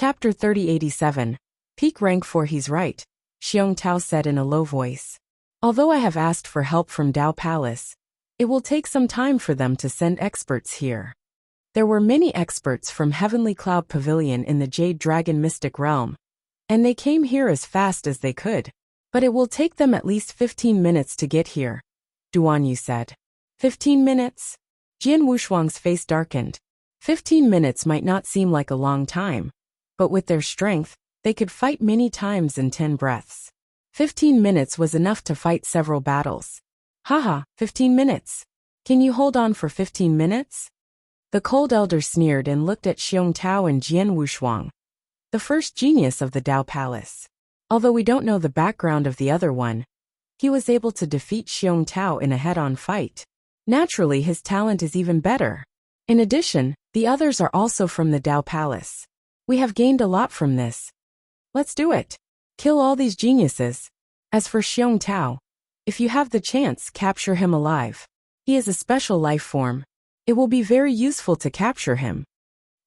Chapter 3087. Peak rank 4. He's right, Xiong Tao said in a low voice. Although I have asked for help from Dao Palace, it will take some time for them to send experts here. There were many experts from Heavenly Cloud Pavilion in the Jade Dragon Mystic Realm, and they came here as fast as they could. But it will take them at least 15 minutes to get here, Duan Yu said. 15 minutes? Jian Wushuang's face darkened. 15 minutes might not seem like a long time, but with their strength, they could fight many times in 10 breaths. 15 minutes was enough to fight several battles. Haha, 15 minutes. Can you hold on for 15 minutes? The cold elder sneered and looked at Xiong Tao and Jian Wushuang, the first genius of the Dao Palace. Although we don't know the background of the other one, he was able to defeat Xiong Tao in a head-on fight. Naturally, his talent is even better. In addition, the others are also from the Dao Palace. We have gained a lot from this. Let's do it. Kill all these geniuses. As for Xiong Tao, if you have the chance, capture him alive. He is a special life form. It will be very useful to capture him.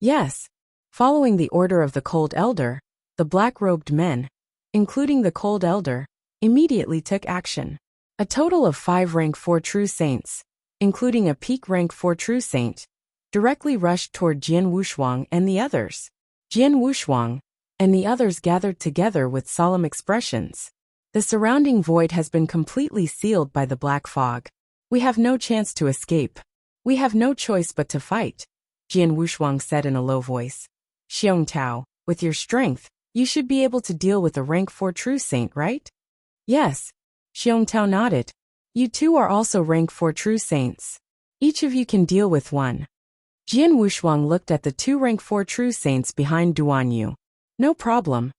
Yes. Following the order of the Cold Elder, the black-robed men, including the Cold Elder, immediately took action. A total of 5 rank 4 true saints, including a peak rank 4 true saint, directly rushed toward Jian Wushuang and the others. Jian Wushuang and the others gathered together with solemn expressions. The surrounding void has been completely sealed by the black fog. We have no chance to escape. We have no choice but to fight, Jian Wushuang said in a low voice. Xiong Tao, with your strength, you should be able to deal with a rank 4 true saint, right? Yes. Xiong Tao nodded. You two are also rank 4 true saints. Each of you can deal with one. Jian Wushuang looked at the 2 rank 4 true saints behind Duan Yu. No problem.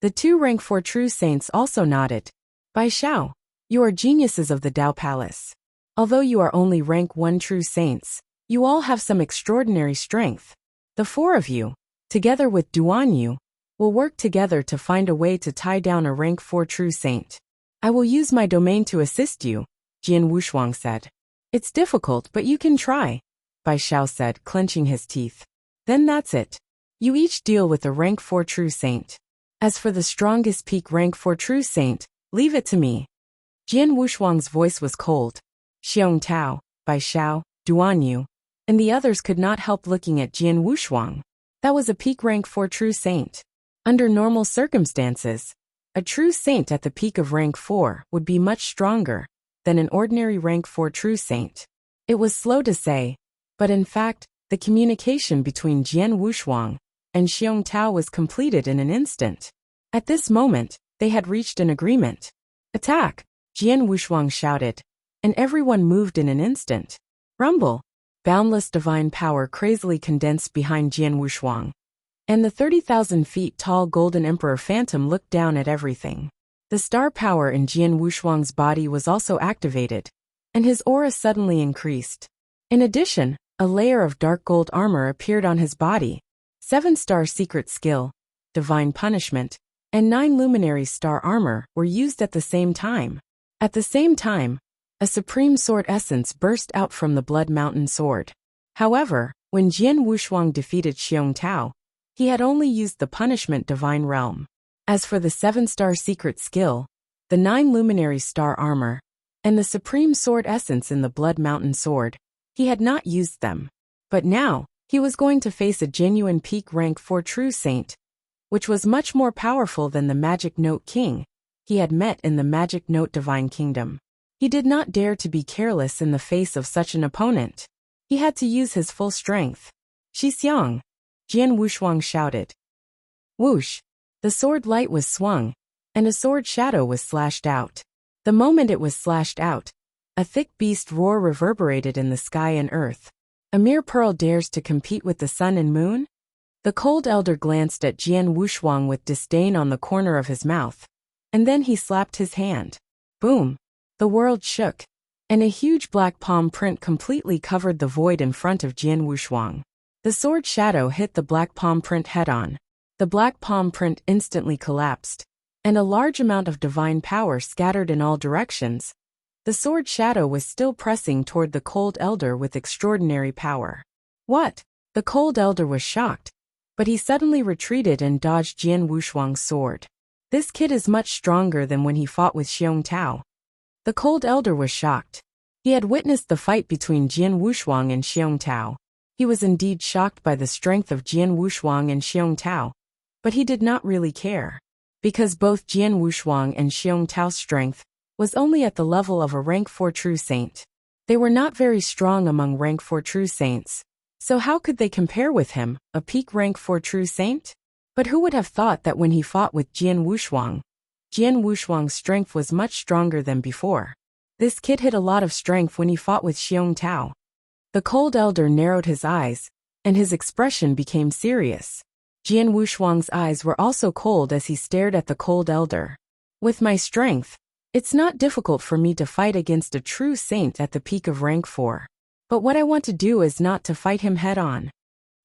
The 2 rank 4 true saints also nodded. Bai Xiao, you are geniuses of the Dao Palace. Although you are only rank 1 true saints, you all have some extraordinary strength. The 4 of you, together with Duan Yu, will work together to find a way to tie down a rank 4 true saint. I will use my domain to assist you, Jian Wushuang said. It's difficult, but you can try, Bai Xiao said, clenching his teeth. Then that's it. You each deal with a rank 4 true saint. As for the strongest peak rank 4 true saint, leave it to me. Jian Wushuang's voice was cold. Xiong Tao, Bai Xiao, Duan Yu, and the others could not help looking at Jian Wushuang. That was a peak rank 4 true saint. Under normal circumstances, a true saint at the peak of rank 4 would be much stronger than an ordinary rank 4 true saint. It was slow to say, but in fact, the communication between Jian Wushuang and Xiong Tao was completed in an instant. At this moment, they had reached an agreement. Attack! Jian Wushuang shouted, and everyone moved in an instant. Rumble! Boundless divine power crazily condensed behind Jian Wushuang. And the 30,000 feet tall Golden Emperor Phantom looked down at everything. The star power in Jian Wushuang's body was also activated, and his aura suddenly increased. In addition, a layer of dark gold armor appeared on his body. 7-star secret skill, divine punishment, and 9 luminary star armor were used at the same time. At the same time, a supreme sword essence burst out from the Blood Mountain sword. However, when Jian Wushuang defeated Xiong Tao, he had only used the punishment divine realm. As for the 7-star secret skill, the 9 luminary star armor, and the supreme sword essence in the Blood Mountain sword, he had not used them. But now, he was going to face a genuine peak rank 4 true saint, which was much more powerful than the Magic Note King he had met in the Magic Note Divine Kingdom. He did not dare to be careless in the face of such an opponent. He had to use his full strength. Xixiang! Jian Wushuang shouted. Whoosh! The sword light was swung, and a sword shadow was slashed out. The moment it was slashed out, a thick beast roar reverberated in the sky and earth. A mere pearl dares to compete with the sun and moon? The cold elder glanced at Jian Wushuang with disdain on the corner of his mouth, and then he slapped his hand. Boom! The world shook, and a huge black palm print completely covered the void in front of Jian Wushuang. The sword shadow hit the black palm print head-on. The black palm print instantly collapsed, and a large amount of divine power scattered in all directions. The sword shadow was still pressing toward the cold elder with extraordinary power. What? The cold elder was shocked, but he suddenly retreated and dodged Jian Wushuang's sword. This kid is much stronger than when he fought with Xiong Tao. The Cold Elder was shocked. He had witnessed the fight between Jian Wushuang and Xiong Tao. He was indeed shocked by the strength of Jian Wushuang and Xiong Tao, but he did not really care. Because both Jian Wushuang and Xiong Tao's strength was only at the level of a rank 4 true saint. They were not very strong among rank 4 true saints, so how could they compare with him, a peak rank 4 true saint? But who would have thought that when he fought with Jian Wushuang's strength was much stronger than before. This kid hid a lot of strength when he fought with Xiong Tao. The Cold Elder narrowed his eyes, and his expression became serious. Jian Wushuang's eyes were also cold as he stared at the Cold Elder. With my strength, it's not difficult for me to fight against a true saint at the peak of rank 4. But what I want to do is not to fight him head-on.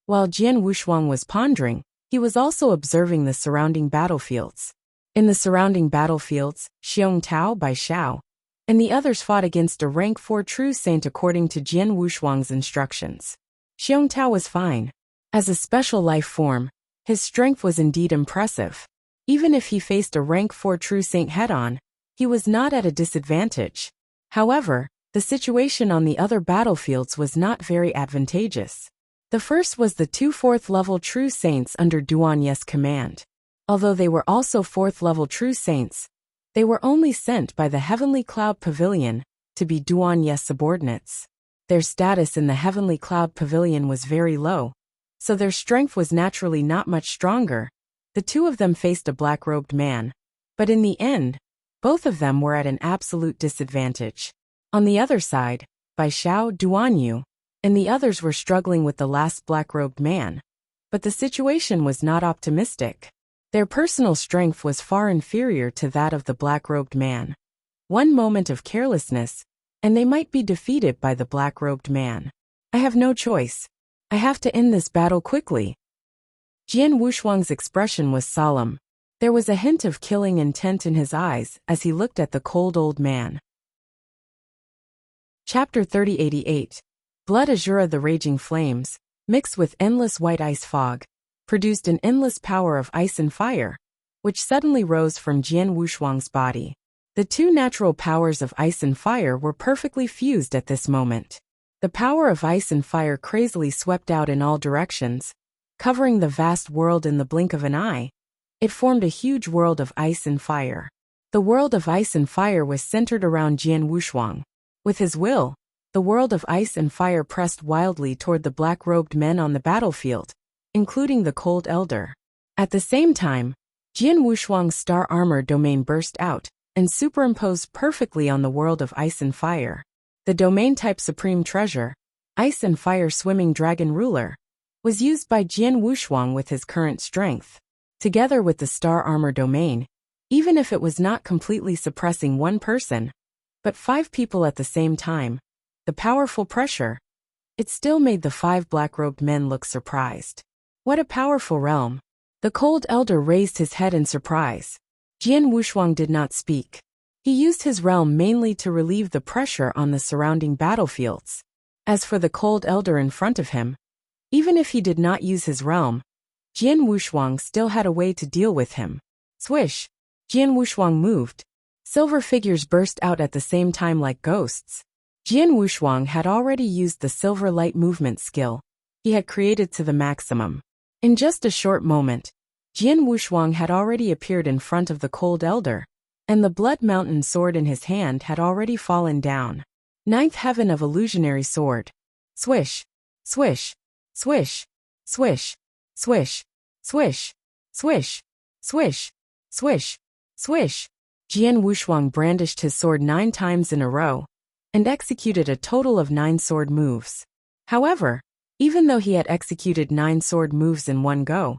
While Jian Wushuang was pondering, he was also observing the surrounding battlefields. In the surrounding battlefields, Xiong Tao by Xiao and the others fought against a rank 4 true saint according to Jian Wushuang's instructions. Xiong Tao was fine. As a special life form, his strength was indeed impressive. Even if he faced a rank 4 true saint head-on, he was not at a disadvantage. However, the situation on the other battlefields was not very advantageous. The first was the 2 4th-level true saints under Duan Ye's command. Although they were also 4th-level true saints, they were only sent by the Heavenly Cloud Pavilion to be Duan Ye's subordinates. Their status in the Heavenly Cloud Pavilion was very low, so their strength was naturally not much stronger. The two of them faced a black-robed man, but in the end, both of them were at an absolute disadvantage. On the other side, Bai Xiao, Duanyu, and the others were struggling with the last black-robed man. But the situation was not optimistic. Their personal strength was far inferior to that of the black-robed man. One moment of carelessness, and they might be defeated by the black-robed man. I have no choice. I have to end this battle quickly. Jian Wushuang's expression was solemn. There was a hint of killing intent in his eyes as he looked at the cold old man. Chapter 3088. Blood Azura. The raging flames, mixed with endless white ice fog, produced an endless power of ice and fire, which suddenly rose from Jian Wushuang's body. The two natural powers of ice and fire were perfectly fused at this moment. The power of ice and fire crazily swept out in all directions, covering the vast world in the blink of an eye. It formed a huge world of ice and fire. The world of ice and fire was centered around Jian Wushuang. With his will, the world of ice and fire pressed wildly toward the black-robed men on the battlefield, including the Cold Elder. At the same time, Jian Wushuang's star armor domain burst out and superimposed perfectly on the world of ice and fire. The domain-type supreme treasure, Ice and Fire Swimming Dragon Ruler, was used by Jian Wushuang with his current strength. Together with the star armor domain, even if it was not completely suppressing one person, but 5 people at the same time, the powerful pressure, it still made the 5 black-robed men look surprised. What a powerful realm! The Cold Elder raised his head in surprise. Jian Wushuang did not speak. He used his realm mainly to relieve the pressure on the surrounding battlefields. As for the Cold Elder in front of him, even if he did not use his realm, Jian Wushuang still had a way to deal with him. Swish! Jian Wushuang moved. Silver figures burst out at the same time like ghosts. Jian Wushuang had already used the silver light movement skill he had created to the maximum. In just a short moment, Jian Wushuang had already appeared in front of the Cold Elder, and the Blood Mountain sword in his hand had already fallen down. 9th Heaven of Illusionary Sword. Swish! Swish! Swish! Swish! Swish! Swish! Swish! Swish! Swish! Swish! Jian Wushuang brandished his sword 9 times in a row, and executed a total of 9 sword moves. However, even though he had executed 9 sword moves in one go,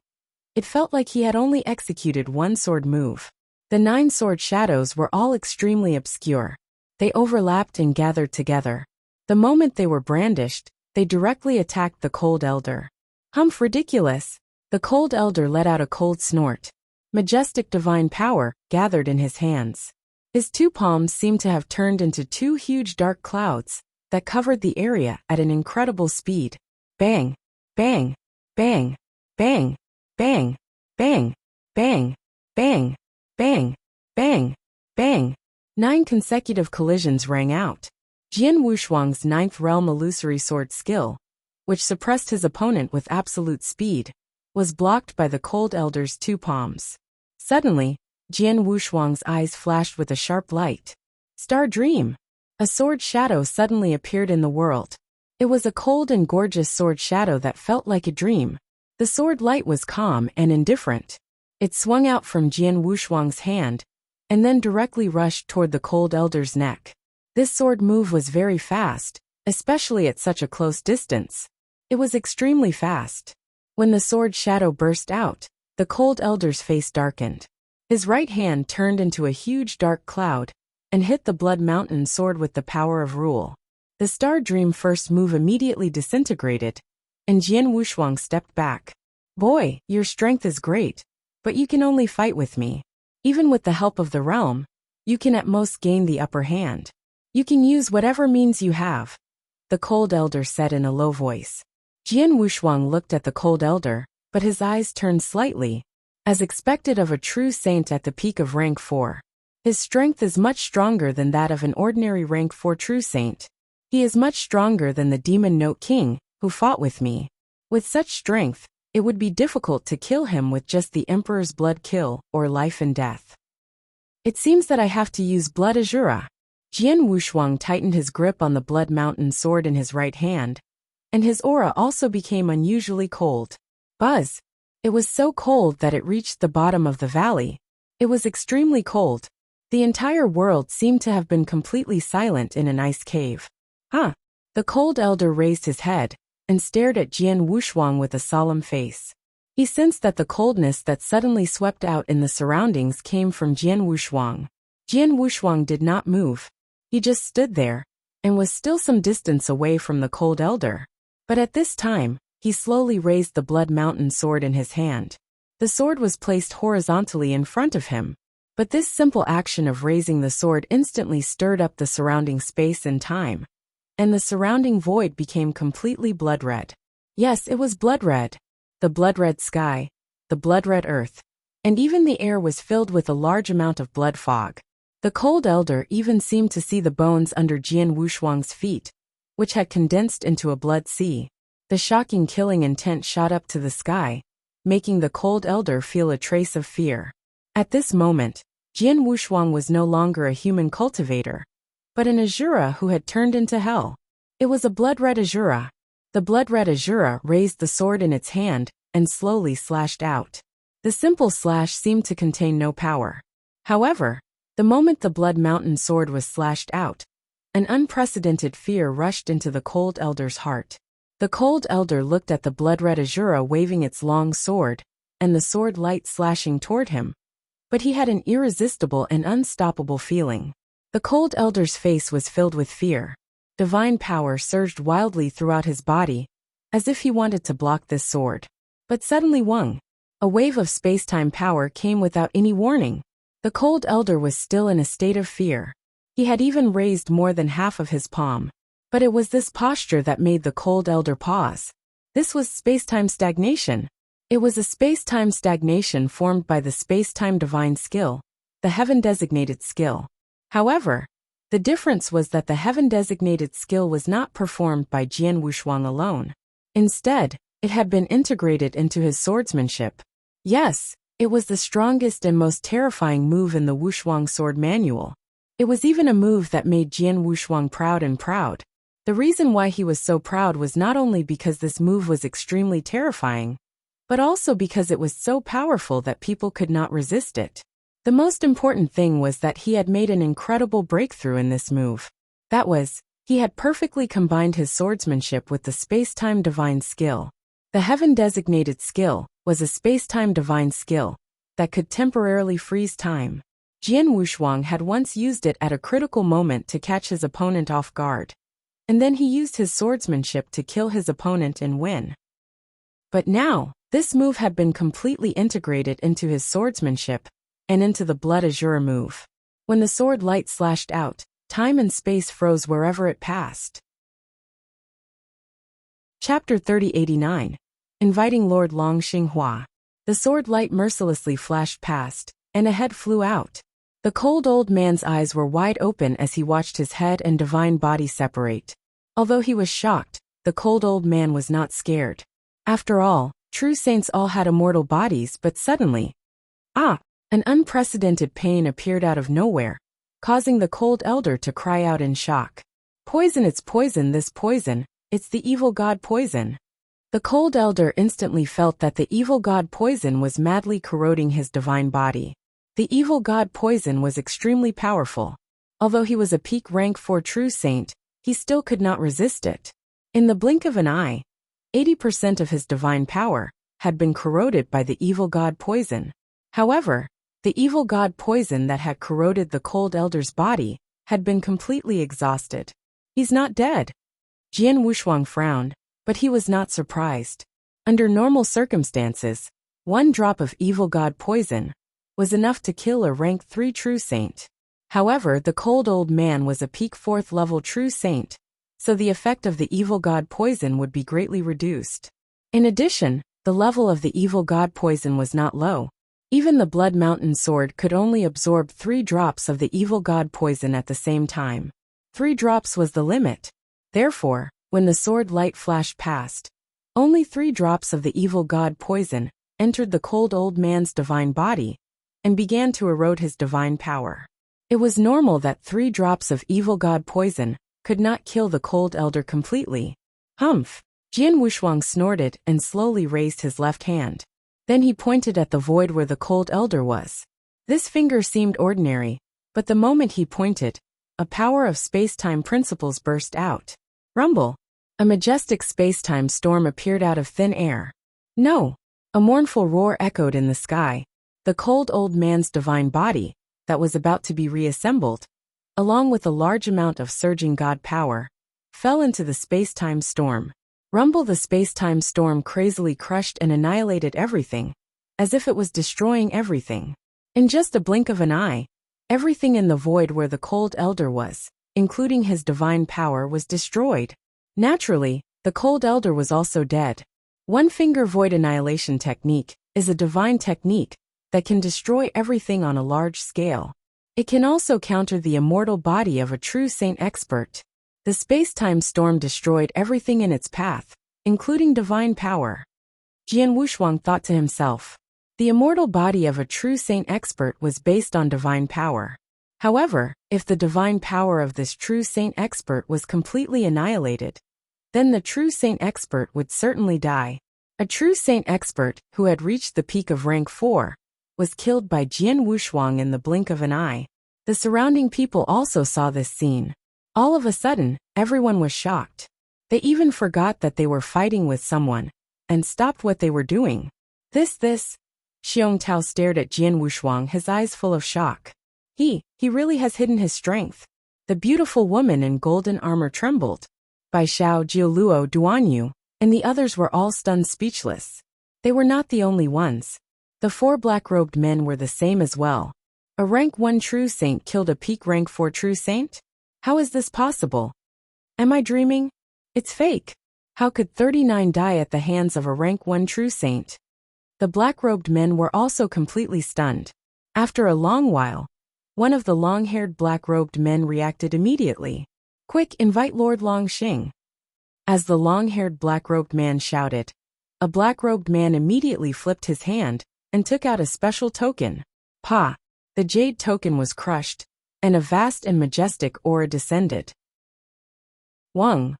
it felt like he had only executed 1 sword move. The 9 sword shadows were all extremely obscure. They overlapped and gathered together. The moment they were brandished, they directly attacked the Cold Elder. Humph! Ridiculous! The Cold Elder let out a cold snort. Majestic divine power gathered in his hands. His 2 palms seemed to have turned into 2 huge dark clouds that covered the area at an incredible speed. Bang! Bang! Bang! Bang! Bang! Bang! Bang! Bang! Bang! Bang! Bang! 9 consecutive collisions rang out. Jian Wushuang's 9th realm illusory sword skill, which suppressed his opponent with absolute speed, was blocked by the Cold Elder's 2 palms. Suddenly, Jian Wushuang's eyes flashed with a sharp light. Star Dream! A sword shadow suddenly appeared in the world. It was a cold and gorgeous sword shadow that felt like a dream. The sword light was calm and indifferent. It swung out from Jian Wushuang's hand, and then directly rushed toward the Cold Elder's neck. This sword move was very fast, especially at such a close distance. It was extremely fast. When the sword shadow burst out, the Cold Elder's face darkened. His right hand turned into a huge dark cloud, and hit the Blood Mountain sword with the power of rule. The Star Dream first move immediately disintegrated, and Jian Wushuang stepped back. Boy, your strength is great, but you can only fight with me. Even with the help of the realm, you can at most gain the upper hand. You can use whatever means you have, the Cold Elder said in a low voice. Jian Wushuang looked at the Cold Elder, but his eyes turned slightly, as expected of a true saint at the peak of rank 4. His strength is much stronger than that of an ordinary rank 4 true saint. He is much stronger than the Demon Note King, who fought with me. With such strength, it would be difficult to kill him with just the Emperor's blood kill, or life and death. It seems that I have to use Blood Azura. Jian Wushuang tightened his grip on the Blood Mountain sword in his right hand, and his aura also became unusually cold. Buzz! It was so cold that it reached the bottom of the valley. It was extremely cold. The entire world seemed to have been completely silent in an ice cave. Huh? The Cold Elder raised his head and stared at Jian Wushuang with a solemn face. He sensed that the coldness that suddenly swept out in the surroundings came from Jian Wushuang. Jian Wushuang did not move. He just stood there, and was still some distance away from the Cold Elder. But at this time, he slowly raised the Blood Mountain sword in his hand. The sword was placed horizontally in front of him, but this simple action of raising the sword instantly stirred up the surrounding space and time, and the surrounding void became completely blood red. Yes, it was blood red. The blood red sky, the blood red earth, and even the air was filled with a large amount of blood fog. The Cold Elder even seemed to see the bones under Jian Wushuang's feet, which had condensed into a blood sea. The shocking killing intent shot up to the sky, making the Cold Elder feel a trace of fear. At this moment, Jian Wushuang was no longer a human cultivator, but an Azura who had turned into hell. It was a blood-red Azura. The blood-red Azura raised the sword in its hand and slowly slashed out. The simple slash seemed to contain no power. However, the moment the Blood Mountain sword was slashed out, an unprecedented fear rushed into the Cold Elder's heart. The Cold Elder looked at the blood-red Azura waving its long sword, and the sword light slashing toward him. But he had an irresistible and unstoppable feeling. The Cold Elder's face was filled with fear. Divine power surged wildly throughout his body, as if he wanted to block this sword. But suddenly a wave of space-time power came without any warning. The Cold Elder was still in a state of fear. He had even raised more than half of his palm. But it was this posture that made the Cold Elder pause. This was space-time stagnation. It was a space-time stagnation formed by the space-time divine skill, the heaven-designated skill. However, the difference was that the heaven-designated skill was not performed by Jian Wushuang alone. Instead, it had been integrated into his swordsmanship. Yes, it was the strongest and most terrifying move in the Wushuang sword manual. It was even a move that made Jian Wushuang proud. The reason why he was so proud was not only because this move was extremely terrifying, but also because it was so powerful that people could not resist it. The most important thing was that he had made an incredible breakthrough in this move. That was, he had perfectly combined his swordsmanship with the space-time divine skill. The heaven-designated skill was a space-time divine skill that could temporarily freeze time. Jian Wushuang had once used it at a critical moment to catch his opponent off guard, and then he used his swordsmanship to kill his opponent and win. But now, this move had been completely integrated into his swordsmanship and into the Blood Azura move. When the sword light slashed out, time and space froze wherever it passed. Chapter 3089. Inviting Lord Long Xinghua. The sword light mercilessly flashed past, and a head flew out. The cold old man's eyes were wide open as he watched his head and divine body separate. Although he was shocked, the cold old man was not scared. After all, true saints all had immortal bodies, but suddenly, an unprecedented pain appeared out of nowhere, causing the cold elder to cry out in shock. Poison, it's poison, this poison, it's the evil god poison. The cold elder instantly felt that the evil god poison was madly corroding his divine body. The evil god poison was extremely powerful. Although he was a peak rank 4 true saint, he still could not resist it. In the blink of an eye, 80% of his divine power had been corroded by the evil god poison. However, the evil god poison that had corroded the cold elder's body had been completely exhausted. He's not dead. Jian Wuxia frowned, but he was not surprised. Under normal circumstances, 1 drop of evil god poison was enough to kill a rank 3 true saint. However, the cold old man was a peak 4th level true saint, so the effect of the evil god poison would be greatly reduced. In addition, the level of the evil god poison was not low. Even the Blood Mountain sword could only absorb 3 drops of the evil god poison at the same time. 3 drops was the limit. Therefore, when the sword light flashed past, only 3 drops of the evil god poison entered the cold old man's divine body and began to erode his divine power. It was normal that 3 drops of evil god poison could not kill the cold elder completely. Humph! Jian Wuxia snorted and slowly raised his left hand. Then he pointed at the void where the cold elder was. This finger seemed ordinary, but the moment he pointed, a power of space-time principles burst out. Rumble! A majestic space-time storm appeared out of thin air. No! A mournful roar echoed in the sky. The cold old man's divine body, that was about to be reassembled, along with a large amount of surging god power, fell into the space-time storm. Rumble! The space-time storm crazily crushed and annihilated everything, as if it was destroying everything. In just a blink of an eye, everything in the void where the cold elder was, including his divine power, was destroyed. Naturally, the cold elder was also dead. One finger void annihilation technique is a divine technique that can destroy everything on a large scale. It can also counter the immortal body of a true saint expert. The space-time storm destroyed everything in its path, including divine power. Jian Wuxia thought to himself. The immortal body of a true saint expert was based on divine power. However, if the divine power of this true saint expert was completely annihilated, then the true saint expert would certainly die. A true saint expert who had reached the peak of rank 4 was killed by Jian Wuxia in the blink of an eye. The surrounding people also saw this scene. All of a sudden, everyone was shocked. They even forgot that they were fighting with someone, and stopped what they were doing. This. Xiong Tao stared at Jian Wuxia, his eyes full of shock. He really has hidden his strength. The beautiful woman in golden armor trembled. Bai Xiao, Jiuluo, Duanyu, and the others were all stunned speechless. They were not the only ones. The 4 black-robed men were the same as well. A rank 1 true saint killed a peak rank 4 true saint? How is this possible? Am I dreaming? It's fake. How could 39 die at the hands of a rank 1 true saint? The black-robed men were also completely stunned. After a long while, one of the long-haired black-robed men reacted immediately. Quick, invite Lord Longxing. As the long-haired black-robed man shouted, a black-robed man immediately flipped his hand and took out a special token. Pa! The jade token was crushed, and a vast and majestic aura descended. Wang.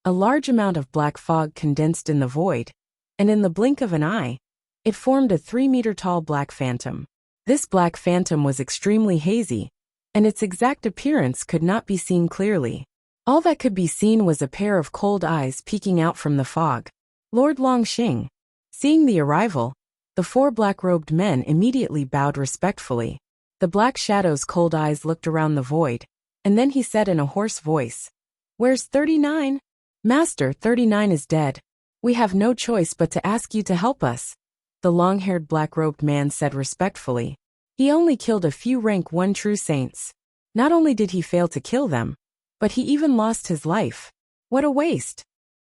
A large amount of black fog condensed in the void, and in the blink of an eye, it formed a 3-meter-tall black phantom. This black phantom was extremely hazy, and its exact appearance could not be seen clearly. All that could be seen was a pair of cold eyes peeking out from the fog. Lord Longxing. Seeing the arrival, the 4 black-robed men immediately bowed respectfully. The Black Shadow's cold eyes looked around the void, and then he said in a hoarse voice, "Where's 39? Master, 39 is dead. We have no choice but to ask you to help us." The long-haired black-robed man said respectfully. He only killed a few rank 1 true saints. Not only did he fail to kill them, but he even lost his life. What a waste!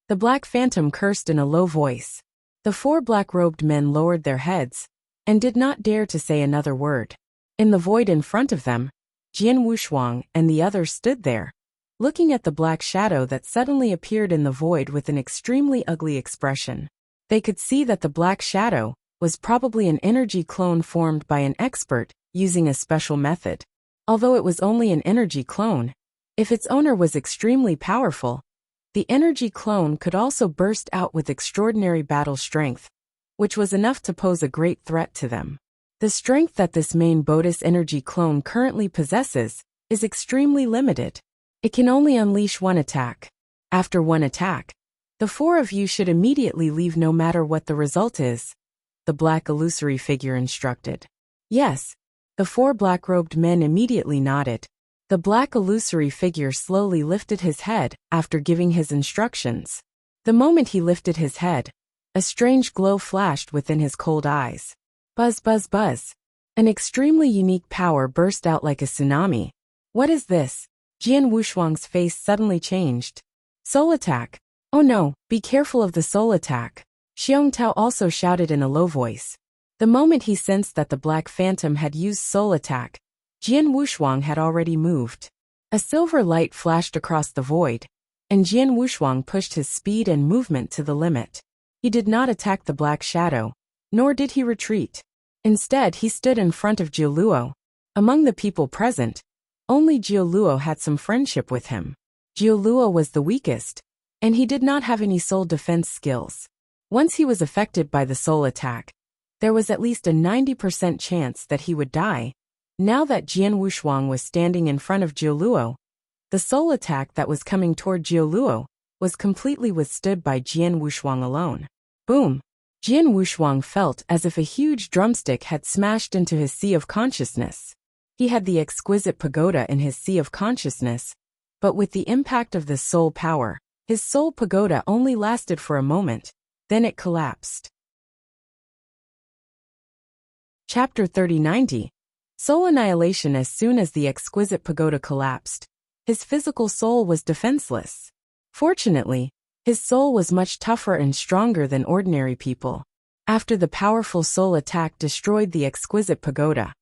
The Black Phantom cursed in a low voice. The four black-robed men lowered their heads and did not dare to say another word. In the void in front of them, Jian Wushuang and the others stood there, looking at the black shadow that suddenly appeared in the void with an extremely ugly expression. They could see that the black shadow was probably an energy clone formed by an expert using a special method. Although it was only an energy clone, if its owner was extremely powerful, the energy clone could also burst out with extraordinary battle strength, which was enough to pose a great threat to them. The strength that this main Bodis energy clone currently possesses is extremely limited. It can only unleash one attack. After one attack, the four of you should immediately leave no matter what the result is, the black illusory figure instructed. Yes, the four black-robed men immediately nodded. The black illusory figure slowly lifted his head after giving his instructions. The moment he lifted his head, a strange glow flashed within his cold eyes. Buzz, buzz, buzz. An extremely unique power burst out like a tsunami. What is this? Jian Wushuang's face suddenly changed. Soul attack. Oh no, be careful of the soul attack. Xiong Tao also shouted in a low voice. The moment he sensed that the Black Phantom had used soul attack, Jian Wushuang had already moved. A silver light flashed across the void, and Jian Wushuang pushed his speed and movement to the limit. He did not attack the black shadow, nor did he retreat. Instead, he stood in front of Jiuluo. Among the people present, only Jiuluo had some friendship with him. Jiuluo was the weakest, and he did not have any soul defense skills. Once he was affected by the soul attack, there was at least a 90% chance that he would die. Now that Jian Wushuang was standing in front of Jiuluo, the soul attack that was coming toward Jiuluo was completely withstood by Jian Wushuang alone. Boom! Jian Wushuang felt as if a huge drumstick had smashed into his sea of consciousness. He had the exquisite pagoda in his sea of consciousness, but with the impact of the soul power, his soul pagoda only lasted for a moment, then it collapsed. Chapter 3090. Soul annihilation. As soon as the exquisite pagoda collapsed, his physical soul was defenseless. Fortunately, his soul was much tougher and stronger than ordinary people. After the powerful soul attack destroyed the exquisite pagoda,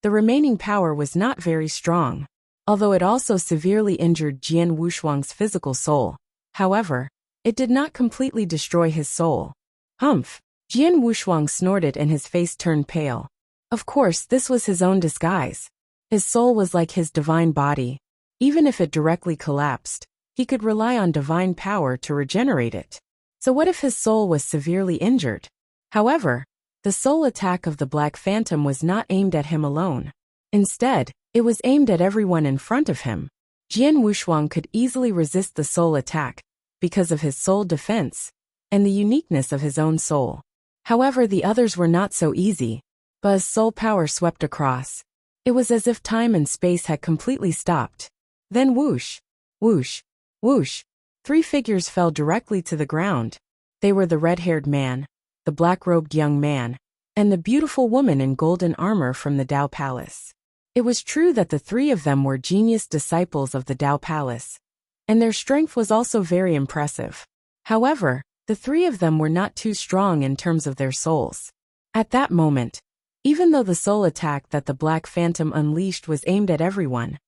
the remaining power was not very strong, although it also severely injured Jian Wushuang's physical soul. However, it did not completely destroy his soul. Humph! Jian Wushuang snorted and his face turned pale. Of course, this was his own disguise. His soul was like his divine body. Even if it directly collapsed, he could rely on divine power to regenerate it. So what if his soul was severely injured? However, the soul attack of the Black Phantom was not aimed at him alone. Instead, it was aimed at everyone in front of him. Jian Wushuang could easily resist the soul attack because of his soul defense and the uniqueness of his own soul. However, the others were not so easy. Buzz soul power swept across. It was as if time and space had completely stopped. Then whoosh, whoosh, whoosh. Three figures fell directly to the ground. They were the red-haired man, the black-robed young man, and the beautiful woman in golden armor from the Dao Palace. It was true that the three of them were genius disciples of the Dao Palace, and their strength was also very impressive. However, the three of them were not too strong in terms of their souls. At that moment, even though the soul attack that the Black Phantom unleashed was aimed at everyone,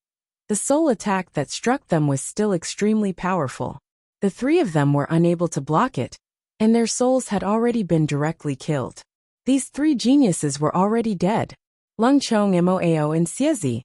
the soul attack that struck them was still extremely powerful. The three of them were unable to block it, and their souls had already been directly killed. These three geniuses were already dead. Lung Chong, Moao, and Xiezi.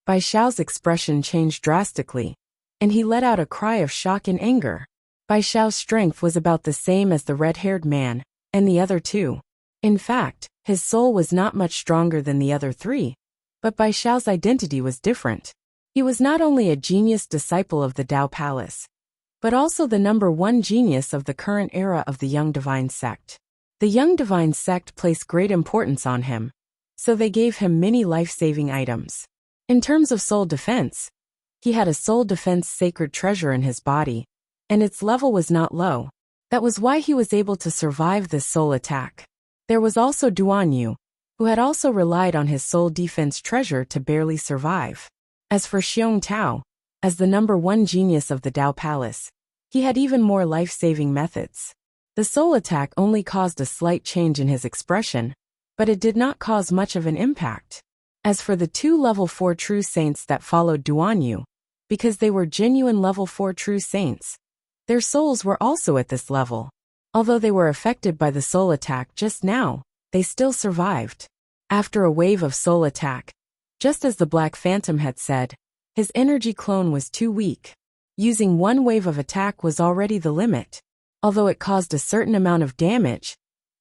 Bai Xiao's expression changed drastically, and he let out a cry of shock and anger. Bai Xiao's strength was about the same as the red-haired man, and the other two. In fact, his soul was not much stronger than the other three, but Bai Xiao's identity was different. He was not only a genius disciple of the Dao Palace, but also the #1 genius of the current era of the Young Divine Sect. The Young Divine Sect placed great importance on him, so they gave him many life-saving items. In terms of soul defense, he had a soul defense sacred treasure in his body, and its level was not low. That was why he was able to survive this soul attack. There was also Duan Yu, who had also relied on his soul defense treasure to barely survive. As for Xiong Tao, as the #1 genius of the Dao Palace, he had even more life-saving methods. The soul attack only caused a slight change in his expression, but it did not cause much of an impact. As for the 2 level 4 true saints that followed Duan Yu, because they were genuine level 4 true saints, their souls were also at this level. Although they were affected by the soul attack just now, they still survived. After a wave of soul attack, just as the Black Phantom had said, his energy clone was too weak. Using 1 wave of attack was already the limit. Although it caused a certain amount of damage,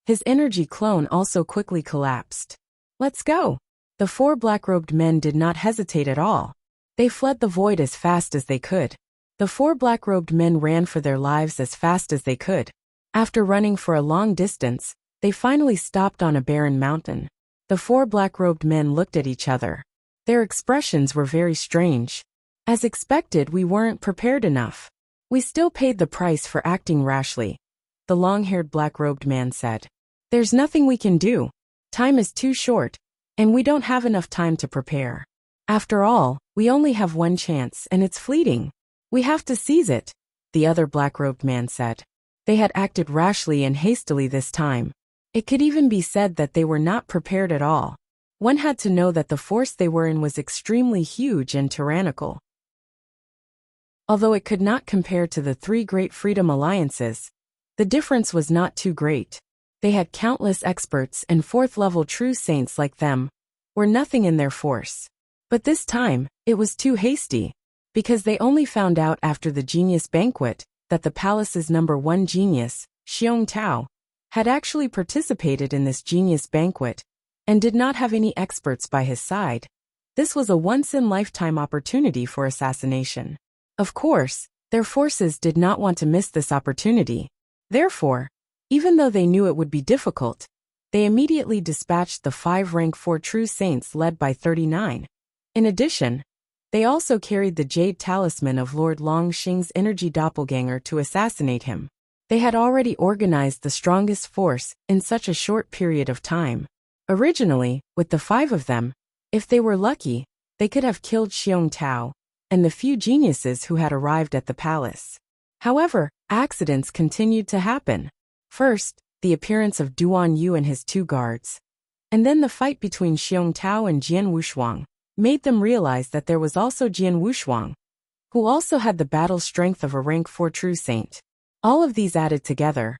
his energy clone also quickly collapsed. Let's go! The 4 black-robed men did not hesitate at all. They fled the void as fast as they could. The 4 black-robed men ran for their lives as fast as they could. After running for a long distance, they finally stopped on a barren mountain. The 4 black-robed men looked at each other. Their expressions were very strange. As expected, we weren't prepared enough. We still paid the price for acting rashly, the long-haired black-robed man said. There's nothing we can do. Time is too short, and we don't have enough time to prepare. After all, we only have 1 chance and it's fleeting. We have to seize it, the other black-robed man said. They had acted rashly and hastily this time. It could even be said that they were not prepared at all. One had to know that the force they were in was extremely huge and tyrannical. Although it could not compare to the 3 great freedom alliances, the difference was not too great. They had countless experts and 4th-level true saints like them, were nothing in their force. But this time, it was too hasty, because they only found out after the genius banquet that the palace's number 1 genius, Xiong Tao, had actually participated in this genius banquet, and did not have any experts by his side. This was a once-in-lifetime opportunity for assassination. Of course, their forces did not want to miss this opportunity. Therefore, even though they knew it would be difficult, they immediately dispatched the 5 rank 4 true saints led by 39. In addition, they also carried the jade talisman of Lord Longxing's energy doppelganger to assassinate him. They had already organized the strongest force in such a short period of time. Originally, with the 5 of them, if they were lucky, they could have killed Xiong Tao and the few geniuses who had arrived at the palace. However, accidents continued to happen. First, the appearance of Duan Yu and his 2 guards, and then the fight between Xiong Tao and Jian Wushuang, made them realize that there was also Jian Wushuang, who also had the battle strength of a rank 4 true saint. All of these added together,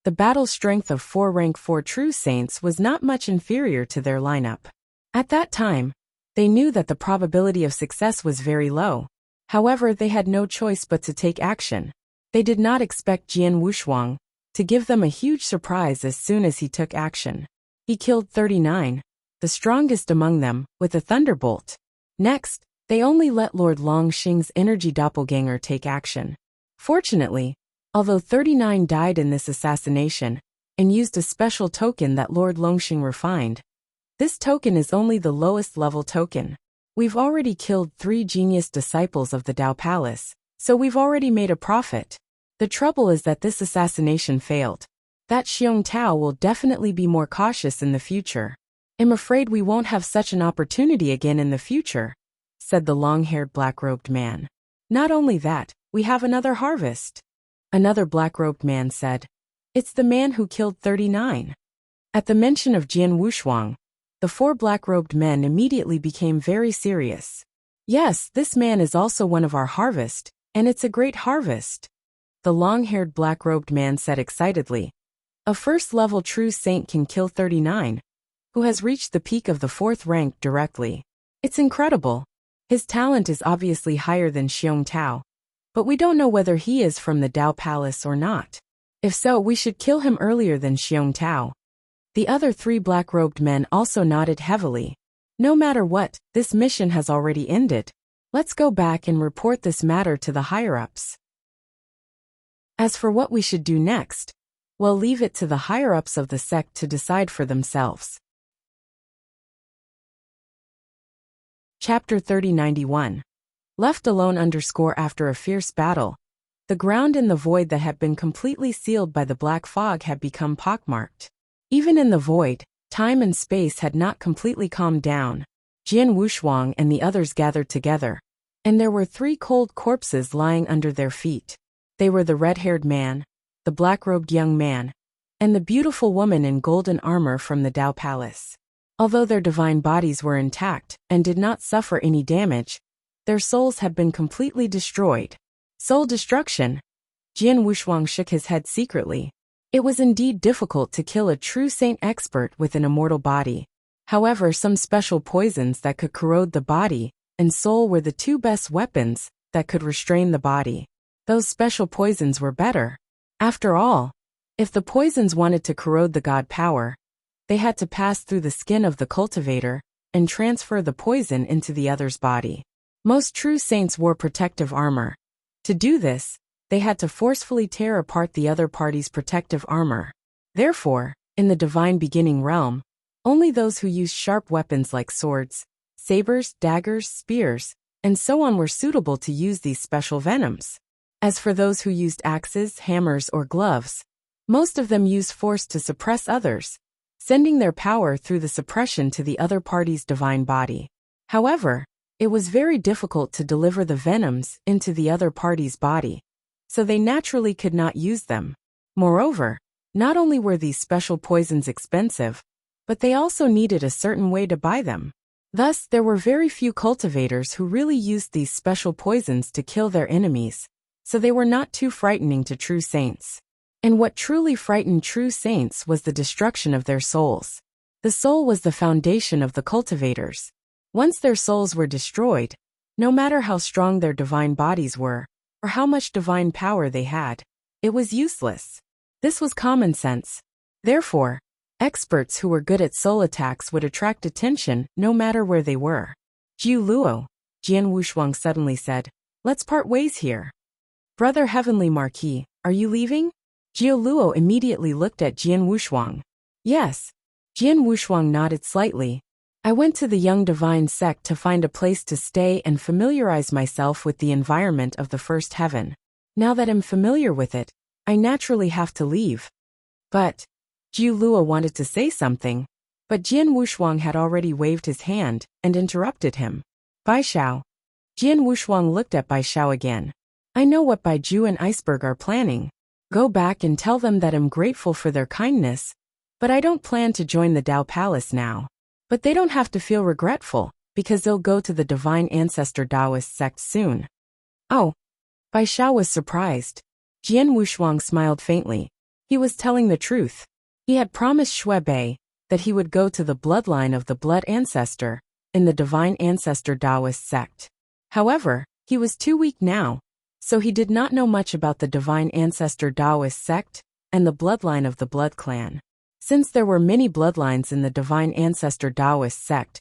the battle strength of 4 rank 4 true saints was not much inferior to their lineup. At that time, they knew that the probability of success was very low. However, they had no choice but to take action. They did not expect Jian Wushuang to give them a huge surprise as soon as he took action. He killed 39, the strongest among them, with a thunderbolt. Next, they only let Lord Longxing's energy doppelganger take action. Fortunately, although 39 died in this assassination, and used a special token that Lord Longxing refined, this token is only the lowest level token. We've already killed 3 genius disciples of the Dao Palace, so we've already made a profit. The trouble is that this assassination failed. That Xiong Tao will definitely be more cautious in the future. I'm afraid we won't have such an opportunity again in the future, said the long-haired black-robed man. Not only that, we have another harvest. Another black-robed man said. It's the man who killed 39. At the mention of Jian Wushuang, the 4 black-robed men immediately became very serious. Yes, this man is also one of our harvest, and it's a great harvest, the long-haired black-robed man said excitedly. A first-level true saint can kill 39, who has reached the peak of the 4th rank directly. It's incredible. His talent is obviously higher than Xiong Tao, but we don't know whether he is from the Dao Palace or not. If so, we should kill him earlier than Xiong Tao. The other 3 black-robed men also nodded heavily. No matter what, this mission has already ended. Let's go back and report this matter to the higher-ups. As for what we should do next, we'll leave it to the higher-ups of the sect to decide for themselves. Chapter 3091. Left alone after a fierce battle, the ground in the void that had been completely sealed by the black fog had become pockmarked. Even in the void, time and space had not completely calmed down. Jian Wushuang and the others gathered together, and there were 3 cold corpses lying under their feet. They were the red-haired man, the black-robed young man, and the beautiful woman in golden armor from the Dao Palace. Although their divine bodies were intact and did not suffer any damage, their souls had been completely destroyed. Soul destruction? Jian Wushuang shook his head secretly. It was indeed difficult to kill a true saint expert with an immortal body. However, some special poisons that could corrode the body and soul were the two best weapons that could restrain the body. Those special poisons were better. After all, if the poisons wanted to corrode the god power, they had to pass through the skin of the cultivator and transfer the poison into the other's body. Most true saints wore protective armor. To do this, they had to forcefully tear apart the other party's protective armor. Therefore, in the divine beginning realm, only those who used sharp weapons like swords, sabers, daggers, spears, and so on were suitable to use these special venoms. As for those who used axes, hammers, or gloves, most of them used force to suppress others, sending their power through the suppression to the other party's divine body. However, it was very difficult to deliver the venoms into the other party's body, so they naturally could not use them. Moreover, not only were these special poisons expensive, but they also needed a certain way to buy them. Thus, there were very few cultivators who really used these special poisons to kill their enemies, so they were not too frightening to true saints. And what truly frightened true saints was the destruction of their souls. The soul was the foundation of the cultivators. Once their souls were destroyed, no matter how strong their divine bodies were, or how much divine power they had, it was useless. This was common sense. Therefore, experts who were good at soul attacks would attract attention no matter where they were. Jiu Luo, Jian Wushuang suddenly said, "Let's part ways here." "Brother Heavenly Marquis, are you leaving?" Jiu Luo immediately looked at Jian Wushuang. "Yes." Jian Wushuang nodded slightly. "I went to the Young Divine sect to find a place to stay and familiarize myself with the environment of the first heaven. Now that I'm familiar with it, I naturally have to leave." But Jiu Luo wanted to say something, but Jian Wushuang had already waved his hand and interrupted him. "Bai Xiao." Jian Wushuang looked at Bai Xiao again. "I know what Bai Ju and Iceberg are planning. Go back and tell them that I'm grateful for their kindness, but I don't plan to join the Dao Palace now. But they don't have to feel regretful, because they'll go to the Divine Ancestor Taoist sect soon." "Oh." Bai Xiao was surprised. Jian Wushuang smiled faintly. He was telling the truth. He had promised Xue Bei that he would go to the bloodline of the blood ancestor in the Divine Ancestor Taoist sect. However, he was too weak now, so he did not know much about the Divine Ancestor Taoist sect and the bloodline of the Blood Clan. Since there were many bloodlines in the Divine Ancestor Taoist sect,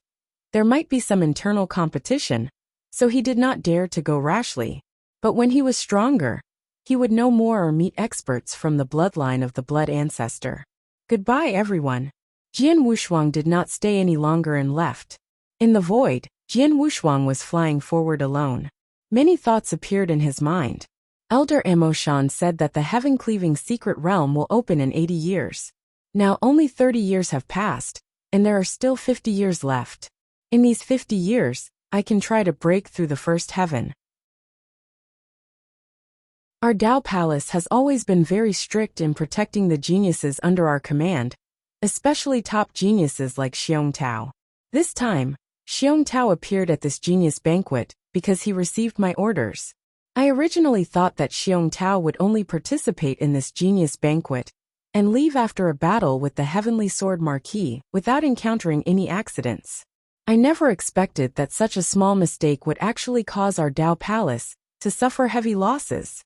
there might be some internal competition, so he did not dare to go rashly. But when he was stronger, he would know more or meet experts from the bloodline of the blood ancestor. Goodbye, everyone. Jian Wushuang did not stay any longer and left. In the void, Jian Wushuang was flying forward alone. Many thoughts appeared in his mind. Elder Emoshan said that the heaven-cleaving secret realm will open in 80 years. Now only 30 years have passed, and there are still 50 years left. In these 50 years, I can try to break through the first heaven. Our Dao Palace has always been very strict in protecting the geniuses under our command, especially top geniuses like Xiong Tao. This time, Xiong Tao appeared at this genius banquet because he received my orders. I originally thought that Xiong Tao would only participate in this genius banquet and leave after a battle with the Heavenly Sword Marquis without encountering any accidents. I never expected that such a small mistake would actually cause our Dao Palace to suffer heavy losses.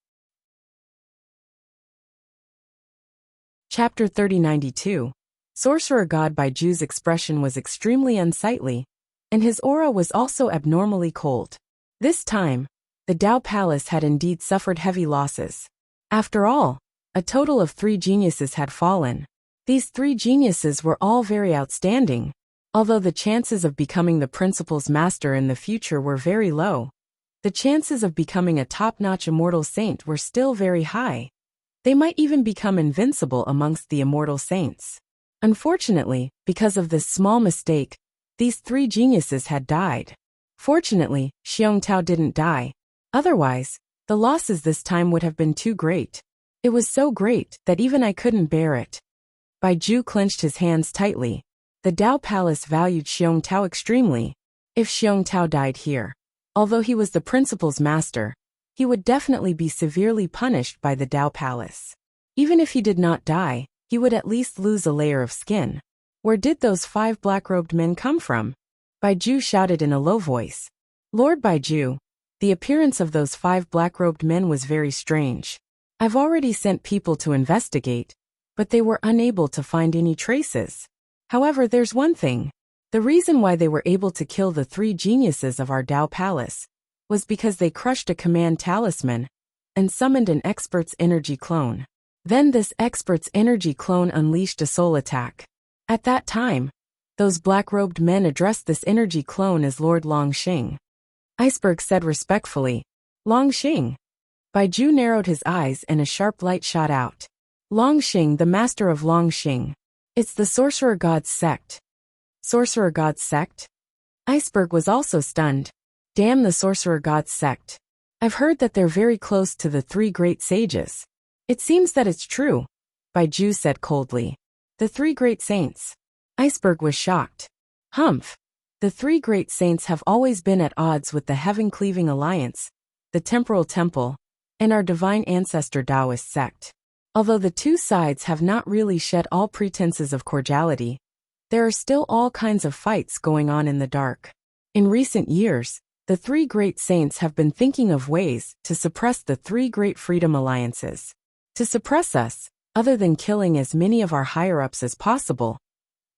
Chapter 3092. Sorcerer God Baiju's expression was extremely unsightly, and his aura was also abnormally cold. This time, the Dao Palace had indeed suffered heavy losses. After all, a total of 3 geniuses had fallen. These 3 geniuses were all very outstanding. Although the chances of becoming the principal's master in the future were very low, the chances of becoming a top-notch immortal saint were still very high. They might even become invincible amongst the immortal saints. Unfortunately, because of this small mistake, these 3 geniuses had died. Fortunately, Xiong Tao didn't die. Otherwise, the losses this time would have been too great. It was so great that even I couldn't bear it. Bai Ju clenched his hands tightly. The Dao Palace valued Xiong Tao extremely. If Xiong Tao died here, although he was the principal's master, he would definitely be severely punished by the Dao Palace. Even if he did not die, he would at least lose a layer of skin. Where did those 5 black-robed men come from? Bai Ju shouted in a low voice. Lord Bai Ju, the appearance of those 5 black-robed men was very strange. I've already sent people to investigate, but they were unable to find any traces. However, there's one thing. The reason why they were able to kill the 3 geniuses of our Dao Palace was because they crushed a command talisman and summoned an expert's energy clone. Then this expert's energy clone unleashed a soul attack. At that time, those black-robed men addressed this energy clone as Lord Longxing. Iceberg said respectfully, Longxing. Bai Ju narrowed his eyes and a sharp light shot out. Longxing, the master of Longxing. It's the Sorcerer God's sect. Sorcerer God's sect? Iceberg was also stunned. Damn the Sorcerer God's sect. I've heard that they're very close to the 3 great sages. It seems that it's true, Bai Ju said coldly. The 3 great saints. Iceberg was shocked. Humph. The 3 great saints have always been at odds with the Heaven-Cleaving Alliance, the Temporal Temple, and our divine ancestor Taoist sect. Although the 2 sides have not really shed all pretenses of cordiality, there are still all kinds of fights going on in the dark. In recent years, the 3 great saints have been thinking of ways to suppress the 3 great freedom alliances. To suppress us, other than killing as many of our higher-ups as possible,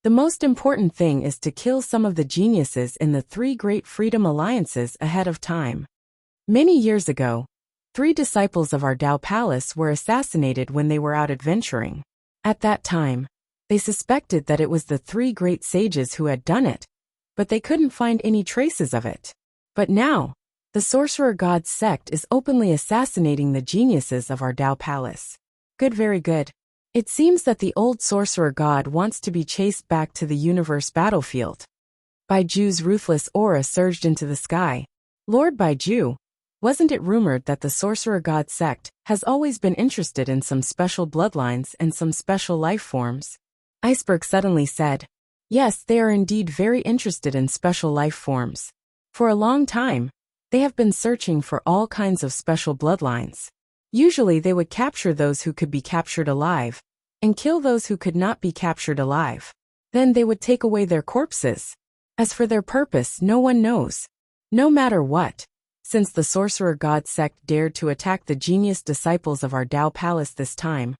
the most important thing is to kill some of the geniuses in the 3 great freedom alliances ahead of time. Many years ago, 3 disciples of our Dao Palace were assassinated when they were out adventuring. At that time, they suspected that it was the 3 great sages who had done it, but they couldn't find any traces of it. But now, the Sorcerer God's sect is openly assassinating the geniuses of our Dao Palace. Good, very good. It seems that the old Sorcerer God wants to be chased back to the universe battlefield. Bai Ju's ruthless aura surged into the sky. Lord Bai Ju, wasn't it rumored that the Sorcerer God sect has always been interested in some special bloodlines and some special life forms? Iceberg suddenly said, Yes, they are indeed very interested in special life forms. For a long time, they have been searching for all kinds of special bloodlines. Usually they would capture those who could be captured alive, and kill those who could not be captured alive. Then they would take away their corpses. As for their purpose, no one knows. No matter what, since the Sorcerer God sect dared to attack the genius disciples of our Dao Palace this time,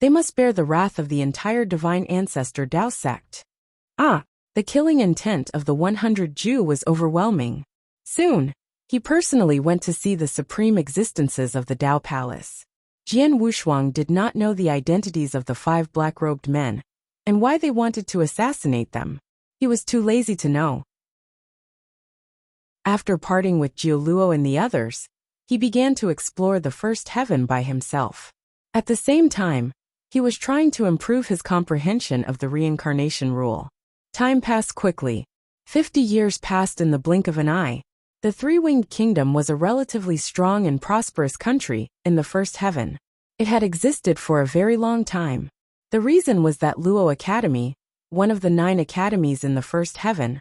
they must bear the wrath of the entire divine ancestor Dao sect. The killing intent of the 100 Jew was overwhelming. Soon, he personally went to see the supreme existences of the Dao Palace. Jian Wushuang did not know the identities of the 5 black-robed men, and why they wanted to assassinate them. He was too lazy to know. After parting with Jiu Luo and the others, he began to explore the first heaven by himself. At the same time, he was trying to improve his comprehension of the reincarnation rule. Time passed quickly. 50 years passed in the blink of an eye. The 3-winged kingdom was a relatively strong and prosperous country in the first heaven. It had existed for a very long time. The reason was that Luo Academy, one of the 9 academies in the first heaven,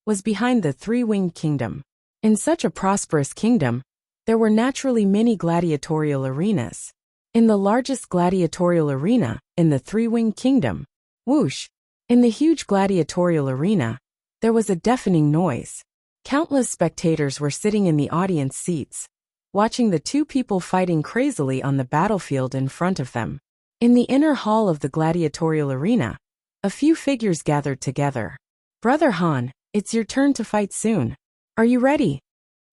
was behind the 3-winged kingdom. In such a prosperous kingdom, there were naturally many gladiatorial arenas. In the largest gladiatorial arena, in the 3-winged kingdom, whoosh, in the huge gladiatorial arena, there was a deafening noise. Countless spectators were sitting in the audience seats, watching the 2 people fighting crazily on the battlefield in front of them. In the inner hall of the gladiatorial arena, a few figures gathered together. Brother Han, it's your turn to fight soon. Are you ready?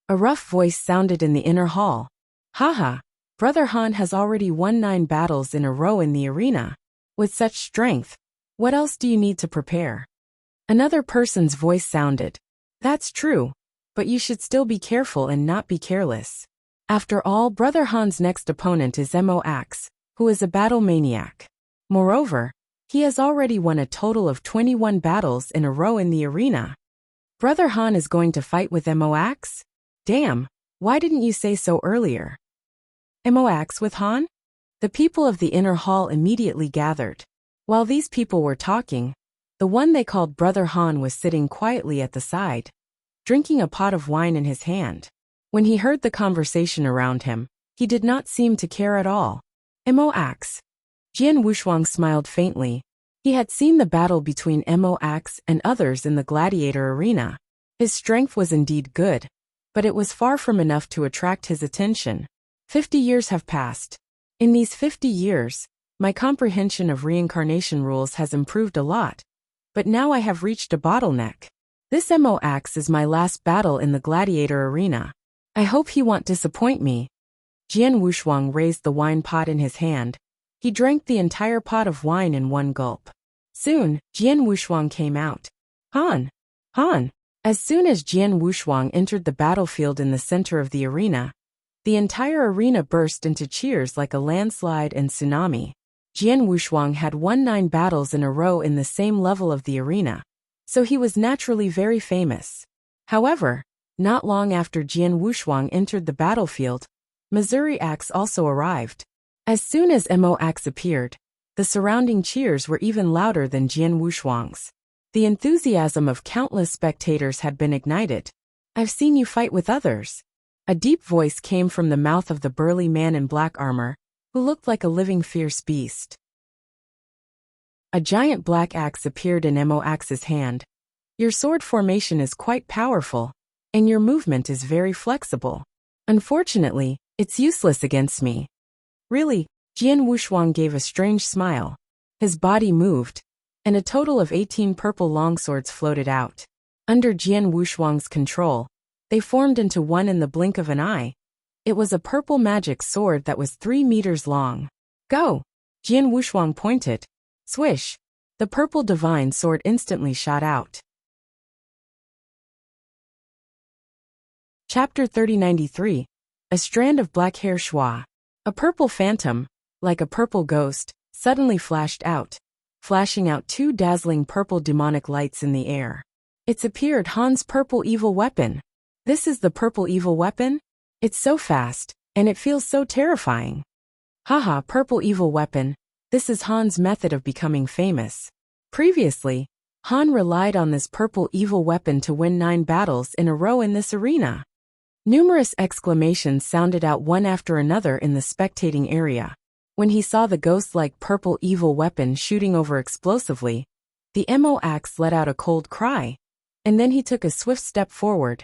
A rough voice sounded in the inner hall. Haha, Brother Han has already won 9 battles in a row in the arena. With such strength, what else do you need to prepare? Another person's voice sounded. That's true, but you should still be careful and not be careless. After all, Brother Han's next opponent is Mo Axe, who is a battle maniac. Moreover, he has already won a total of 21 battles in a row in the arena. Brother Han is going to fight with Mo Axe? Damn, why didn't you say so earlier? Mo Axe with Han? The people of the inner hall immediately gathered. While these people were talking, the one they called Brother Han was sitting quietly at the side, drinking a pot of wine in his hand. When he heard the conversation around him, he did not seem to care at all. Mo Axe. Jian Wushuang smiled faintly. He had seen the battle between Mo Axe and others in the gladiator arena. His strength was indeed good, but it was far from enough to attract his attention. 50 years have passed. In these 50 years, my comprehension of reincarnation rules has improved a lot, but now I have reached a bottleneck. This Mo Axe is my last battle in the gladiator arena. I hope he won't disappoint me. Jian Wushuang raised the wine pot in his hand. He drank the entire pot of wine in one gulp. Soon, Jian Wushuang came out. Han! Han! As soon as Jian Wushuang entered the battlefield in the center of the arena, the entire arena burst into cheers like a landslide and tsunami. Jian Wushuang had won 9 battles in a row in the same level of the arena, so he was naturally very famous. However, not long after Jian Wushuang entered the battlefield, Missouri Axe also arrived. As soon as Mo Axe appeared, the surrounding cheers were even louder than Jian Wushuang's. The enthusiasm of countless spectators had been ignited. I've seen you fight with others. A deep voice came from the mouth of the burly man in black armor, who looked like a living fierce beast. A giant black axe appeared in Mo Axe's hand. Your sword formation is quite powerful, and your movement is very flexible. Unfortunately, it's useless against me. Really? Jian Wushuang gave a strange smile. His body moved, and a total of 18 purple longswords floated out. Under Jian Wushuang's control, they formed into one in the blink of an eye. It was a purple magic sword that was 3 meters long. Go! Jian Wushuang pointed. Swish! The purple divine sword instantly shot out. Chapter 3093. A strand of black hair schwa. A purple phantom, like a purple ghost, suddenly flashed out, flashing out 2 dazzling purple demonic lights in the air. It's appeared Han's purple evil weapon. This is the purple evil weapon? It's so fast, and it feels so terrifying. Haha, purple evil weapon. This is Han's method of becoming famous. Previously, Han relied on this purple evil weapon to win 9 battles in a row in this arena. Numerous exclamations sounded out one after another in the spectating area. When he saw the ghost-like purple evil weapon shooting over explosively, the Mo Axe let out a cold cry, and then he took a swift step forward,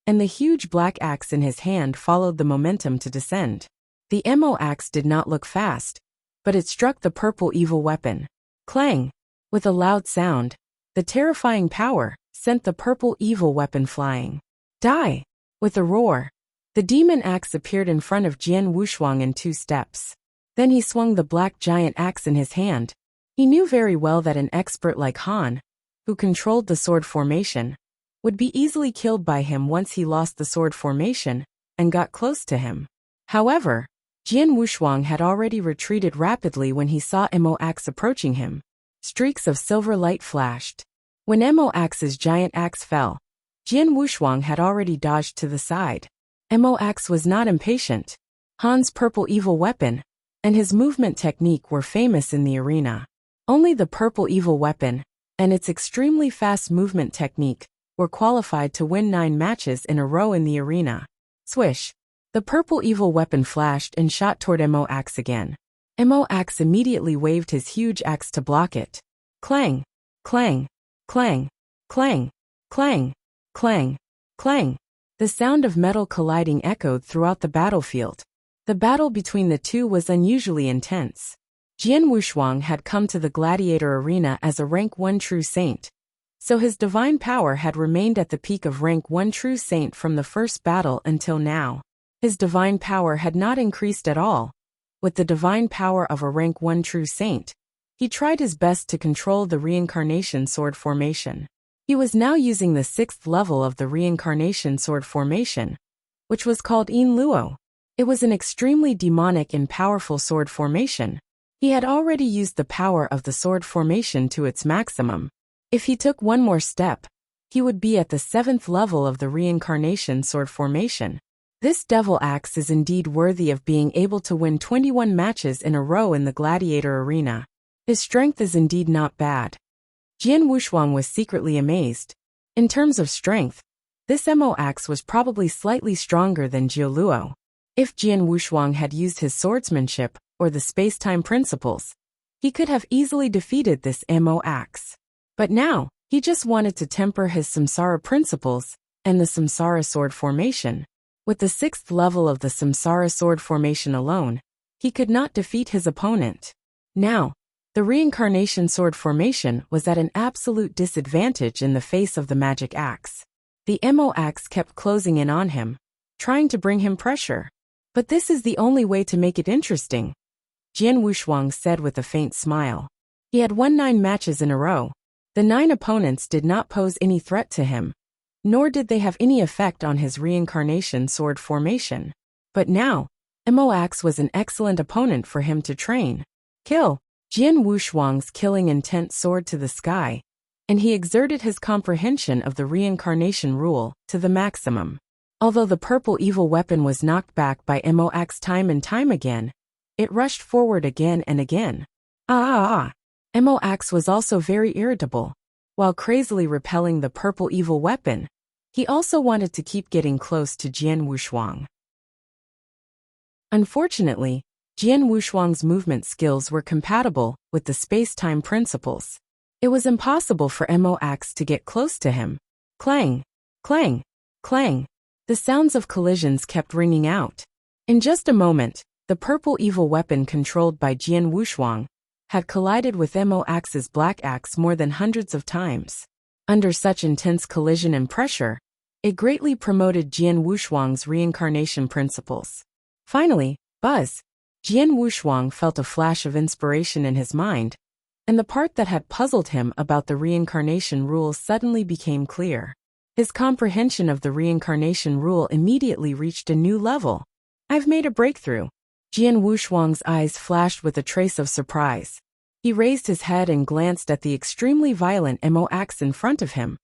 and the huge black axe in his hand followed the momentum to descend. The Mo Axe did not look fast, but it struck the purple evil weapon. Clang! With a loud sound, the terrifying power sent the purple evil weapon flying. Die! With a roar, the demon axe appeared in front of Jian Wushuang in 2 steps. Then he swung the black giant axe in his hand. He knew very well that an expert like Han, who controlled the sword formation, would be easily killed by him once he lost the sword formation and got close to him. However, Jian Wushuang had already retreated rapidly when he saw Mo Axe approaching him. Streaks of silver light flashed. When Mo Axe's giant axe fell, Jian Wushuang had already dodged to the side. Mo Axe was not impatient. Han's purple evil weapon and his movement technique were famous in the arena. Only the purple evil weapon and its extremely fast movement technique were qualified to win 9 matches in a row in the arena. Swish! The purple evil weapon flashed and shot toward Mo Axe again. Mo Axe immediately waved his huge axe to block it. Clang! Clang! Clang! Clang! Clang! Clang! Clang! The sound of metal colliding echoed throughout the battlefield. The battle between the two was unusually intense. Jian Wushuang had come to the gladiator arena as a rank 1 true saint, so his divine power had remained at the peak of rank 1 true saint from the first battle until now. His divine power had not increased at all. With the divine power of a rank 1 true saint, he tried his best to control the reincarnation sword formation. He was now using the 6th level of the reincarnation sword formation, which was called Yin Luo. It was an extremely demonic and powerful sword formation. He had already used the power of the sword formation to its maximum. If he took one more step, he would be at the 7th level of the reincarnation sword formation. This devil axe is indeed worthy of being able to win 21 matches in a row in the gladiator arena. His strength is indeed not bad. Jian Wushuang was secretly amazed. In terms of strength, this Mo axe was probably slightly stronger than Jiuluo. If Jian Wushuang had used his swordsmanship, or the space-time principles, he could have easily defeated this Mo axe. But now, he just wanted to temper his samsara principles and the samsara sword formation. With the 6th level of the samsara sword formation alone, he could not defeat his opponent. Now, the reincarnation sword formation was at an absolute disadvantage in the face of the magic axe. The Mo axe kept closing in on him, trying to bring him pressure. But this is the only way to make it interesting, Jian Wushuang said with a faint smile. He had won 9 matches in a row. The 9 opponents did not pose any threat to him, nor did they have any effect on his reincarnation sword formation. But now, Mo axe was an excellent opponent for him to train. Kill! Jian Wushuang's killing intent soared to the sky, and he exerted his comprehension of the reincarnation rule to the maximum. Although the purple evil weapon was knocked back by Mo axe time and time again, it rushed forward again and again. Mo axe was also very irritable. While crazily repelling the purple evil weapon, he also wanted to keep getting close to Jian Wushuang. Unfortunately, Jian Wushuang's movement skills were compatible with the space-time principles. It was impossible for Mo axe to get close to him. Clang! Clang! Clang! The sounds of collisions kept ringing out. In just a moment, the purple evil weapon controlled by Jian Wushuang had collided with Mo axe's black axe more than hundreds of times. Under such intense collision and pressure, it greatly promoted Jian Wushuang's reincarnation principles. Finally, buzz! Jian Wushuang felt a flash of inspiration in his mind, and the part that had puzzled him about the reincarnation rule suddenly became clear. His comprehension of the reincarnation rule immediately reached a new level. I've made a breakthrough. Jian Wushuang's eyes flashed with a trace of surprise. He raised his head and glanced at the extremely violent Mo axe in front of him.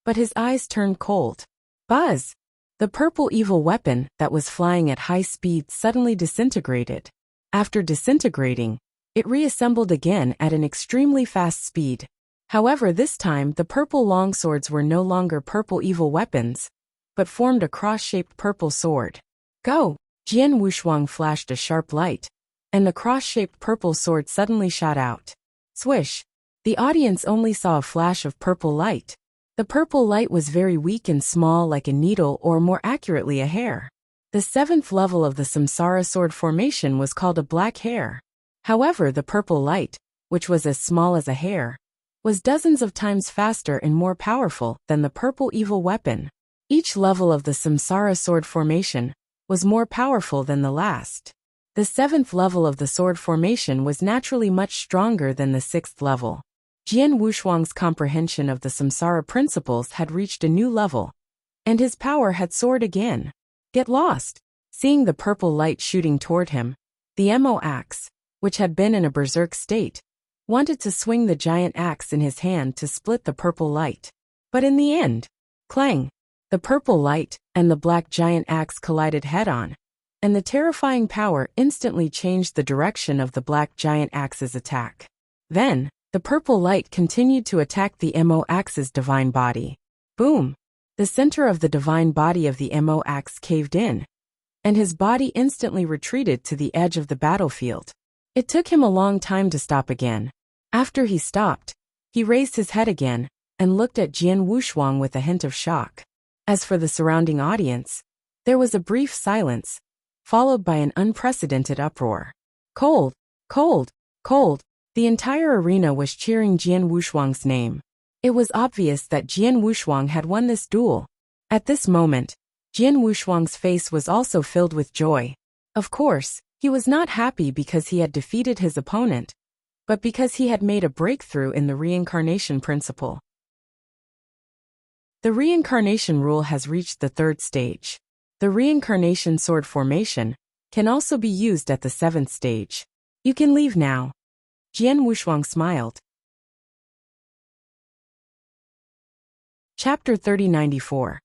But his eyes turned cold. Buzz! The purple evil weapon that was flying at high speed suddenly disintegrated. After disintegrating, it reassembled again at an extremely fast speed. However, this time the purple longswords were no longer purple evil weapons, but formed a cross-shaped purple sword. Go! Jian Wushuang flashed a sharp light, and the cross-shaped purple sword suddenly shot out. Swish! The audience only saw a flash of purple light. The purple light was very weak and small, like a needle, or more accurately a hair. The 7th level of the samsara sword formation was called a black hair. However, the purple light, which was as small as a hair, was dozens of times faster and more powerful than the purple evil weapon. Each level of the samsara sword formation was more powerful than the last. The 7th level of the sword formation was naturally much stronger than the 6th level. Jian Wushuang's comprehension of the samsara principles had reached a new level, and his power had soared again. Get lost! Seeing the purple light shooting toward him, the Mo axe, which had been in a berserk state, wanted to swing the giant axe in his hand to split the purple light. But in the end, clang! The purple light and the black giant axe collided head-on, and the terrifying power instantly changed the direction of the black giant axe's attack. Then, the purple light continued to attack the Mo axe's divine body. Boom! The center of the divine body of the Mo axe caved in, and his body instantly retreated to the edge of the battlefield. It took him a long time to stop again. After he stopped, he raised his head again and looked at Jian Wushuang with a hint of shock. As for the surrounding audience, there was a brief silence, followed by an unprecedented uproar. Cold! Cold! Cold! The entire arena was cheering Jian Wushuang's name. It was obvious that Jian Wushuang had won this duel. At this moment, Jian Wushuang's face was also filled with joy. Of course, he was not happy because he had defeated his opponent, but because he had made a breakthrough in the reincarnation principle. The reincarnation rule has reached the 3rd stage. The reincarnation sword formation can also be used at the 7th stage. You can leave now. Jian Wushuang smiled. Chapter 3094.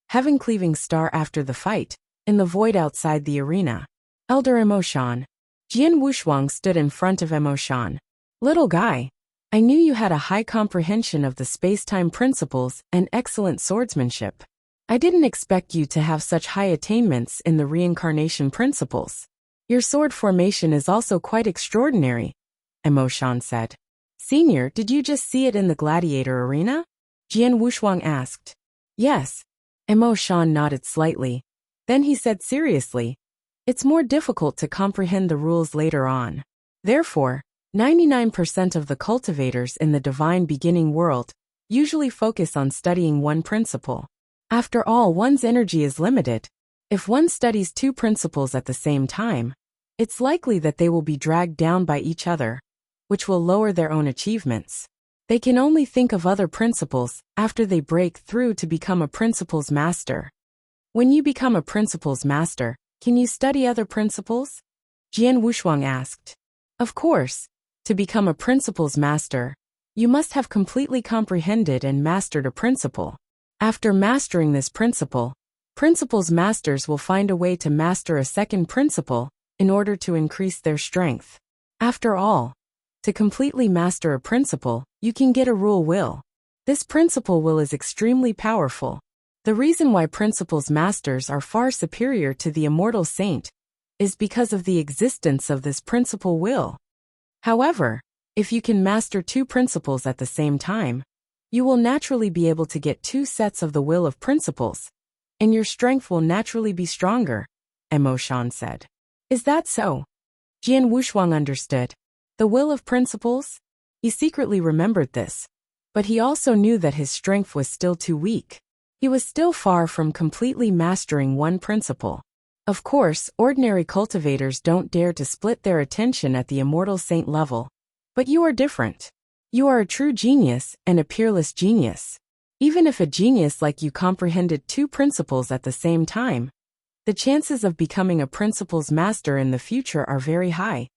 Heaven Cleaving Star. After the fight, in the void outside the arena. Elder Emoshan. Jian Wushuang stood in front of Emoshan. Little guy, I knew you had a high comprehension of the space-time principles and excellent swordsmanship. I didn't expect you to have such high attainments in the reincarnation principles. Your sword formation is also quite extraordinary, Emoshan said. Senior, did you just see it in the gladiator arena? Jian Wushuang asked. Yes. Emoshan nodded slightly. Then he said seriously, it's more difficult to comprehend the rules later on. Therefore, 99% of the cultivators in the divine beginning world usually focus on studying one principle. After all, one's energy is limited. If one studies two principles at the same time, it's likely that they will be dragged down by each other, which will lower their own achievements. They can only think of other principles after they break through to become a principles master. When you become a principles master, can you study other principles? Jian Wushuang asked. Of course. To become a principles master, you must have completely comprehended and mastered a principle. After mastering this principle, principles masters will find a way to master a second principle in order to increase their strength. After all, to completely master a principle, you can get a rule will. This principle will is extremely powerful. The reason why principles masters are far superior to the immortal saint is because of the existence of this principle will. However, if you can master two principles at the same time, you will naturally be able to get two sets of the will of principles, and your strength will naturally be stronger, Emoshan said. Is that so? Jian Wushuang understood. The will of principles? He secretly remembered this, but he also knew that his strength was still too weak. He was still far from completely mastering one principle. Of course, ordinary cultivators don't dare to split their attention at the immortal saint level. But you are different. You are a true genius and a peerless genius. Even if a genius like you comprehended two principles at the same time, the chances of becoming a principles master in the future are very high,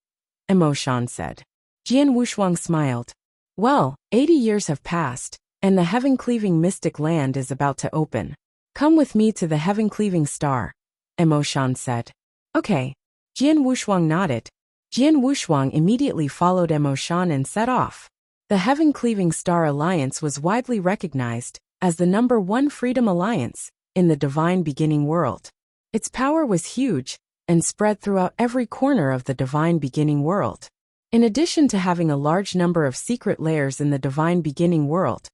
Emoshan said. Jian Wushuang smiled. Well, 80 years have passed, and the heaven-cleaving mystic land is about to open. Come with me to the heaven-cleaving star, Emoshan said. Okay. Jian Wushuang nodded. Jian Wushuang immediately followed Emoshan and set off. The Heaven-Cleaving Star Alliance was widely recognized as the #1 freedom alliance in the divine beginning world. Its power was huge and spread throughout every corner of the divine beginning world. In addition to having a large number of secret layers in the divine beginning world,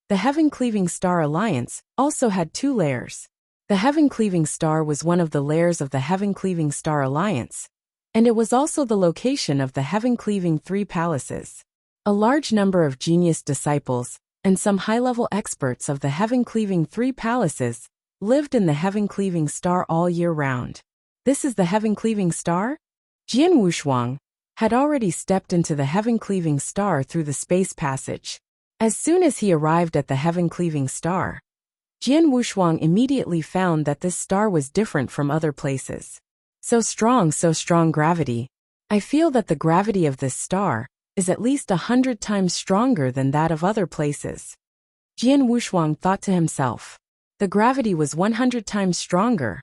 the Heaven-Cleaving Star Alliance also had 2 layers. The Heaven-Cleaving Star was one of the layers of the Heaven-Cleaving Star Alliance, and it was also the location of the Heaven-Cleaving 3 palaces. A large number of genius disciples and some high-level experts of the Heaven-Cleaving 3 palaces lived in the Heaven-Cleaving Star all year round. This is the Heaven-Cleaving Star? Jian Wushuang had already stepped into the Heaven-Cleaving Star through the space passage. As soon as he arrived at the Heaven-Cleaving Star, Jian Wushuang immediately found that this star was different from other places. So strong gravity. I feel that the gravity of this star is at least 100 times stronger than that of other places. Jian Wushuang thought to himself. The gravity was 100 times stronger,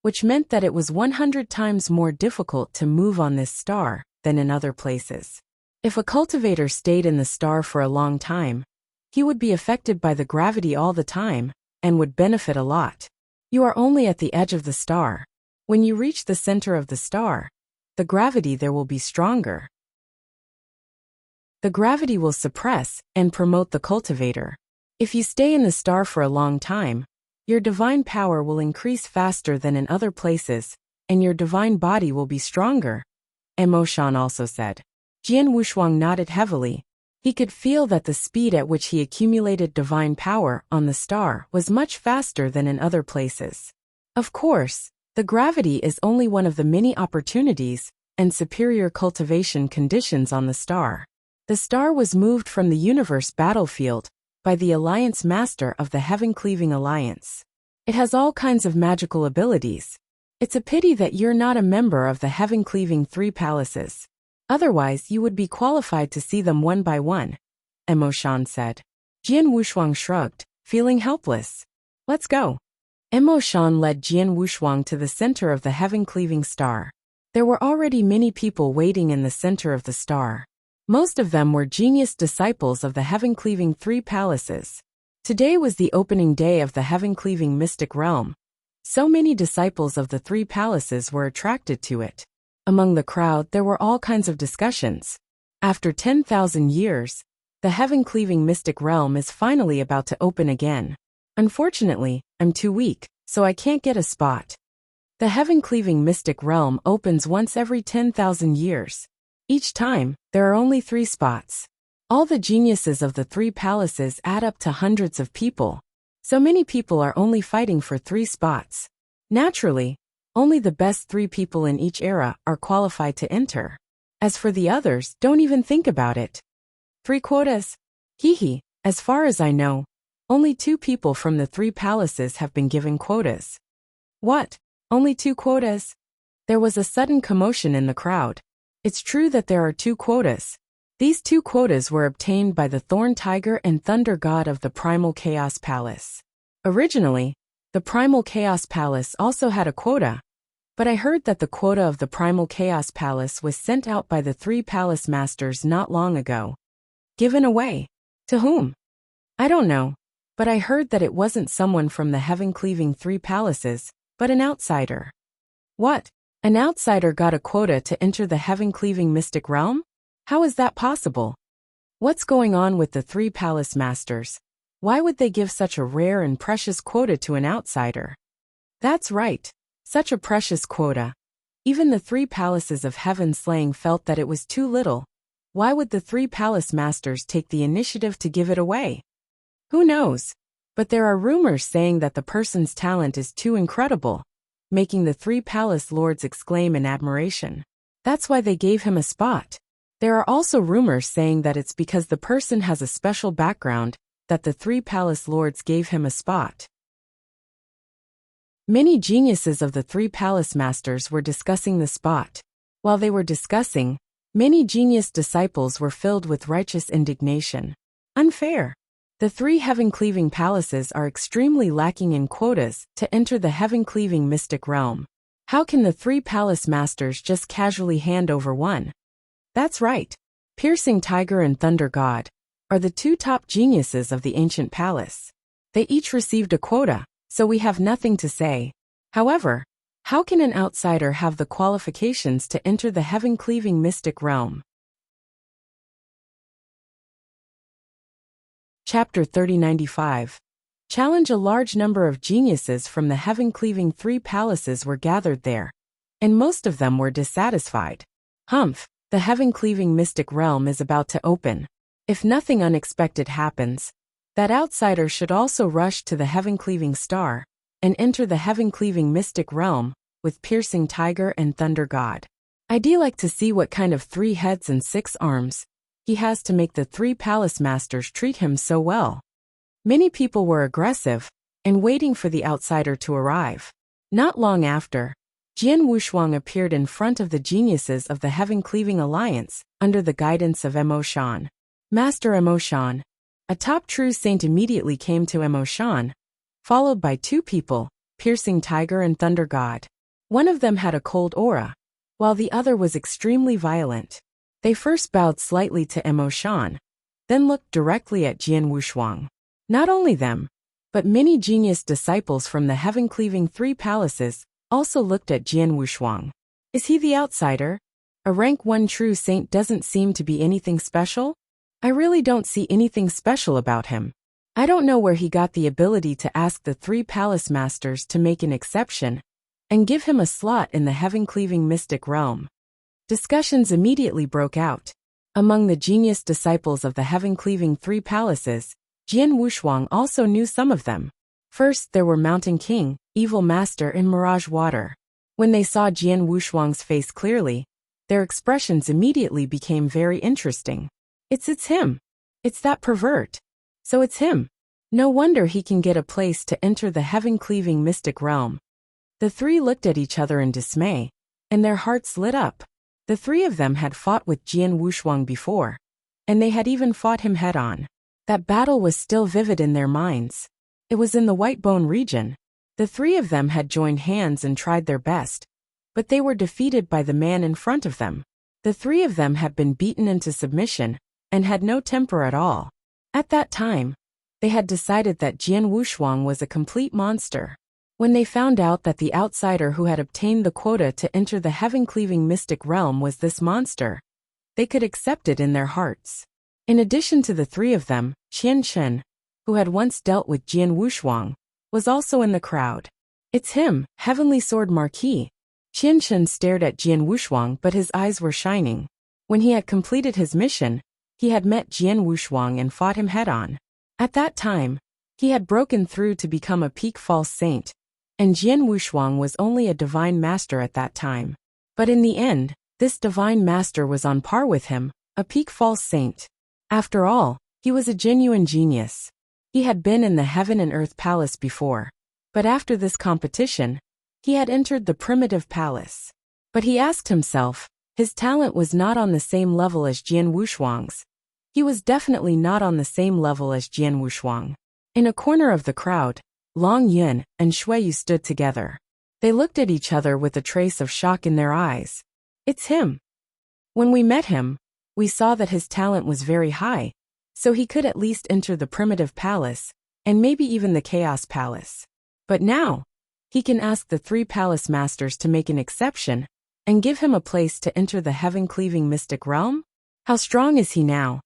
which meant that it was 100 times more difficult to move on this star than in other places. If a cultivator stayed in the star for a long time, he would be affected by the gravity all the time and would benefit a lot. You are only at the edge of the star. When you reach the center of the star, the gravity there will be stronger. The gravity will suppress and promote the cultivator. If you stay in the star for a long time, your divine power will increase faster than in other places, and your divine body will be stronger, Emoshan also said. Jian Wushuang nodded heavily. He could feel that the speed at which he accumulated divine power on the star was much faster than in other places. Of course, the gravity is only one of the many opportunities and superior cultivation conditions on the star. The star was moved from the universe battlefield by the Alliance Master of the Heaven-Cleaving Alliance. It has all kinds of magical abilities. It's a pity that you're not a member of the Heaven-Cleaving 3 palaces. Otherwise, you would be qualified to see them one by one, Emoshan said. Jian Wushuang shrugged, feeling helpless. Let's go. Emo Shan led Jian Wushuang to the center of the heaven-cleaving star. There were already many people waiting in the center of the star. Most of them were genius disciples of the heaven-cleaving three palaces. Today was the opening day of the heaven-cleaving mystic realm. So many disciples of the three palaces were attracted to it. Among the crowd there were all kinds of discussions. After 10,000 years, the heaven-cleaving mystic realm is finally about to open again. Unfortunately, I'm too weak, so I can't get a spot. The heaven-cleaving mystic realm opens once every 10,000 years. Each time, there are only 3 spots. All the geniuses of the 3 palaces add up to hundreds of people. So many people are only fighting for 3 spots. Naturally, only the best 3 people in each era are qualified to enter. As for the others, don't even think about it. 3 quotas? Hee. As far as I know, only 2 people from the 3 palaces have been given quotas. What? Only 2 quotas? There was a sudden commotion in the crowd. It's true that there are 2 quotas. These 2 quotas were obtained by the Thorn Tiger and Thunder God of the Primal Chaos Palace. Originally, the Primal Chaos Palace also had a quota, but I heard that the quota of the Primal Chaos Palace was sent out by the 3 palace masters not long ago. Given away? To whom? I don't know, but I heard that it wasn't someone from the heaven-cleaving 3 palaces, but an outsider. What? An outsider got a quota to enter the heaven-cleaving mystic realm? How is that possible? What's going on with the 3 palace masters? Why would they give such a rare and precious quota to an outsider? That's right, such a precious quota. Even the 3 palaces of heaven slaying felt that it was too little. Why would the 3 palace masters take the initiative to give it away? Who knows? But there are rumors saying that the person's talent is too incredible, making the 3 palace lords exclaim in admiration. That's why they gave him a spot. There are also rumors saying that it's because the person has a special background that the 3 palace lords gave him a spot. Many geniuses of the 3 palace masters were discussing the spot. While they were discussing, many genius disciples were filled with righteous indignation. Unfair. The 3 heaven-cleaving palaces are extremely lacking in quotas to enter the heaven-cleaving mystic realm. How can the 3 palace masters just casually hand over one? That's right. Piercing Tiger and Thunder God are the 2 top geniuses of the ancient palace. They each received a quota, so we have nothing to say. However, how can an outsider have the qualifications to enter the heaven-cleaving mystic realm? Chapter 3095. Challenge. A large number of geniuses from the heaven-cleaving 3 palaces were gathered there, and most of them were dissatisfied. Humph. The heaven-cleaving mystic realm is about to open. If nothing unexpected happens, that outsider should also rush to the heaven-cleaving star and enter the heaven-cleaving mystic realm with Piercing Tiger and Thunder God. I'd like to see what kind of 3 heads and 6 arms he has to make the 3 palace masters treat him so well. Many people were aggressive and waiting for the outsider to arrive. Not long after, Jian Wushuang appeared in front of the geniuses of the heaven-cleaving alliance under the guidance of Emo Shan. Master Emo Shan. A top true saint immediately came to Emo Shan, followed by 2 people, Piercing Tiger and Thunder God. One of them had a cold aura, while the other was extremely violent. They first bowed slightly to Emo Shan, then looked directly at Jian Wushuang. Not only them, but many genius disciples from the heaven-cleaving 3 palaces also looked at Jian Wushuang. Is he the outsider? A rank 1 true saint doesn't seem to be anything special? I really don't see anything special about him. I don't know where he got the ability to ask the 3 palace masters to make an exception and give him a slot in the heaven-cleaving mystic realm. Discussions immediately broke out. Among the genius disciples of the heaven-cleaving 3 palaces, Jian Wushuang also knew some of them. First there were Mountain King, Evil Master and Mirage Water. When they saw Jian Wushuang's face clearly, their expressions immediately became very interesting. It's him. It's that pervert. So it's him. No wonder he can get a place to enter the heaven-cleaving mystic realm. The 3 looked at each other in dismay, and their hearts lit up. The 3 of them had fought with Jian Wushuang before, and they had even fought him head-on. That battle was still vivid in their minds. It was in the White Bone region. The three of them had joined hands and tried their best, but they were defeated by the man in front of them. The three of them had been beaten into submission and had no temper at all. At that time, they had decided that Jian Wushuang was a complete monster. When they found out that the outsider who had obtained the quota to enter the heaven-cleaving mystic realm was this monster, they could accept it in their hearts. In addition to the three of them, Qian Shen, who had once dealt with Jian Wushuang, was also in the crowd. It's him, Heavenly Sword Marquis. Qian Shen stared at Jian Wushuang, but his eyes were shining. When he had completed his mission, he had met Jian Wushuang and fought him head-on. At that time, he had broken through to become a peak false saint, and Jian Wushuang was only a divine master at that time. But in the end, this divine master was on par with him, a peak false saint. After all, he was a genuine genius. He had been in the Heaven and Earth Palace before, but after this competition, he had entered the primitive palace. But he asked himself, his talent was not on the same level as Jian Wushuang's. He was definitely not on the same level as Jian Wushuang. In a corner of the crowd, Long Yun and Shui Yu stood together. They looked at each other with a trace of shock in their eyes. It's him. When we met him, we saw that his talent was very high, so he could at least enter the primitive palace, and maybe even the chaos palace. But now, he can ask the three palace masters to make an exception, and give him a place to enter the heaven-cleaving mystic realm? How strong is he now?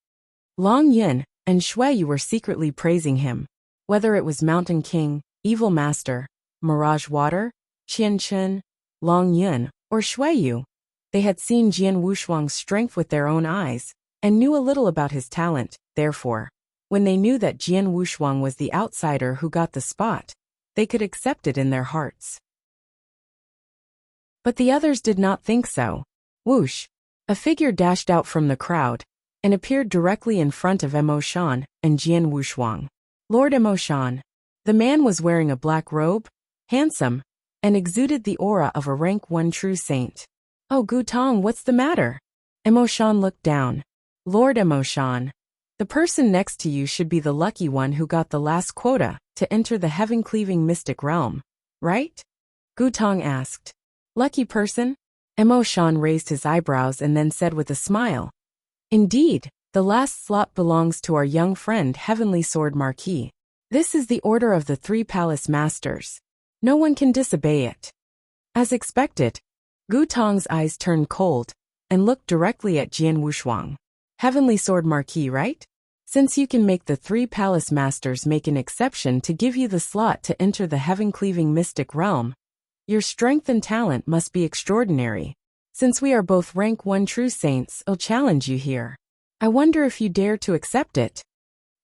Long Yun and Shui Yu were secretly praising him. Whether it was Mountain King, Evil Master, Mirage Water, Qian Chen, Long Yun, or Shui Yu, they had seen Jian Wushuang's strength with their own eyes, and knew a little about his talent. Therefore, when they knew that Jian Wushuang was the outsider who got the spot, they could accept it in their hearts. But the others did not think so. Whoosh! A figure dashed out from the crowd, and appeared directly in front of Emo Shan and Jian Wushuang. Lord Emo Shan. The man was wearing a black robe, handsome, and exuded the aura of a rank 1 true saint. Oh Gu Tong, what's the matter? Emo Shan looked down. Lord Emo Shan, the person next to you should be the lucky one who got the last quota to enter the heaven-cleaving mystic realm, right? Gu Tong asked. Lucky person? Emo Shan raised his eyebrows and then said with a smile. Indeed, the last slot belongs to our young friend Heavenly Sword Marquis. This is the order of the three palace masters. No one can disobey it. As expected, Gu Tong's eyes turned cold and looked directly at Jian Wushuang. Heavenly Sword Marquis, right? Since you can make the three palace masters make an exception to give you the slot to enter the heaven-cleaving mystic realm, your strength and talent must be extraordinary. Since we are both rank 1 true saints, I'll challenge you here. I wonder if you dare to accept it.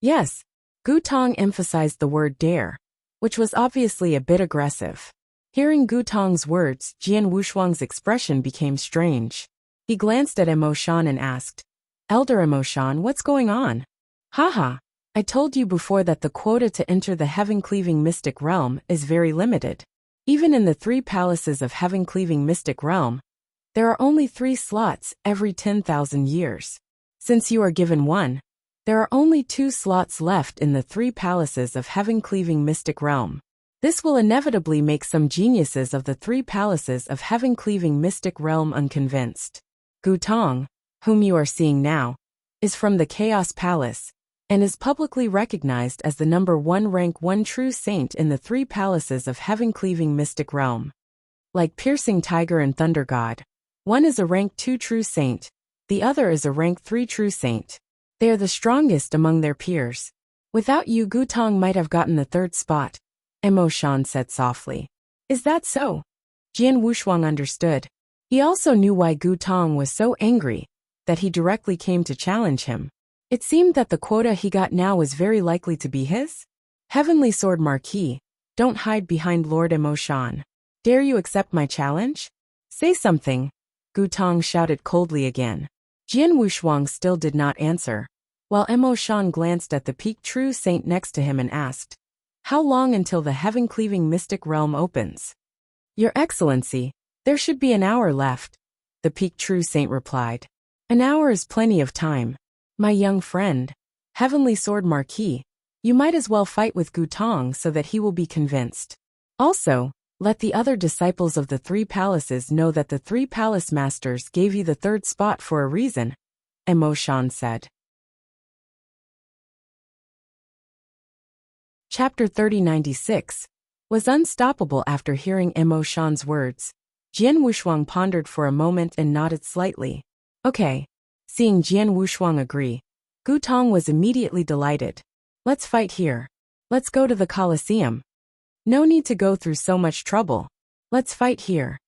Yes, Gu Tong emphasized the word dare, which was obviously a bit aggressive. Hearing Gu Tong's words, Jian Wushuang's expression became strange. He glanced at Emo Shan and asked, Elder Emo Shan, what's going on? Haha, I told you before that the quota to enter the heaven-cleaving mystic realm is very limited. Even in the three palaces of heaven-cleaving mystic realm, there are only 3 slots every 10,000 years. Since you are given one, there are only 2 slots left in the 3 palaces of heaven-cleaving mystic realm. This will inevitably make some geniuses of the 3 palaces of heaven-cleaving mystic realm unconvinced. Gu Tong, whom you are seeing now, is from the Chaos Palace, and is publicly recognized as the number 1 rank 1 true saint in the 3 palaces of heaven-cleaving mystic realm. Like Piercing Tiger and Thunder God, one is a rank 2 true saint, the other is a rank 3 true saint. They are the strongest among their peers. Without you, Gu Tong might have gotten the 3rd spot, Emo Shan said softly. Is that so? Jian Wushuang understood. He also knew why Gu Tong was so angry that he directly came to challenge him. It seemed that the quota he got now was very likely to be his. Heavenly Sword Marquis, don't hide behind Lord Emo Shan. Dare you accept my challenge? Say something, Gu Tong shouted coldly again. Jian Wushuang still did not answer, while Emo Shan glanced at the peak true saint next to him and asked, How long until the heaven-cleaving mystic realm opens? Your Excellency, there should be an hour left, the peak true saint replied. An hour is plenty of time. My young friend, Heavenly Sword Marquis, you might as well fight with Gu Tong so that he will be convinced. Also, let the other disciples of the three palaces know that the three palace masters gave you the third spot for a reason, Emo Shan said. Chapter 3096 was unstoppable after hearing Emo Shan's words. Jian Wushuang pondered for a moment and nodded slightly. Okay. Seeing Jian Wushuang agree, Gu Tong was immediately delighted. Let's fight here. Let's go to the Colosseum. No need to go through so much trouble. Let's fight here.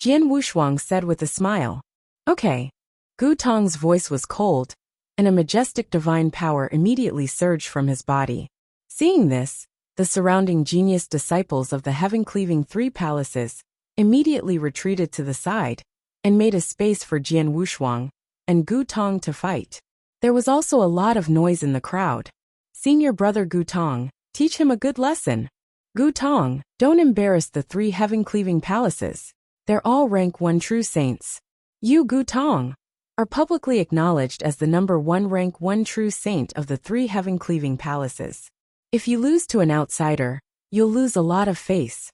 Jian Wushuang said with a smile. Okay. Gu Tong's voice was cold, and a majestic divine power immediately surged from his body. Seeing this, the surrounding genius disciples of the heaven-cleaving three palaces immediately retreated to the side and made a space for Jian Wushuang and Gu Tong to fight. There was also a lot of noise in the crowd. Senior brother Gu Tong, teach him a good lesson. Gu Tong, don't embarrass the three heaven-cleaving palaces. They're all rank 1 true saints. You, Gu Tong, are publicly acknowledged as the number 1 rank 1 true saint of the three heaven-cleaving palaces. If you lose to an outsider, you'll lose a lot of face.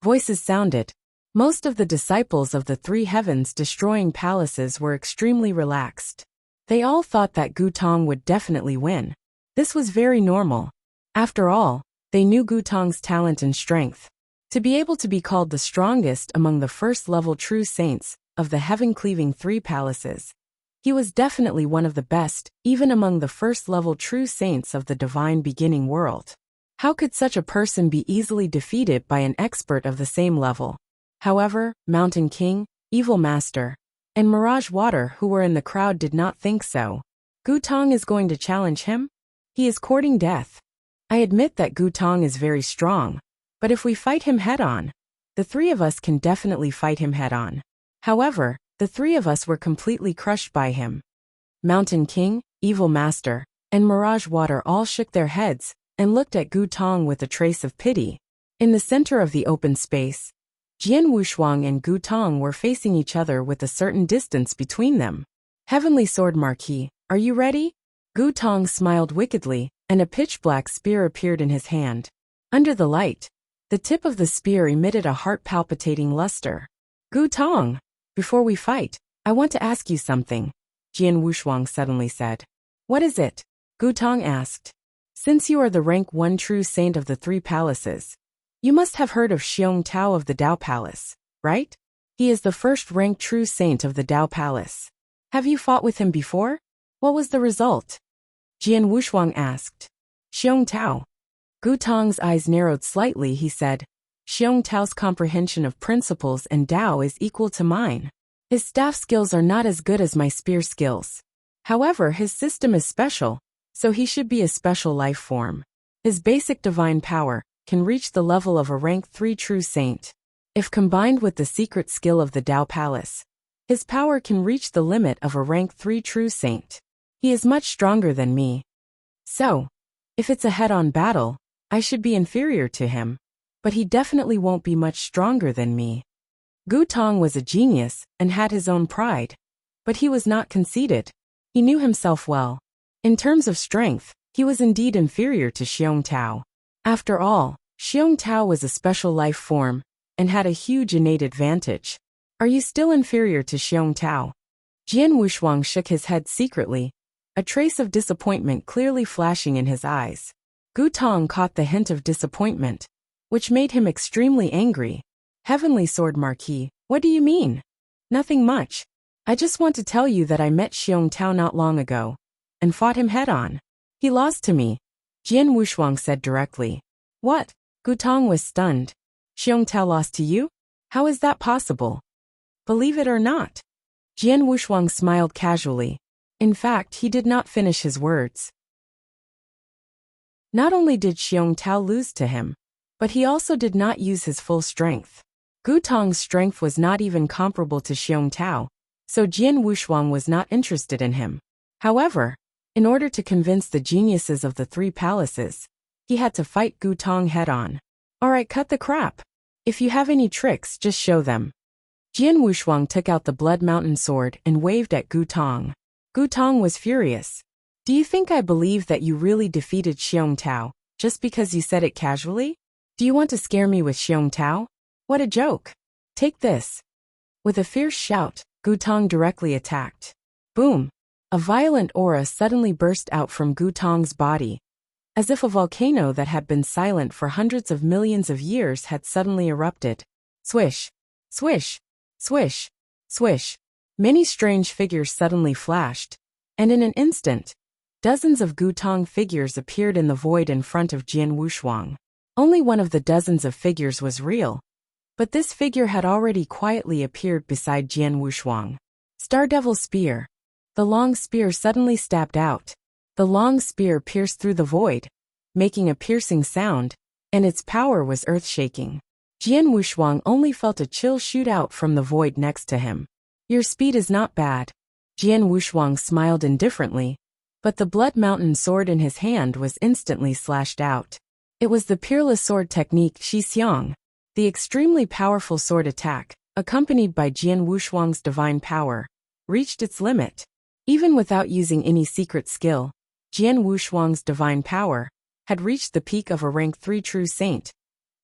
Voices sounded. Most of the disciples of the three heavens-destroying palaces were extremely relaxed. They all thought that Gu Tong would definitely win. This was very normal. After all, they knew Gu Tong's talent and strength. To be able to be called the strongest among the first-level true saints of the heaven-cleaving three palaces, he was definitely one of the best, even among the first-level true saints of the divine beginning world. How could such a person be easily defeated by an expert of the same level? However, Mountain King, Evil Master, and Mirage Water who were in the crowd did not think so. Gu Tong is going to challenge him? He is courting death. I admit that Gu Tong is very strong, but if we fight him head-on, the three of us can definitely fight him head-on. However, the three of us were completely crushed by him. Mountain King, Evil Master, and Mirage Water all shook their heads and looked at Gu Tong with a trace of pity. In the center of the open space, Jian Wushuang and Gu Tong were facing each other with a certain distance between them. Heavenly Sword Marquis, are you ready? Gu Tong smiled wickedly, and a pitch-black spear appeared in his hand. Under the light, the tip of the spear emitted a heart-palpitating luster. Gu Tong, before we fight, I want to ask you something, Jian Wushuang suddenly said. What is it? Gu Tong asked. Since you are the rank 1 true saint of the three palaces, you must have heard of Xiong Tao of the Dao Palace, right? He is the first-ranked true saint of the Dao Palace. Have you fought with him before? What was the result? Jian Wushuang asked. Xiong Tao. Gu Tong's eyes narrowed slightly. He said, Xiong Tao's comprehension of principles and Dao is equal to mine. His staff skills are not as good as my spear skills. However, his system is special, so he should be a special life form. His basic divine power can reach the level of a rank 3 true saint. If combined with the secret skill of the Dao Palace, his power can reach the limit of a rank 3 true saint. He is much stronger than me. So, if it's a head-on battle, I should be inferior to him. But he definitely won't be much stronger than me. Gu Tong was a genius and had his own pride. But he was not conceited. He knew himself well. In terms of strength, he was indeed inferior to Xiong Tao. After all, Xiong Tao was a special life form and had a huge innate advantage. Are you still inferior to Xiong Tao? Jian Wushuang shook his head secretly, a trace of disappointment clearly flashing in his eyes. Gu Tong caught the hint of disappointment, which made him extremely angry. Heavenly Sword Marquis, what do you mean? Nothing much. I just want to tell you that I met Xiong Tao not long ago and fought him head-on. He lost to me, Jian Wushuang said directly. What? Gu Tong was stunned. Xiong Tao lost to you? How is that possible? Believe it or not. Jian Wushuang smiled casually. In fact, he did not finish his words. Not only did Xiong Tao lose to him, but he also did not use his full strength. Gu Tong's strength was not even comparable to Xiong Tao, so Jian Wushuang was not interested in him. However, in order to convince the geniuses of the three palaces, he had to fight Gu Tong head-on. Alright, cut the crap. If you have any tricks, just show them. Jian Wushuang took out the Blood Mountain sword and waved at Gu Tong. Gu Tong was furious. Do you think I believe that you really defeated Xiong Tao, just because you said it casually? Do you want to scare me with Xiong Tao? What a joke! Take this. With a fierce shout, Gutong directly attacked. Boom! A violent aura suddenly burst out from Gutong's body, as if a volcano that had been silent for hundreds of millions of years had suddenly erupted. Swish! Swish! Swish! Swish! Many strange figures suddenly flashed, and in an instant, dozens of Gutong figures appeared in the void in front of Jian Wushuang. Only one of the dozens of figures was real, but this figure had already quietly appeared beside Jian Wushuang. Star Devil Spear. The long spear suddenly stabbed out. The long spear pierced through the void, making a piercing sound, and its power was earth-shaking. Jian Wushuang only felt a chill shoot out from the void next to him. Your speed is not bad. Jian Wushuang smiled indifferently, but the blood mountain sword in his hand was instantly slashed out. It was the peerless sword technique Shi Xiang, the extremely powerful sword attack, accompanied by Jian Wushuang's divine power, reached its limit. Even without using any secret skill, Jian Wushuang's divine power had reached the peak of a rank 3 true saint,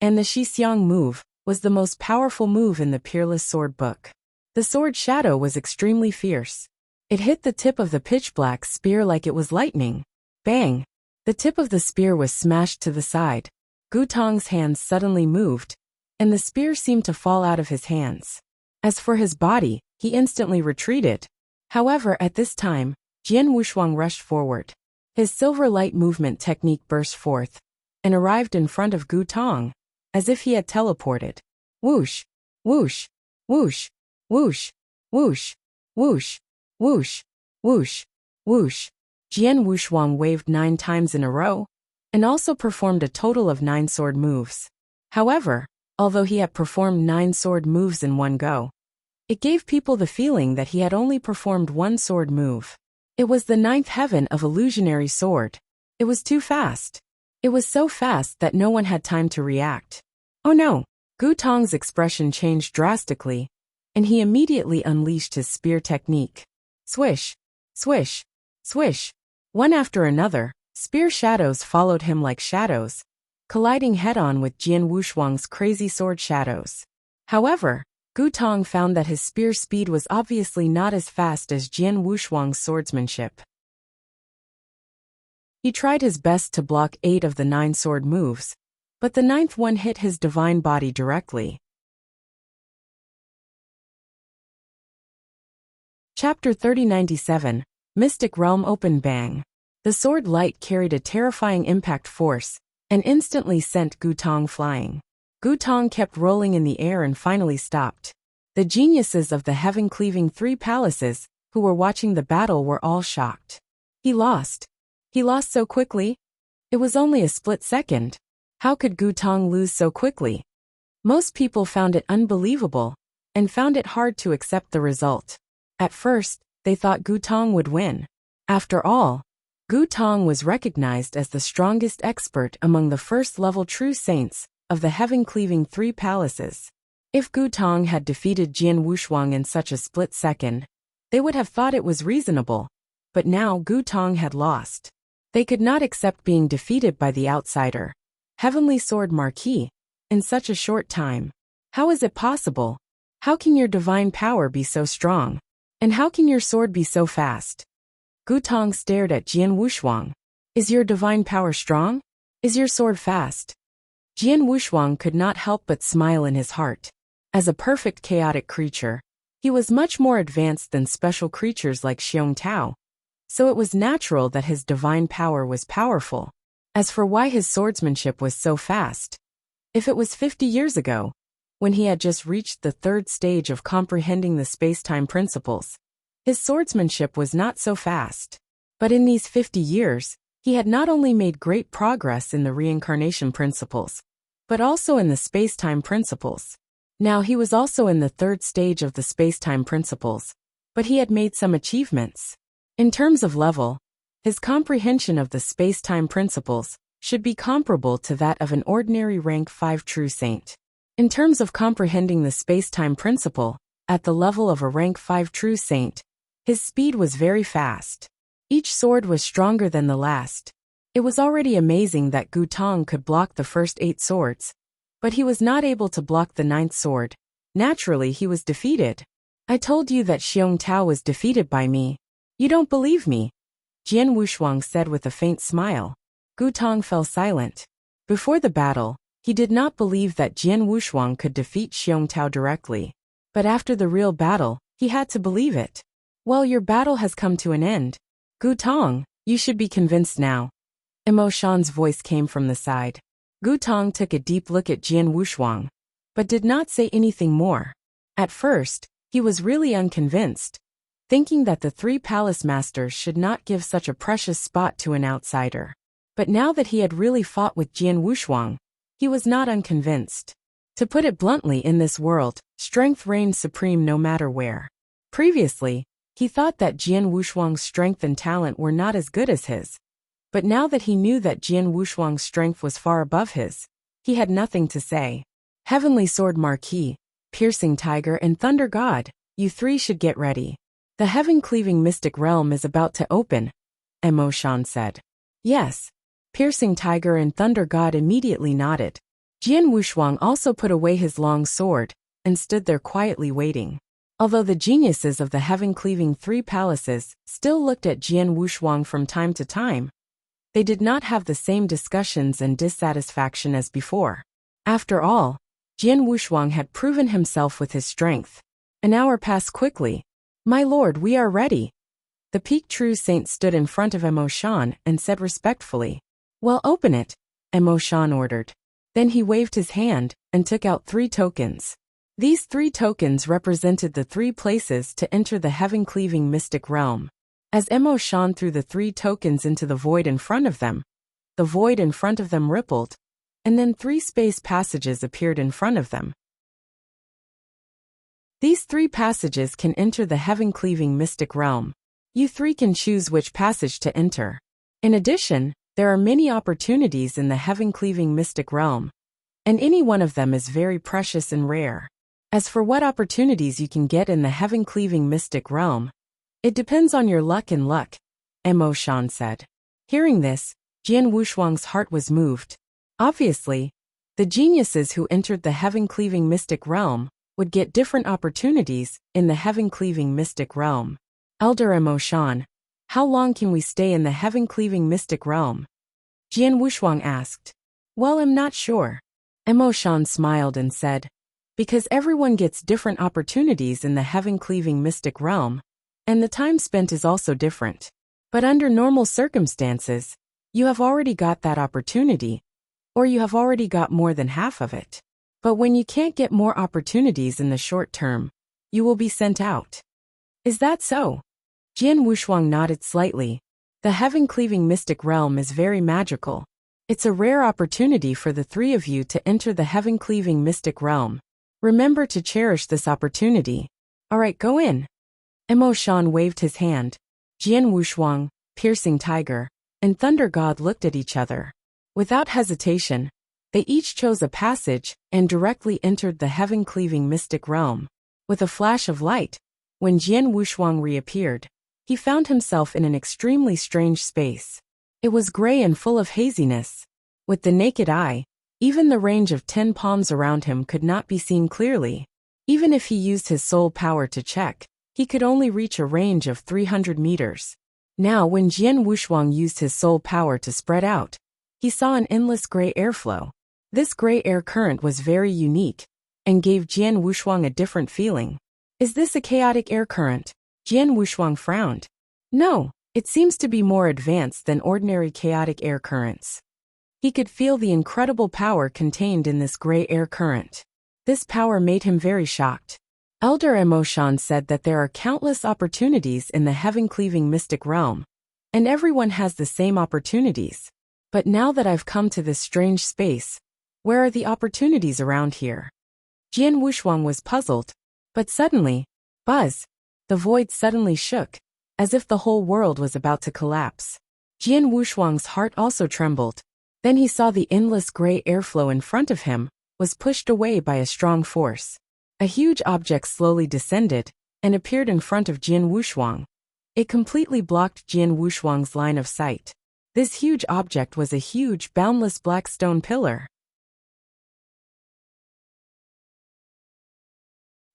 and the Shi Xiang move was the most powerful move in the Peerless Sword book. The sword shadow was extremely fierce. It hit the tip of the pitch-black spear like it was lightning. Bang! The tip of the spear was smashed to the side. Gutong's hands suddenly moved, and the spear seemed to fall out of his hands. As for his body, he instantly retreated. However, at this time, Jian Wushuang rushed forward. His silver light movement technique burst forth, and arrived in front of Gutong, as if he had teleported. Whoosh! Whoosh! Whoosh! Whoosh! Whoosh! Whoosh! Whoosh! Whoosh! Whoosh! Jian Wushuang waved 9 times in a row, and also performed a total of 9 sword moves. However, although he had performed 9 sword moves in one go, it gave people the feeling that he had only performed 1 sword move. It was the 9th heaven of illusionary sword. It was too fast. It was so fast that no one had time to react. Oh no! Gutong's expression changed drastically, and he immediately unleashed his spear technique. Swish! Swish! Swish! One after another, spear shadows followed him like shadows, colliding head-on with Jian Wushuang's crazy sword shadows. However, Gutong found that his spear speed was obviously not as fast as Jian Wushuang's swordsmanship. He tried his best to block 8 of the 9 sword moves, but the 9th one hit his divine body directly. Chapter 3097, Mystic Realm Open Bang. The sword light carried a terrifying impact force, and instantly sent Gutong flying. Gutong kept rolling in the air and finally stopped. The geniuses of the heaven-cleaving 3 palaces, who were watching the battle, were all shocked. He lost. He lost so quickly? It was only a split second. How could Gutong lose so quickly? Most people found it unbelievable, and found it hard to accept the result. At first, they thought Gutong would win. After all, Gutong was recognized as the strongest expert among the first-level true saints of the heaven-cleaving 3 palaces. If Gutong had defeated Jian Wushuang in such a split second, they would have thought it was reasonable. But now Gutong had lost. They could not accept being defeated by the outsider, Heavenly Sword Marquis, in such a short time. How is it possible? How can your divine power be so strong? And how can your sword be so fast? Gutong stared at Jian Wushuang. Is your divine power strong? Is your sword fast? Jian Wushuang could not help but smile in his heart. As a perfect chaotic creature, he was much more advanced than special creatures like Xiong Tao, so it was natural that his divine power was powerful. As for why his swordsmanship was so fast, if it was 50 years ago, when he had just reached the 3rd stage of comprehending the space-time principles, his swordsmanship was not so fast. But in these 50 years, he had not only made great progress in the reincarnation principles, but also in the space-time principles. Now he was also in the 3rd stage of the space-time principles, but he had made some achievements. In terms of level, his comprehension of the space-time principles should be comparable to that of an ordinary rank 5 true saint. In terms of comprehending the space-time principle, at the level of a rank 5 true saint, his speed was very fast. Each sword was stronger than the last. It was already amazing that Gutong could block the first 8 swords, But he was not able to block the ninth sword. Naturally, he was defeated. I told you that Xiong Tao was defeated by me. You don't believe me? Jian Wushuang said with a faint smile. Gu Tong fell silent. Before the battle, he did not believe that Jian Wushuang could defeat Xiong Tao directly. But after the real battle, he had to believe it. Well, your battle has come to an end. Gu Tong, you should be convinced now. Emo Shan's voice came from the side. Gu Tong took a deep look at Jian Wushuang, but did not say anything more. At first, he was really unconvinced, thinking that the three palace masters should not give such a precious spot to an outsider. But now that he had really fought with Jian Wushuang, he was not unconvinced. To put it bluntly, in this world, strength reigns supreme no matter where. Previously, he thought that Jian Wushuang's strength and talent were not as good as his. But now that he knew that Jian Wushuang's strength was far above his, he had nothing to say. Heavenly Sword Marquis, Piercing Tiger and Thunder God, you three should get ready. The heaven-cleaving mystic realm is about to open, Emo Shan said. Yes. Piercing Tiger and Thunder God immediately nodded. Jian Wushuang also put away his long sword, and stood there quietly waiting. Although the geniuses of the heaven-cleaving three palaces still looked at Jian Wushuang from time to time, they did not have the same discussions and dissatisfaction as before. After all, Jian Wushuang had proven himself with his strength. An hour passed quickly. My lord, we are ready. The Peak True Saint stood in front of Emo Shan and said respectfully. Well, open it, Emo Shan ordered. Then he waved his hand and took out 3 tokens. These 3 tokens represented the 3 places to enter the heaven-cleaving mystic realm. As Emo Shan threw the 3 tokens into the void in front of them, the void in front of them rippled, and then 3 space passages appeared in front of them. These 3 passages can enter the heaven-cleaving mystic realm. You 3 can choose which passage to enter. In addition, there are many opportunities in the heaven-cleaving mystic realm, and any one of them is very precious and rare. As for what opportunities you can get in the heaven-cleaving mystic realm, it depends on your luck and luck, Emo Shan said. Hearing this, Jian Wushuang's heart was moved. Obviously, the geniuses who entered the heaven-cleaving mystic realm would get different opportunities in the heaven-cleaving mystic realm. Elder Emo Shan, how long can we stay in the heaven-cleaving mystic realm? Jian Wushuang asked. Well, I'm not sure. Emo Shan smiled and said, because everyone gets different opportunities in the heaven-cleaving mystic realm, and the time spent is also different. But under normal circumstances, you have already got that opportunity, or you have already got more than half of it. But when you can't get more opportunities in the short term, you will be sent out. Is that so? Jian Wushuang nodded slightly. The heaven-cleaving mystic realm is very magical. It's a rare opportunity for the 3 of you to enter the heaven-cleaving mystic realm. Remember to cherish this opportunity. Alright, go in. Emo Shan waved his hand. Jian Wushuang, Piercing Tiger, and Thunder God looked at each other. Without hesitation, they each chose a passage and directly entered the heaven-cleaving mystic realm. With a flash of light, when Jian Wushuang reappeared, he found himself in an extremely strange space. It was gray and full of haziness. With the naked eye, even the range of 10 palms around him could not be seen clearly. Even if he used his soul power to check, he could only reach a range of 300 meters. Now, when Jian Wushuang used his soul power to spread out, he saw an endless gray airflow. This gray air current was very unique, and gave Jian Wushuang a different feeling. Is this a chaotic air current? Jian Wushuang frowned. No, it seems to be more advanced than ordinary chaotic air currents. He could feel the incredible power contained in this gray air current. This power made him very shocked. Elder Emo Shan said that there are countless opportunities in the heaven-cleaving mystic realm, and everyone has the same opportunities. But now that I've come to this strange space, where are the opportunities around here? Jian Wushuang was puzzled, but suddenly, buzz, the void suddenly shook, as if the whole world was about to collapse. Jian Wushuang's heart also trembled. Then he saw the endless gray airflow in front of him was pushed away by a strong force. A huge object slowly descended and appeared in front of Jian Wushuang. It completely blocked Jian Wushuang's line of sight. This huge object was a huge, boundless black stone pillar.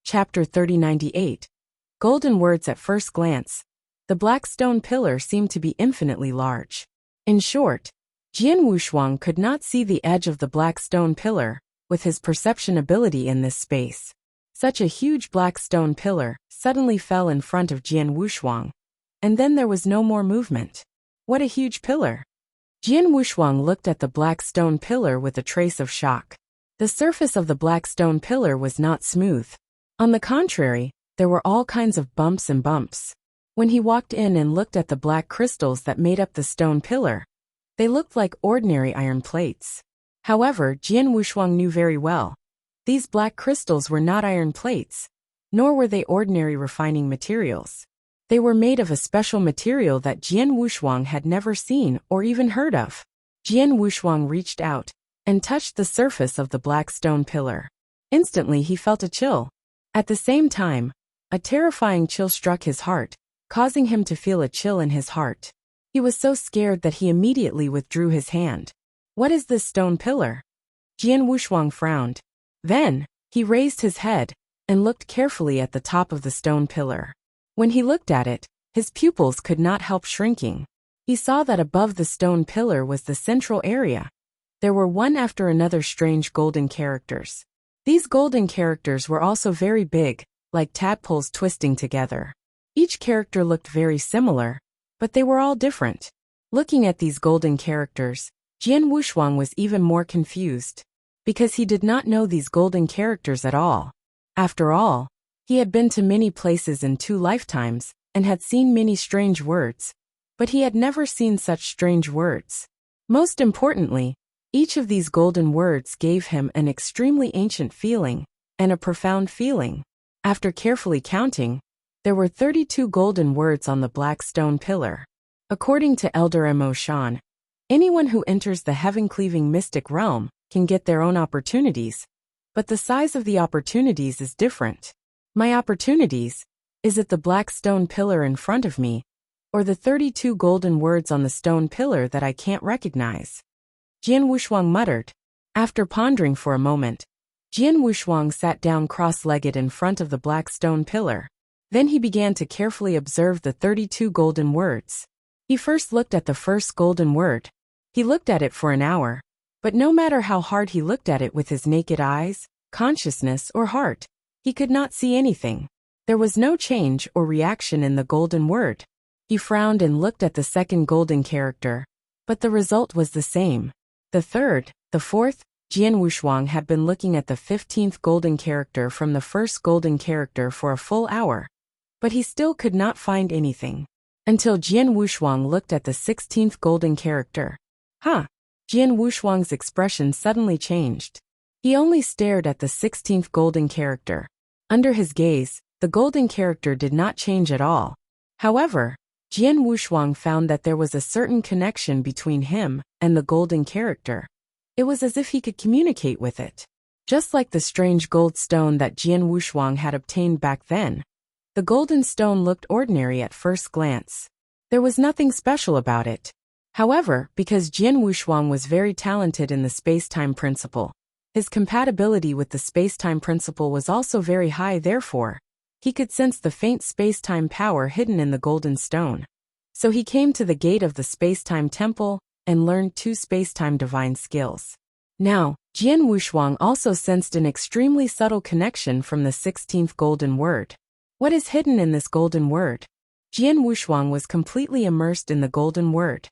Chapter 3098. Golden words at first glance. The black stone pillar seemed to be infinitely large. In short, Jian Wushuang could not see the edge of the black stone pillar, with his perception ability in this space. Such a huge black stone pillar suddenly fell in front of Jian Wushuang, and then there was no more movement. What a huge pillar! Jian Wushuang looked at the black stone pillar with a trace of shock. The surface of the black stone pillar was not smooth. On the contrary, there were all kinds of bumps and bumps. When he walked in and looked at the black crystals that made up the stone pillar, they looked like ordinary iron plates. However, Jian Wushuang knew very well, these black crystals were not iron plates, nor were they ordinary refining materials. They were made of a special material that Jian Wushuang had never seen or even heard of. Jian Wushuang reached out and touched the surface of the black stone pillar. Instantly he felt a chill. At the same time, a terrifying chill struck his heart, causing him to feel a chill in his heart. He was so scared that he immediately withdrew his hand. What is this stone pillar? Jian Wushuang frowned. Then, he raised his head and looked carefully at the top of the stone pillar. When he looked at it, his pupils could not help shrinking. He saw that above the stone pillar was the central area. There were one after another strange golden characters. These golden characters were also very big, like tadpoles twisting together. Each character looked very similar, but they were all different. Looking at these golden characters, Jian Wushuang was even more confused, because he did not know these golden characters at all. After all, he had been to many places in 2 lifetimes, and had seen many strange words, but he had never seen such strange words. Most importantly, each of these golden words gave him an extremely ancient feeling, and a profound feeling. After carefully counting, there were 32 golden words on the black stone pillar. According to Elder Mo Shan, anyone who enters the heaven-cleaving mystic realm can get their own opportunities, but the size of the opportunities is different. My opportunities, is it the black stone pillar in front of me, or the 32 golden words on the stone pillar that I can't recognize? Jian Wushuang muttered. After pondering for a moment, Jian Wushuang sat down cross-legged in front of the black stone pillar. Then he began to carefully observe the 32 golden words. He first looked at the first golden word. He looked at it for an hour, but no matter how hard he looked at it with his naked eyes, consciousness, or heart, he could not see anything. There was no change or reaction in the golden word. He frowned and looked at the second golden character, but the result was the same. The third, the fourth, Jian Wushuang had been looking at the 15th golden character from the first golden character for a full hour, but he still could not find anything. Until Jian Wushuang looked at the 16th golden character. Jian Wushuang's expression suddenly changed. He only stared at the 16th golden character. Under his gaze, the golden character did not change at all. However, Jian Wushuang found that there was a certain connection between him and the golden character. It was as if he could communicate with it. Just like the strange gold stone that Jian Wushuang had obtained back then, the golden stone looked ordinary at first glance. There was nothing special about it. However, because Jian Wushuang was very talented in the space-time principle, his compatibility with the space-time principle was also very high. Therefore, he could sense the faint space-time power hidden in the golden stone. So he came to the gate of the space-time temple and learned 2 space-time divine skills. Now, Jian Wushuang also sensed an extremely subtle connection from the 16th golden word. What is hidden in this golden word? Jian Wushuang was completely immersed in the golden word.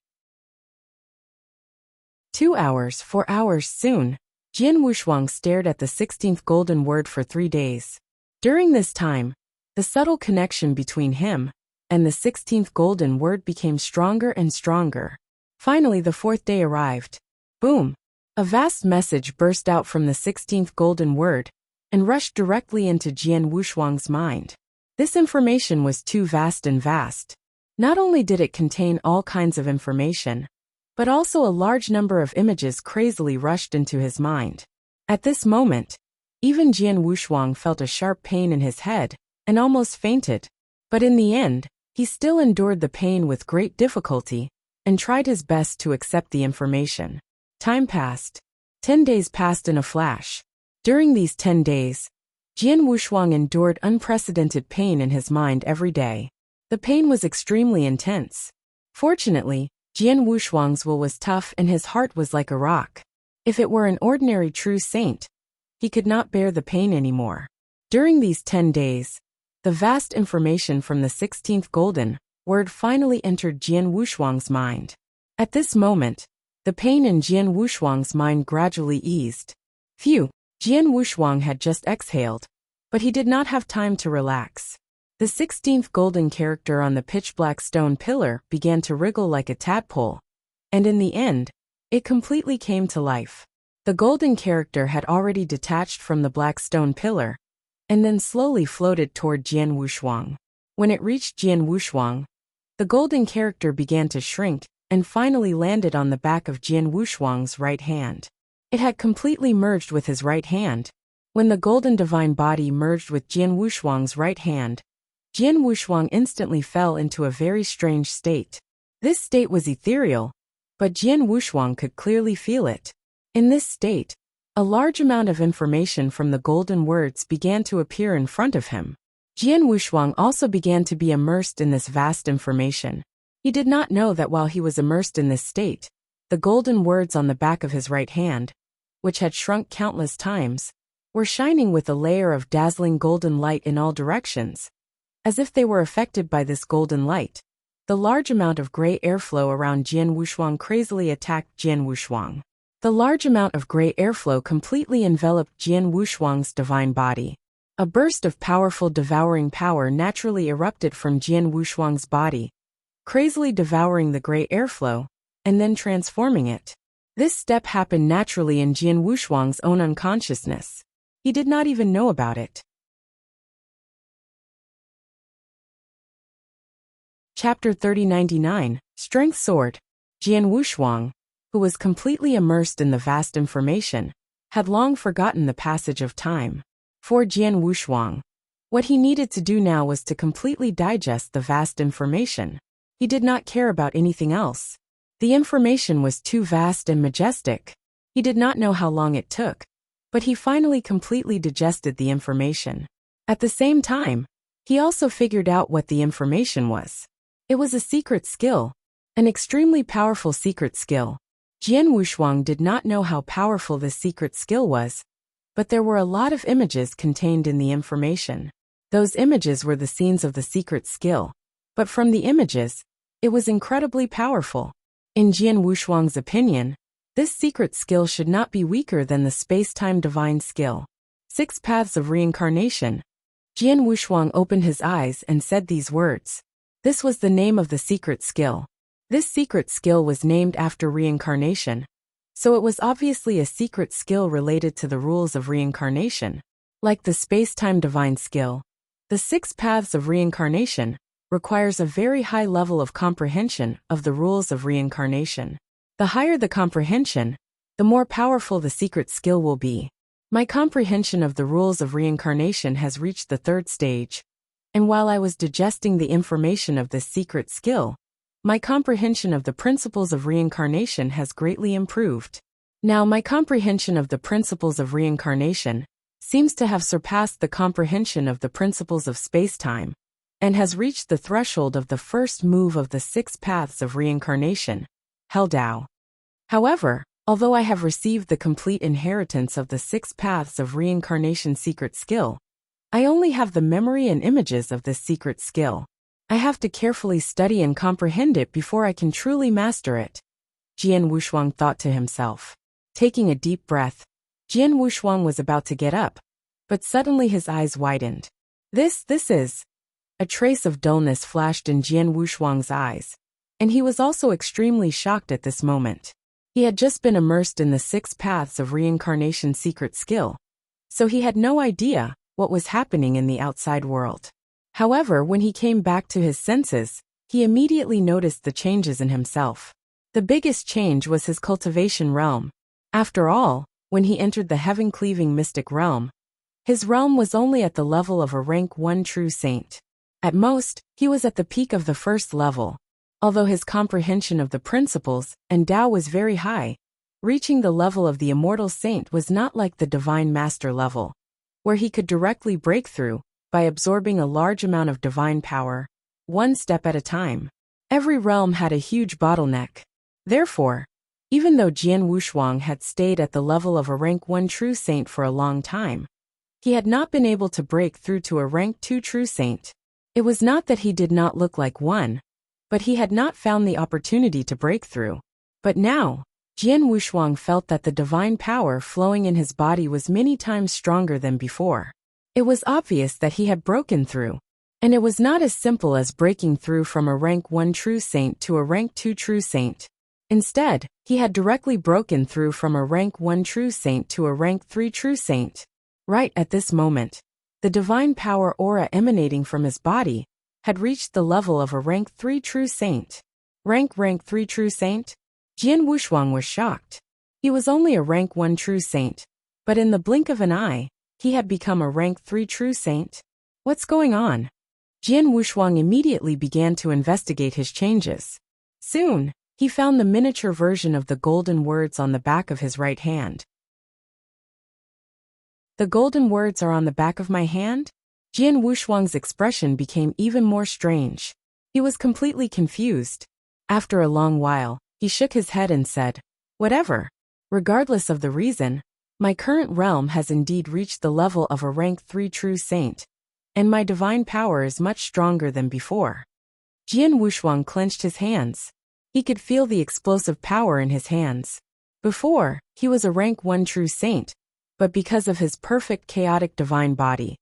2 hours, 4 hours soon, Jian Wushuang stared at the 16th golden word for 3 days. During this time, the subtle connection between him and the 16th golden word became stronger and stronger. Finally, the 4th day arrived. Boom! A vast message burst out from the 16th golden word and rushed directly into Jian Wushuang's mind. This information was too vast and vast. Not only did it contain all kinds of information, but also a large number of images crazily rushed into his mind. At this moment, even Jian Wushuang felt a sharp pain in his head and almost fainted. But in the end, he still endured the pain with great difficulty and tried his best to accept the information. Time passed. 10 days passed in a flash. During these 10 days, Jian Wushuang endured unprecedented pain in his mind every day. The pain was extremely intense. Fortunately, Jian Wushuang's will was tough and his heart was like a rock. If it were an ordinary true saint, he could not bear the pain anymore. During these 10 days, the vast information from the 16th golden word finally entered Jian Wushuang's mind. At this moment, the pain in Jian Wushuang's mind gradually eased. Phew, Jian Wushuang had just exhaled, but he did not have time to relax. The 16th golden character on the pitch-black stone pillar began to wriggle like a tadpole, and in the end, it completely came to life. The golden character had already detached from the black stone pillar, and then slowly floated toward Jian Wushuang. When it reached Jian Wushuang, the golden character began to shrink and finally landed on the back of Jian Wushuang's right hand. It had completely merged with his right hand. When the golden divine body merged with Jian Wushuang's right hand, Jian Wushuang instantly fell into a very strange state. This state was ethereal, but Jian Wushuang could clearly feel it. In this state, a large amount of information from the golden words began to appear in front of him. Jian Wushuang also began to be immersed in this vast information. He did not know that while he was immersed in this state, the golden words on the back of his right hand, which had shrunk countless times, were shining with a layer of dazzling golden light in all directions. As if they were affected by this golden light, the large amount of gray airflow around Jian Wushuang crazily attacked Jian Wushuang. The large amount of gray airflow completely enveloped Jian Wushuang's divine body. A burst of powerful devouring power naturally erupted from Jian Wushuang's body, crazily devouring the gray airflow, and then transforming it. This step happened naturally in Jian Wushuang's own unconsciousness. He did not even know about it. Chapter 3099, Strength Sword. Jian Wushuang, who was completely immersed in the vast information, had long forgotten the passage of time. For Jian Wushuang, what he needed to do now was to completely digest the vast information. He did not care about anything else. The information was too vast and majestic. He did not know how long it took, but he finally completely digested the information. At the same time, he also figured out what the information was. It was a secret skill, an extremely powerful secret skill. Jian Wushuang did not know how powerful this secret skill was, but there were a lot of images contained in the information. Those images were the scenes of the secret skill, but from the images, it was incredibly powerful. In Jian Wushuang's opinion, this secret skill should not be weaker than the space-time divine skill. 6 Paths of Reincarnation. Jian Wushuang opened his eyes and said these words. This was the name of the secret skill. This secret skill was named after reincarnation, so it was obviously a secret skill related to the rules of reincarnation. Like the space-time divine skill, the 6 Paths of Reincarnation requires a very high level of comprehension of the rules of reincarnation. The higher the comprehension, the more powerful the secret skill will be. My comprehension of the rules of reincarnation has reached the 3rd stage, and while I was digesting the information of this secret skill, my comprehension of the principles of reincarnation has greatly improved. Now my comprehension of the principles of reincarnation seems to have surpassed the comprehension of the principles of space-time, and has reached the threshold of the first move of the 6 Paths of Reincarnation, Hell Dao. However, although I have received the complete inheritance of the 6 Paths of Reincarnation secret skill, I only have the memory and images of this secret skill. I have to carefully study and comprehend it before I can truly master it. Jian Wushuang thought to himself. Taking a deep breath, Jian Wushuang was about to get up, but suddenly his eyes widened. This is... A trace of dullness flashed in Jian Wushuang's eyes, and he was also extremely shocked at this moment. He had just been immersed in the 6 Paths of Reincarnation secret skill, so he had no idea what was happening in the outside world. However, when he came back to his senses, he immediately noticed the changes in himself. The biggest change was his cultivation realm. After all, when he entered the heaven-cleaving mystic realm, his realm was only at the level of a rank 1 true saint. At most, he was at the peak of the 1st level. Although his comprehension of the principles and Tao was very high, reaching the level of the immortal saint was not like the divine master level. where he could directly break through by absorbing a large amount of divine power, one step at a time. Every realm had a huge bottleneck. Therefore, even though Jian Wushuang had stayed at the level of a rank 1 true saint for a long time, he had not been able to break through to a rank 2 true saint. It was not that he did not look like one, but he had not found the opportunity to break through. But now, Jian Wushuang felt that the divine power flowing in his body was many times stronger than before. It was obvious that he had broken through, and it was not as simple as breaking through from a rank 1 true saint to a rank 2 true saint. Instead, he had directly broken through from a rank 1 true saint to a rank 3 true saint. Right at this moment, the divine power aura emanating from his body had reached the level of a rank 3 true saint. Rank 3 true saint? Jian Wushuang was shocked. He was only a rank 1 true saint, but in the blink of an eye, he had become a rank 3 true saint. What's going on? Jian Wushuang immediately began to investigate his changes. Soon, he found the miniature version of the golden words on the back of his right hand. The golden words are on the back of my hand? Jian Wushuang's expression became even more strange. He was completely confused. After a long while, he shook his head and said, "Whatever. Regardless of the reason, my current realm has indeed reached the level of a rank 3 true saint, and my divine power is much stronger than before." Jian Wushuang clenched his hands. He could feel the explosive power in his hands. Before, he was a rank 1 true saint, but because of his perfect chaotic divine body,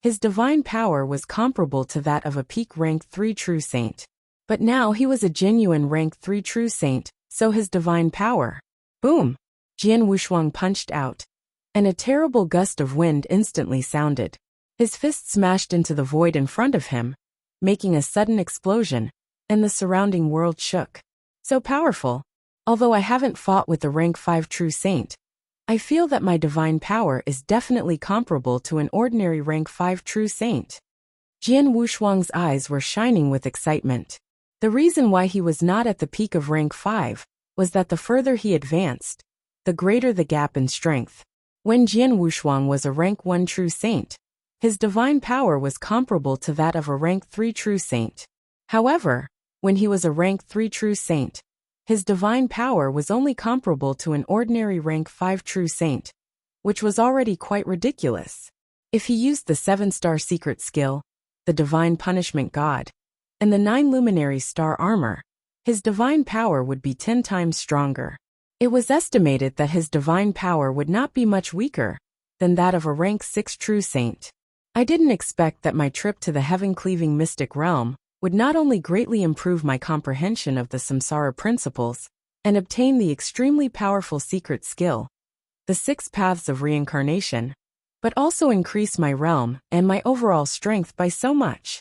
his divine power was comparable to that of a peak rank 3 true saint. But now he was a genuine rank 3 true saint, so his divine power. Boom! Jian Wushuang punched out, and a terrible gust of wind instantly sounded. His fist smashed into the void in front of him, making a sudden explosion, and the surrounding world shook. So powerful. Although I haven't fought with the rank 5 true saint, I feel that my divine power is definitely comparable to an ordinary rank 5 true saint. Jian Wushuang's eyes were shining with excitement. The reason why he was not at the peak of rank 5 was that the further he advanced, the greater the gap in strength. When Jian Wushuang was a rank 1 true saint, his divine power was comparable to that of a rank 3 true saint. However, when he was a rank 3 true saint, his divine power was only comparable to an ordinary rank 5 true saint, which was already quite ridiculous. If he used the 7-star secret skill, the divine punishment god, and the 9 luminary star armor, his divine power would be 10 times stronger. It was estimated that his divine power would not be much weaker than that of a rank 6 true saint. I didn't expect that my trip to the heaven-cleaving mystic realm would not only greatly improve my comprehension of the samsara principles and obtain the extremely powerful secret skill, the 6 paths of reincarnation, but also increase my realm and my overall strength by so much.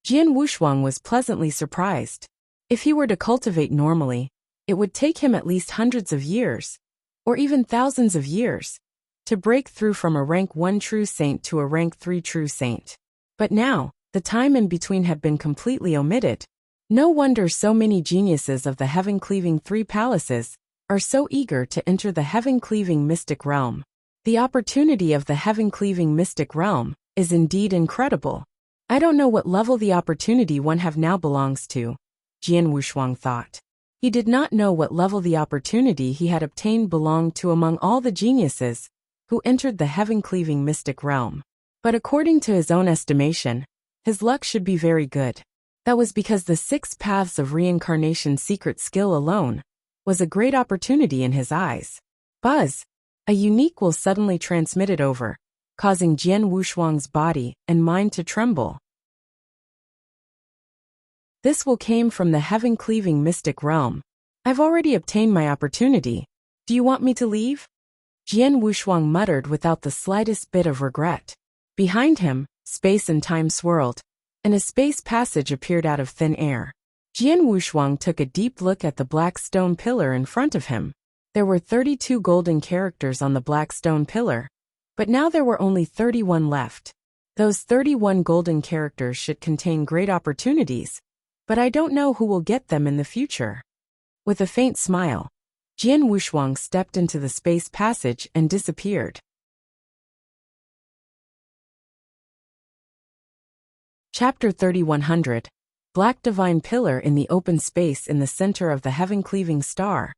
Jian Wushuang was pleasantly surprised. If he were to cultivate normally, it would take him at least hundreds of years, or even thousands of years, to break through from a rank 1 true saint to a rank 3 true saint. But now, the time in between had been completely omitted. No wonder so many geniuses of the heaven-cleaving 3 palaces are so eager to enter the heaven-cleaving mystic realm. The opportunity of the heaven-cleaving mystic realm is indeed incredible. I don't know what level the opportunity one have now belongs to, Jian Wushuang thought. He did not know what level the opportunity he had obtained belonged to among all the geniuses who entered the heaven-cleaving mystic realm. But according to his own estimation, his luck should be very good. That was because the 6 paths of reincarnation secret skill alone was a great opportunity in his eyes. Buzz! A unique will suddenly transmitted over, causing Jian Wushuang's body and mind to tremble. This will came from the heaven-cleaving mystic realm. I've already obtained my opportunity. Do you want me to leave? Jian Wushuang muttered without the slightest bit of regret. Behind him, space and time swirled, and a space passage appeared out of thin air. Jian Wushuang took a deep look at the black stone pillar in front of him. There were 32 golden characters on the black stone pillar, but now there were only 31 left. Those 31 golden characters should contain great opportunities, but I don't know who will get them in the future. With a faint smile, Jian Wushuang stepped into the space passage and disappeared. Chapter 3100. Black Divine Pillar in the open space in the center of the heaven-cleaving star.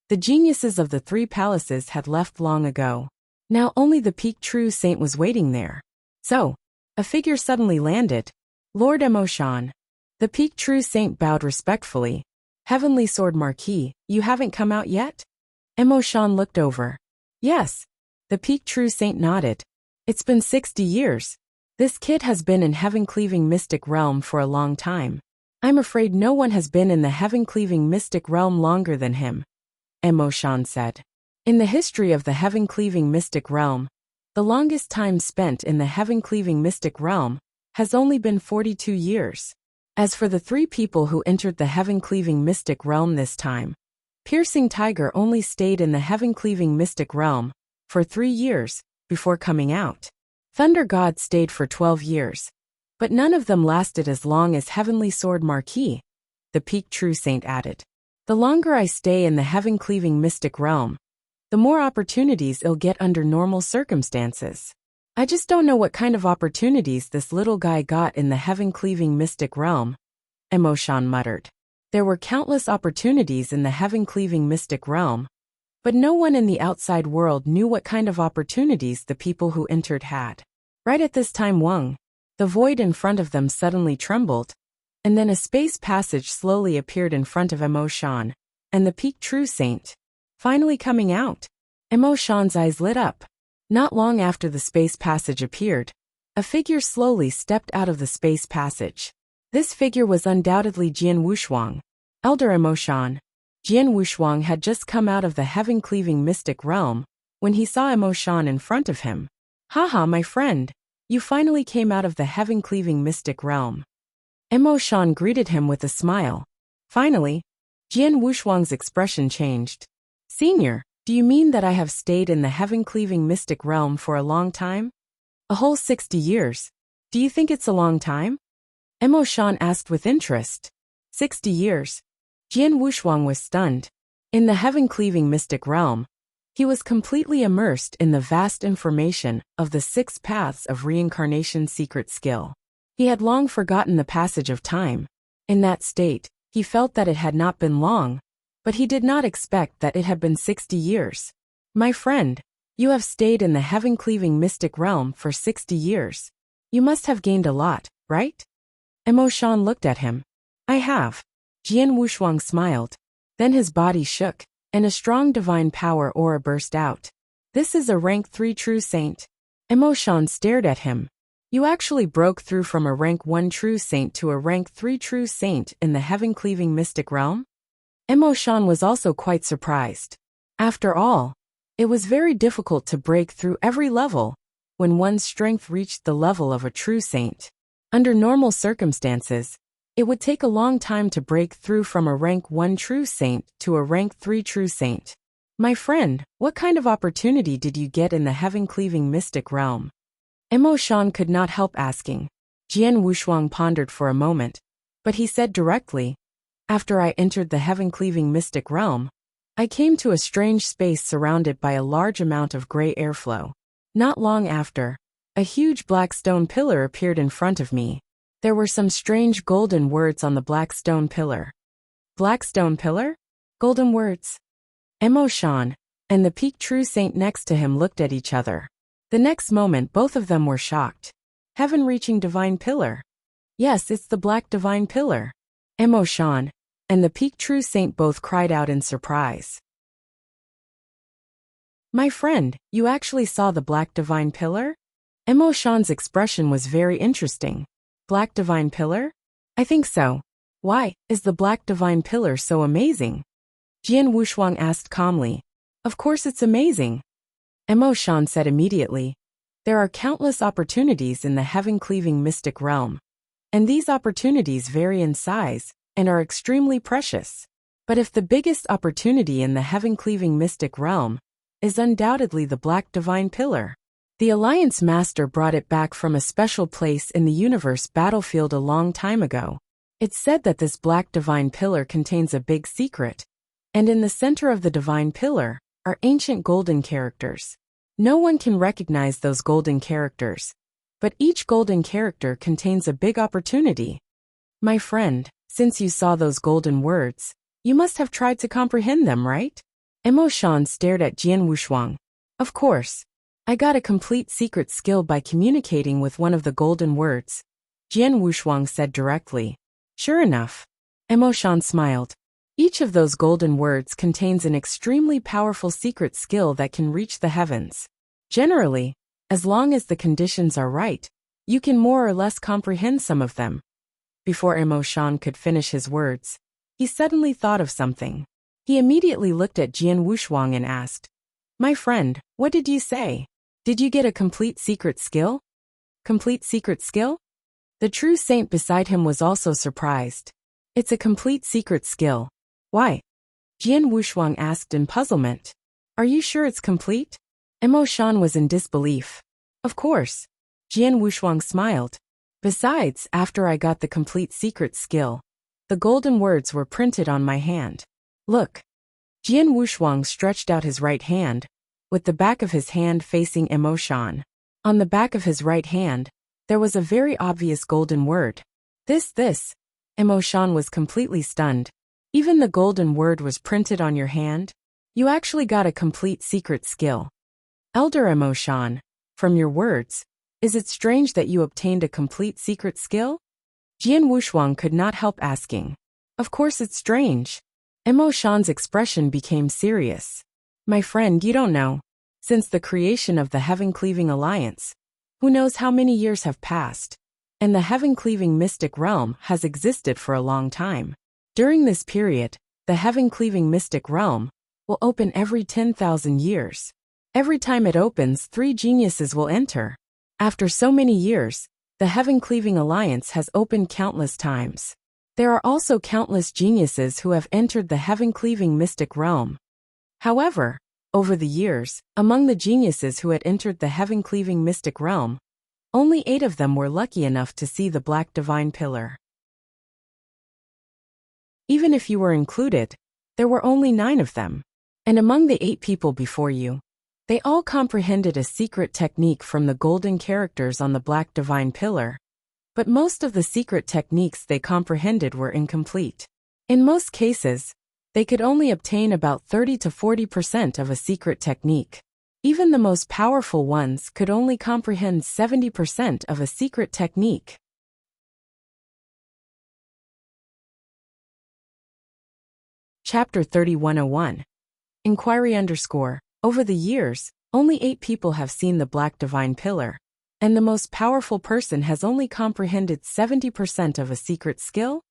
The geniuses of the three palaces had left long ago. Now only the peak true saint was waiting there. So, a figure suddenly landed. Lord Emoshan. The peak true saint bowed respectfully. Heavenly Sword Marquis, you haven't come out yet? Emoshan looked over. Yes. The peak true saint nodded. It's been 60 years. This kid has been in heaven-cleaving mystic realm for a long time. I'm afraid no one has been in the heaven-cleaving mystic realm longer than him, Emoshan said. In the history of the heaven-cleaving mystic realm, the longest time spent in the heaven-cleaving mystic realm has only been 42 years. As for the three people who entered the heaven-cleaving mystic realm this time, Piercing Tiger only stayed in the heaven-cleaving mystic realm for 3 years before coming out. Thunder God stayed for 12 years, but none of them lasted as long as Heavenly Sword Marquis, the peak true saint added. The longer I stay in the heaven-cleaving mystic realm, the more opportunities I'll get under normal circumstances. I just don't know what kind of opportunities this little guy got in the heaven-cleaving mystic realm, Emoshan muttered. There were countless opportunities in the heaven-cleaving mystic realm, but no one in the outside world knew what kind of opportunities the people who entered had. Right at this time the void in front of them suddenly trembled, and then a space passage slowly appeared in front of Emoshan and the peak true saint. Finally coming out. Emoshan's eyes lit up. Not long after the space passage appeared, a figure slowly stepped out of the space passage. This figure was undoubtedly Jian Wushuang. Elder Emoshan. Jian Wushuang had just come out of the heaven-cleaving mystic realm when he saw Emoshan in front of him. Haha, my friend. You finally came out of the heaven-cleaving mystic realm. Emoshan greeted him with a smile. Finally. Jian Wushuang's expression changed. Senior, do you mean that I have stayed in the heaven-cleaving mystic realm for a long time? A whole 60 years. Do you think it's a long time? Emoshan asked with interest. 60 years. Jian Wushuang was stunned. In the heaven-cleaving mystic realm, he was completely immersed in the vast information of the 6 paths of reincarnation secret skill. He had long forgotten the passage of time. In that state, he felt that it had not been long, but he did not expect that it had been 60 years. My friend, you have stayed in the heaven-cleaving mystic realm for 60 years. You must have gained a lot, right? Emoshan looked at him. I have. Jian Wushuang smiled. Then his body shook, and a strong divine power aura burst out. This is a rank 3 true saint. Emoshan stared at him. You actually broke through from a rank 1 true saint to a rank 3 true saint in the heaven-cleaving mystic realm? Emoshan was also quite surprised. After all, it was very difficult to break through every level when one's strength reached the level of a true saint. Under normal circumstances, it would take a long time to break through from a rank 1 true saint to a rank 3 true saint. My friend, what kind of opportunity did you get in the heaven-cleaving mystic realm? Emoshan could not help asking. Jian Wushuang pondered for a moment, but he said directly, after I entered the heaven-cleaving mystic realm, I came to a strange space surrounded by a large amount of gray airflow. Not long after, a huge black stone pillar appeared in front of me. There were some strange golden words on the black stone pillar. Black stone pillar? Golden words. Emoshan and the peak true saint next to him looked at each other. The next moment both of them were shocked. Heaven-reaching divine pillar. Yes, it's the black divine pillar. Emoshan and the peak true saint both cried out in surprise. My friend, you actually saw the black divine pillar? Emoshan's expression was very interesting. Black divine pillar? I think so. Why is the black divine pillar so amazing? Jian Wushuang asked calmly. Of course it's amazing. Emoshan said immediately. There are countless opportunities in the heaven-cleaving mystic realm, and these opportunities vary in size and are extremely precious. But if the biggest opportunity in the heaven-cleaving mystic realm is undoubtedly the black divine pillar, the Alliance Master brought it back from a special place in the universe battlefield a long time ago. It's said that this black divine pillar contains a big secret, and in the center of the divine pillar are ancient golden characters. No one can recognize those golden characters, But each golden character contains a big opportunity. My friend, since you saw those golden words, you must have tried to comprehend them, right? Emo Shan stared at Jian Wushuang. Of course. I got a complete secret skill by communicating with one of the golden words, Jian Wushuang said directly. Sure enough. Emo Shan smiled. Each of those golden words contains an extremely powerful secret skill that can reach the heavens. Generally, as long as the conditions are right, you can more or less comprehend some of them. Before Emo Shan could finish his words, he suddenly thought of something. He immediately looked at Jian Wushuang and asked, My friend, what did you say? Did you get a complete secret skill? Complete secret skill? The true saint beside him was also surprised. It's a complete secret skill. Why? Jian Wushuang asked in puzzlement. Are you sure it's complete? Emo Shan was in disbelief. Of course. Jian Wushuang smiled. Besides, after I got the complete secret skill, the golden words were printed on my hand. Look. Jian Wushuang stretched out his right hand, with the back of his hand facing Emo Shan. On the back of his right hand, there was a very obvious golden word. This. Emo Shan was completely stunned. Even the golden word was printed on your hand? You actually got a complete secret skill. Elder Emo Shan, from your words, is it strange that you obtained a complete secret skill? Jian Wushuang could not help asking. Of course it's strange. Emo Shan's expression became serious. My friend, you don't know. Since the creation of the Heaven-Cleaving Alliance, who knows how many years have passed, and the Heaven-Cleaving Mystic Realm has existed for a long time. During this period, the Heaven-Cleaving Mystic Realm will open every 10,000 years. Every time it opens, 3 geniuses will enter. After so many years, the Heaven-Cleaving Alliance has opened countless times. There are also countless geniuses who have entered the Heaven-Cleaving Mystic Realm. However, over the years, among the geniuses who had entered the Heaven-Cleaving Mystic Realm, only 8 of them were lucky enough to see the Black Divine Pillar. Even if you were included, there were only 9 of them. And among the 8 people before you, they all comprehended a secret technique from the golden characters on the Black Divine Pillar. But most of the secret techniques they comprehended were incomplete. In most cases, they could only obtain about 30 to 40% of a secret technique. Even the most powerful ones could only comprehend 70% of a secret technique. Chapter 3101. Inquiry _ Over the years, only 8 people have seen the Black Divine Pillar, and the most powerful person has only comprehended 70% of a secret skill?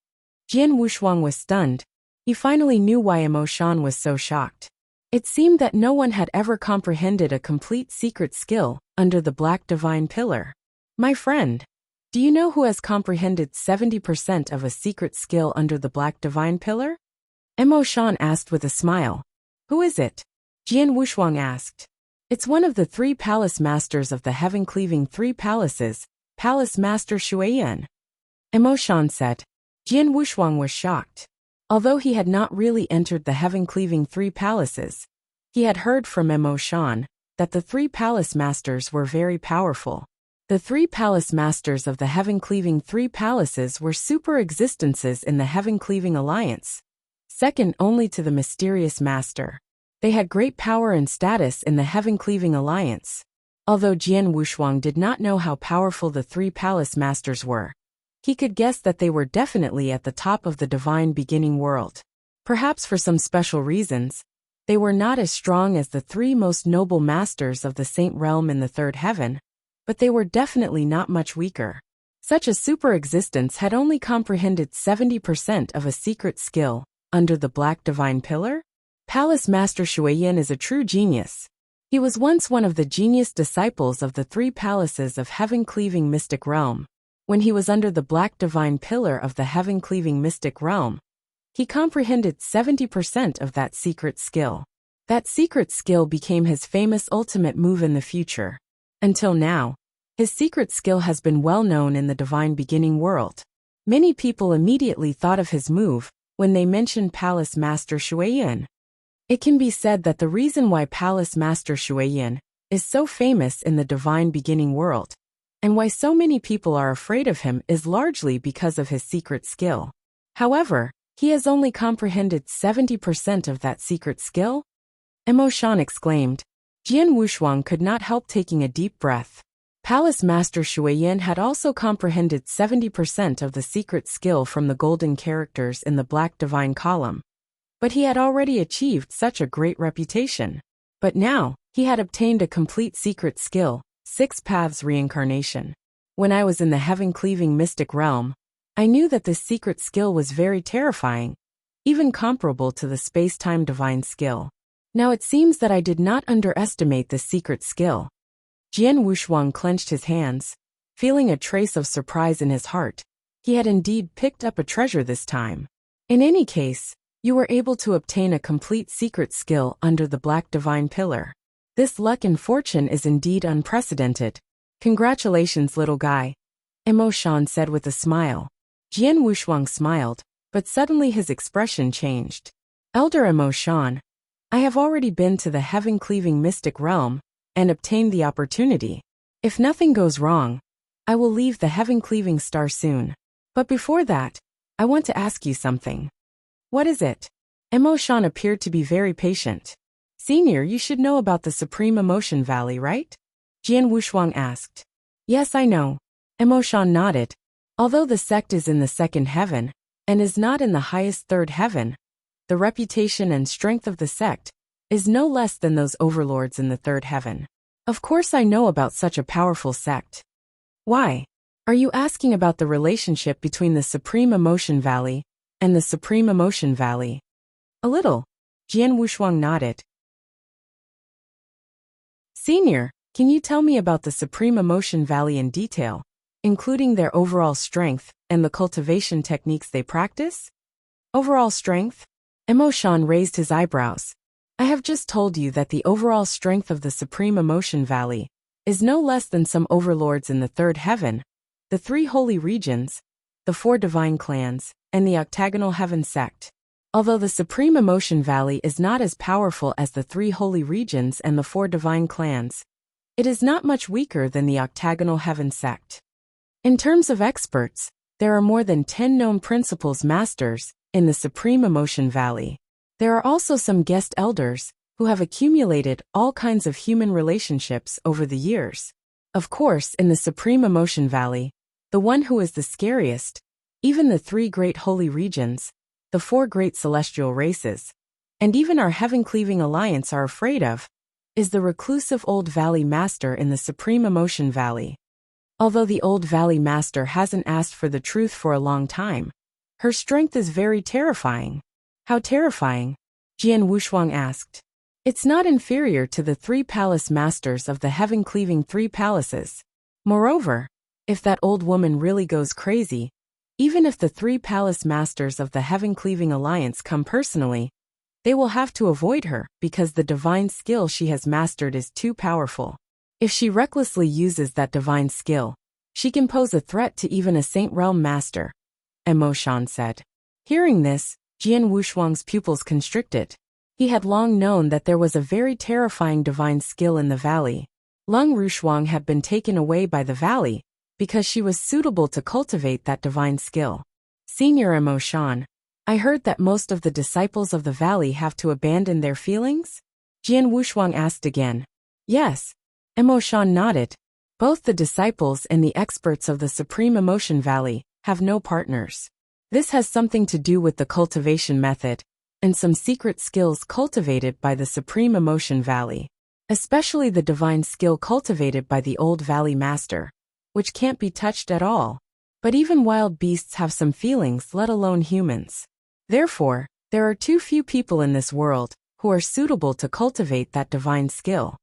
Jian Wushuang was stunned. He finally knew why Emo Shan was so shocked. It seemed that no one had ever comprehended a complete secret skill under the Black Divine Pillar. My friend, do you know who has comprehended 70% of a secret skill under the Black Divine Pillar? Emo Shan asked with a smile. Who is it? Jian Wushuang asked. It's one of the 3 palace masters of the Heaven-Cleaving 3 palaces, Palace Master Shuiyan. Emo Shan said. Jian Wushuang was shocked. Although he had not really entered the Heaven-Cleaving 3 palaces, he had heard from Emo Shan that the 3 palace masters were very powerful. The 3 palace masters of the Heaven-Cleaving 3 palaces were super existences in the Heaven-Cleaving Alliance, second only to the mysterious master. They had great power and status in the Heaven-Cleaving Alliance. Although Jian Wushuang did not know how powerful the 3 palace masters were, he could guess that they were definitely at the top of the divine beginning world. Perhaps for some special reasons, they were not as strong as the 3 most noble masters of the Saint Realm in the 3rd heaven, but they were definitely not much weaker. Such a super existence had only comprehended 70% of a secret skill under the Black Divine Pillar? Palace Master Shuiyan is a true genius. He was once one of the genius disciples of the 3 palaces of Heaven-Cleaving Mystic Realm. When he was under the Black Divine Pillar of the Heaven-Cleaving Mystic Realm, he comprehended 70% of that secret skill. That secret skill became his famous ultimate move in the future. Until now, his secret skill has been well known in the divine beginning world. Many people immediately thought of his move when they mentioned Palace Master Shuiyan. It can be said that the reason why Palace Master Shuiyan is so famous in the divine beginning world, and why so many people are afraid of him is largely because of his secret skill. However, he has only comprehended 70% of that secret skill? Emo Shan exclaimed. Jian Wushuang could not help taking a deep breath. Palace Master Shuiyan had also comprehended 70% of the secret skill from the golden characters in the Black Divine column. But he had already achieved such a great reputation. But now, he had obtained a complete secret skill, 6 Paths Reincarnation. When I was in the heaven-cleaving mystic realm, I knew that this secret skill was very terrifying, even comparable to the space-time divine skill. Now it seems that I did not underestimate this secret skill. Jian Wushuang clenched his hands, feeling a trace of surprise in his heart. He had indeed picked up a treasure this time. In any case, you were able to obtain a complete secret skill under the Black Divine Pillar. This luck and fortune is indeed unprecedented. Congratulations, little guy, Emo Shan said with a smile. Jian Wushuang smiled, but suddenly his expression changed. Elder Emo Shan, I have already been to the heaven-cleaving mystic realm and obtained the opportunity. If nothing goes wrong, I will leave the heaven-cleaving star soon. But before that, I want to ask you something. What is it? Emo Shan appeared to be very patient. Senior, you should know about the Supreme Emotion Valley, right? Jian Wushuang asked. Yes, I know. Emo Shan nodded. Although the sect is in the second heaven, and is not in the highest third heaven, the reputation and strength of the sect is no less than those overlords in the third heaven. Of course I know about such a powerful sect. Why? Are you asking about the relationship between the Supreme Emotion Valley and the Supreme Emotion Valley? A little. Jian Wushuang nodded. Senior, can you tell me about the Supreme Emotion Valley in detail, including their overall strength and the cultivation techniques they practice? Overall strength? Emo Shan raised his eyebrows. I have just told you that the overall strength of the Supreme Emotion Valley is no less than some overlords in the third heaven, the 3 holy regions, the 4 divine clans, and the octagonal heaven sect. Although the Supreme Emotion Valley is not as powerful as the 3 holy regions and the 4 divine clans, it is not much weaker than the octagonal heaven sect. In terms of experts, there are more than 10 known principles masters in the Supreme Emotion Valley. There are also some guest elders who have accumulated all kinds of human relationships over the years. Of course, in the Supreme Emotion Valley, the one who is the scariest, even the 3 great holy regions, the 4 great celestial races, and even our heaven-cleaving alliance are afraid of, is the reclusive Old Valley Master in the Supreme Emotion Valley. Although the Old Valley Master hasn't asked for the truth for a long time, her strength is very terrifying. How terrifying? Jian Wushuang asked. It's not inferior to the 3 palace masters of the heaven-cleaving 3 palaces. Moreover, if that old woman really goes crazy, even if the 3 palace masters of the heaven-cleaving alliance come personally, they will have to avoid her because the divine skill she has mastered is too powerful. If she recklessly uses that divine skill, she can pose a threat to even a Saint Realm master, Emo Shan said. Hearing this, Jian Wushuang's pupils constricted. He had long known that there was a very terrifying divine skill in the valley. Lung Rushuang had been taken away by the valley because she was suitable to cultivate that divine skill. Senior Emo Shan, I heard that most of the disciples of the valley have to abandon their feelings? Jian Wushuang asked again. Yes. Emo Shan nodded. Both the disciples and the experts of the Supreme Emotion Valley have no partners. This has something to do with the cultivation method and some secret skills cultivated by the Supreme Emotion Valley, especially the divine skill cultivated by the Old Valley Master, which can't be touched at all. But even wild beasts have some feelings, let alone humans. Therefore, there are too few people in this world who are suitable to cultivate that divine skill.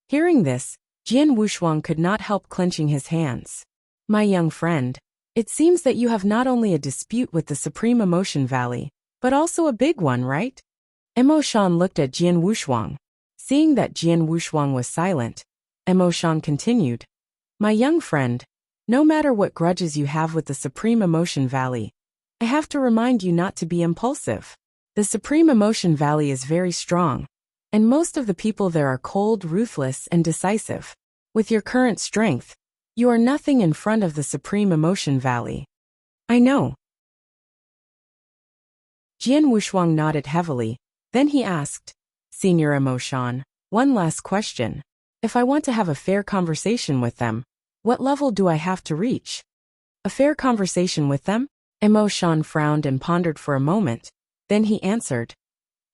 Hearing this, Jian Wushuang could not help clenching his hands. My young friend, it seems that you have not only a dispute with the Supreme Emotion Valley, but also a big one, right? Emo Shan looked at Jian Wushuang. Seeing that Jian Wushuang was silent, Emo Shan continued. My young friend, no matter what grudges you have with the Supreme Emotion Valley, I have to remind you not to be impulsive. The Supreme Emotion Valley is very strong, and most of the people there are cold, ruthless, and decisive. With your current strength, You are nothing in front of the Supreme Emotion Valley. I know. Jian Wushuang nodded heavily. Then he asked, Senior Emotion, one last question. If I want to have a fair conversation with them, what level do I have to reach? A fair conversation with them? Emotion frowned and pondered for a moment. Then he answered,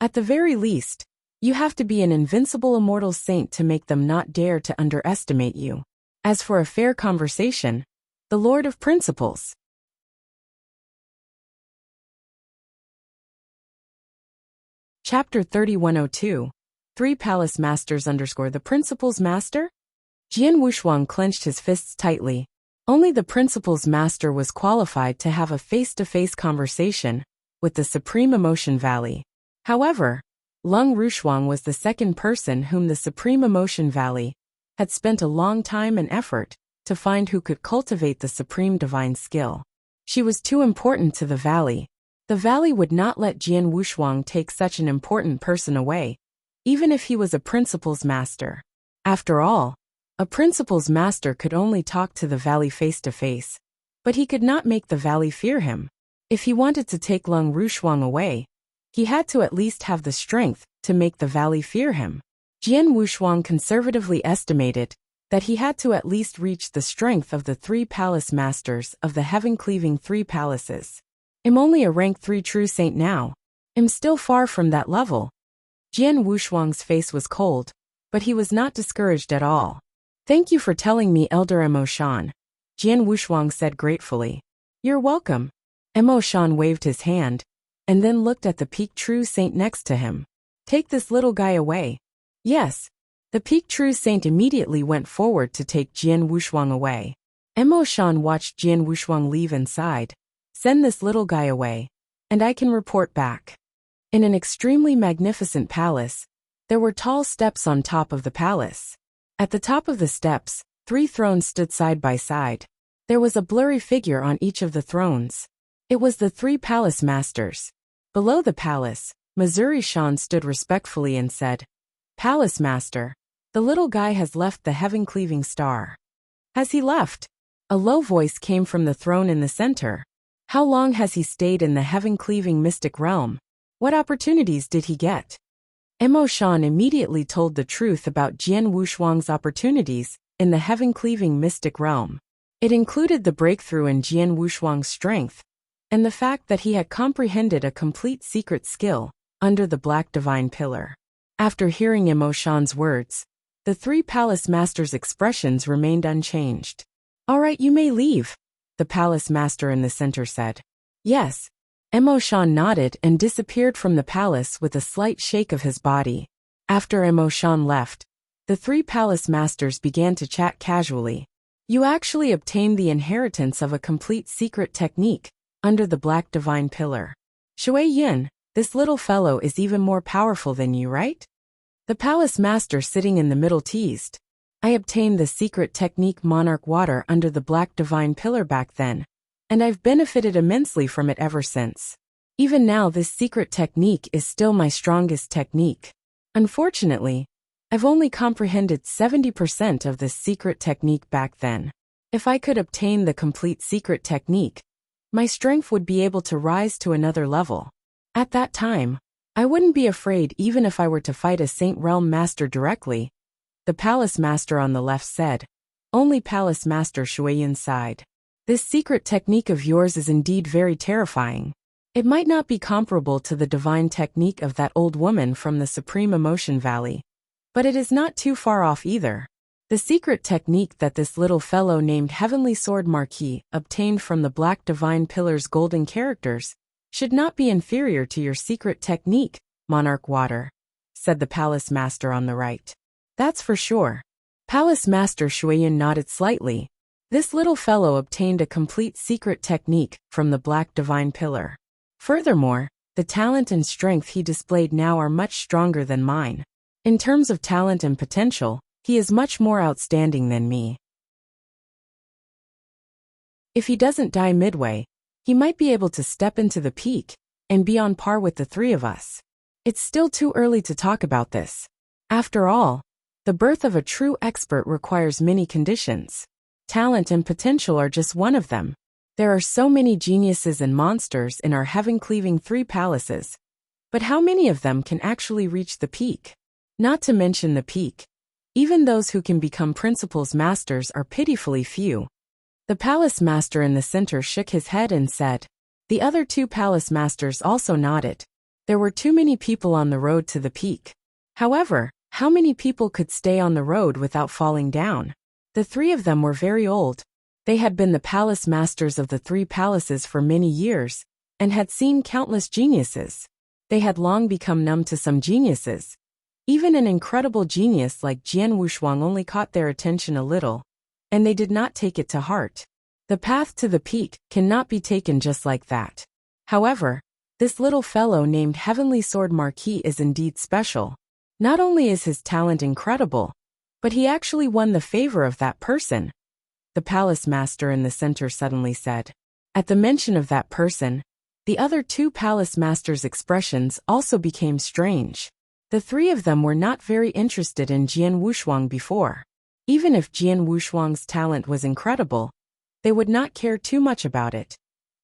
At the very least, you have to be an invincible immortal saint to make them not dare to underestimate you. As for a fair conversation, the Lord of Principles. Chapter 3102. 3 Palace Masters _ the Principles Master? Jian Wushuang clenched his fists tightly. Only the Principles Master was qualified to have a face-to-face conversation with the Supreme Emotion Valley. However, Lung Rushuang was the second person whom the Supreme Emotion Valley had spent a long time and effort to find who could cultivate the supreme divine skill. She was too important to the valley. The valley would not let Jian Wushuang take such an important person away, even if he was a Principles Master. After all, a Principles Master could only talk to the valley face-to-face, but he could not make the valley fear him. If he wanted to take Lung Rushuang away, he had to at least have the strength to make the valley fear him. Jian Wushuang conservatively estimated that he had to at least reach the strength of the 3 palace masters of the heaven-cleaving 3 palaces. I'm only a rank 3 true saint now. I'm still far from that level. Jian Wushuang's face was cold, but he was not discouraged at all. Thank you for telling me, Elder Emotion, Jian Wushuang said gratefully. You're welcome. Emotion waved his hand, and then looked at the peak true saint next to him. Take this little guy away. Yes. The peak true saint immediately went forward to take Jian Wushuang away. Emotion watched Jian Wushuang leave and sighed. Send this little guy away, and I can report back. In an extremely magnificent palace, there were tall steps on top of the palace. At the top of the steps, 3 thrones stood side by side. There was a blurry figure on each of the thrones. It was the 3 palace masters. Below the palace, Missouri Shan stood respectfully and said, Palace Master, the little guy has left the heaven-cleaving star. Has he left? A low voice came from the throne in the center. How long has he stayed in the heaven-cleaving mystic realm? What opportunities did he get? Emotion immediately told the truth about Jian Wushuang's opportunities in the heaven-cleaving mystic realm. It included the breakthrough in Jian Wushuang's strength, and the fact that he had comprehended a complete secret skill under the Black Divine Pillar. After hearing Emotion's words, the 3 palace masters' expressions remained unchanged. All right, you may leave, the palace master in the center said. Yes. Emotion nodded and disappeared from the palace with a slight shake of his body. After Emotion left, the 3 palace masters began to chat casually. You actually obtained the inheritance of a complete secret technique under the Black Divine Pillar. Shui Yin, this little fellow is even more powerful than you, right? The palace master sitting in the middle teased. I obtained the secret technique Monarch Water under the Black Divine Pillar back then, and I've benefited immensely from it ever since. Even now, this secret technique is still my strongest technique. Unfortunately, I've only comprehended 70% of this secret technique back then. If I could obtain the complete secret technique, my strength would be able to rise to another level. At that time, I wouldn't be afraid even if I were to fight a Saint Realm Master directly, the Palace Master on the left said. Only Palace Master Shuiyin sighed. This secret technique of yours is indeed very terrifying. It might not be comparable to the divine technique of that old woman from the Supreme Emotion Valley, but it is not too far off either. The secret technique that this little fellow named Heavenly Sword Marquis obtained from the Black Divine Pillar's golden characters should not be inferior to your secret technique, Monarch Water, said the Palace Master on the right. That's for sure. Palace Master Shuiyin nodded slightly. This little fellow obtained a complete secret technique from the Black Divine Pillar. Furthermore, the talent and strength he displayed now are much stronger than mine. In terms of talent and potential, he is much more outstanding than me. If he doesn't die midway, he might be able to step into the peak and be on par with the 3 of us. It's still too early to talk about this. After all, the birth of a true expert requires many conditions. Talent and potential are just one of them. There are so many geniuses and monsters in our heaven-cleaving 3 palaces. But how many of them can actually reach the peak? Not to mention the peak. Even those who can become principals masters are pitifully few. The palace master in the center shook his head and said. The other 2 palace masters also nodded. There were too many people on the road to the peak. However, how many people could stay on the road without falling down? The 3 of them were very old. They had been the palace masters of the 3 palaces for many years, and had seen countless geniuses. They had long become numb to some geniuses. Even an incredible genius like Jian Wushuang only caught their attention a little, and they did not take it to heart. The path to the peak cannot be taken just like that. However, this little fellow named Heavenly Sword Marquis is indeed special. Not only is his talent incredible, but he actually won the favor of that person. The palace master in the center suddenly said. At the mention of that person, the other 2 palace masters' expressions also became strange. The 3 of them were not very interested in Jian Wushuang before. Even if Jian Wushuang's talent was incredible, they would not care too much about it.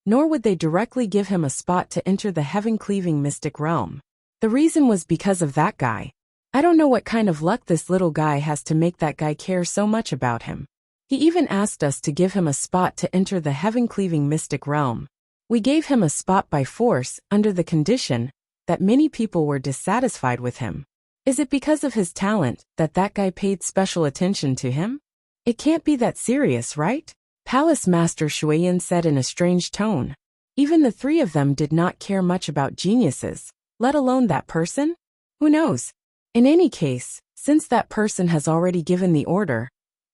Nor would they directly give him a spot to enter the heaven-cleaving mystic realm. The reason was because of that guy. I don't know what kind of luck this little guy has to make that guy care so much about him. He even asked us to give him a spot to enter the heaven-cleaving mystic realm. We gave him a spot by force under the condition that many people were dissatisfied with him. Is it because of his talent that that guy paid special attention to him? It can't be that serious, right? Palace Master Shuiyan said in a strange tone. Even the 3 of them did not care much about geniuses, let alone that person? Who knows? In any case, since that person has already given the order,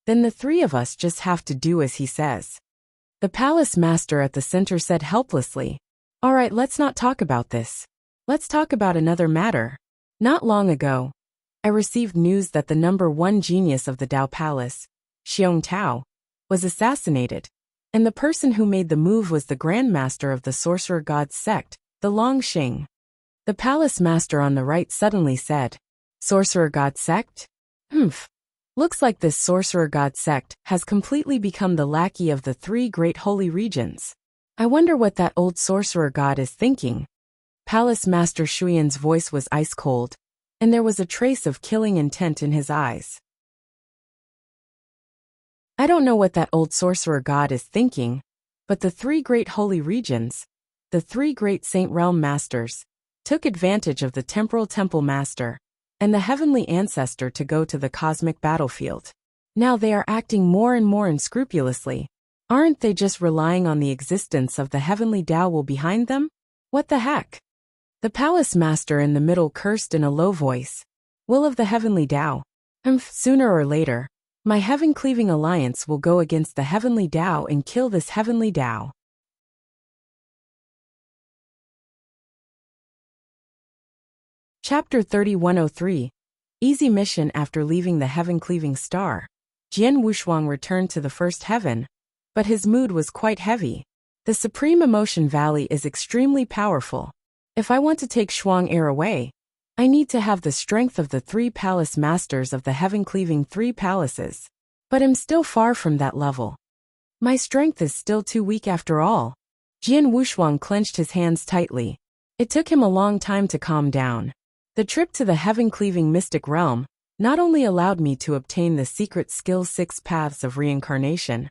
then the 3 of us just have to do as he says. The palace master at the center said helplessly. All right, let's not talk about this. Let's talk about another matter. Not long ago, I received news that the number 1 genius of the Dao Palace, Xiong Tao, was assassinated, and the person who made the move was the Grand Master of the Sorcerer God's sect, the Longxing. The palace master on the right suddenly said, Sorcerer God sect? Looks like this Sorcerer God sect has completely become the lackey of the 3 great holy regions. I wonder what that old Sorcerer God is thinking. Palace Master Shuiyan's voice was ice cold, and there was a trace of killing intent in his eyes. I don't know what that old Sorcerer God is thinking, but the 3 great holy regions, the 3 great Saint Realm Masters, took advantage of the Temporal Temple Master and the Heavenly Ancestor to go to the cosmic battlefield. Now they are acting more and more unscrupulously. Aren't they just relying on the existence of the Heavenly Tao will behind them? What the heck? The Palace Master in the middle cursed in a low voice. Will of the Heavenly Tao. Sooner or later, my heaven-cleaving alliance will go against the Heavenly Tao and kill this Heavenly Tao. Chapter 3103. Easy mission after leaving the heaven-cleaving star. Jian Wushuang returned to the first heaven, but his mood was quite heavy. The Supreme Emotion Valley is extremely powerful. If I want to take Shuang Air away, I need to have the strength of the 3 palace masters of the heaven-cleaving 3 palaces. But I'm still far from that level. My strength is still too weak after all. Jian Wushuang clenched his hands tightly. It took him a long time to calm down. The trip to the heaven-cleaving mystic realm not only allowed me to obtain the secret skill 6 paths of reincarnation,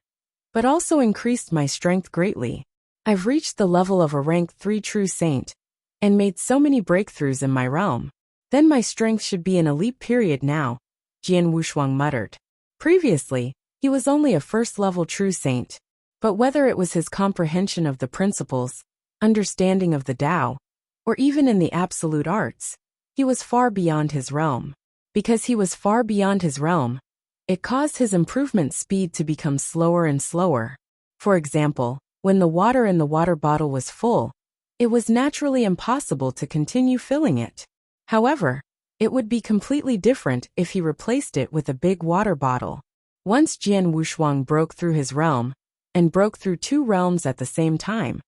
but also increased my strength greatly. I've reached the level of a rank 3 true saint, and made so many breakthroughs in my realm. Then my strength should be in a leap period now, Jian Wushuang muttered. Previously, he was only a first-level true saint, but whether it was his comprehension of the principles, understanding of the Tao, or even in the absolute arts, he was far beyond his realm. Because he was far beyond his realm, it caused his improvement speed to become slower and slower. For example, when the water in the water bottle was full, it was naturally impossible to continue filling it. However, it would be completely different if he replaced it with a big water bottle. Once Jian Wushuang broke through his realm, and broke through 2 realms at the same time,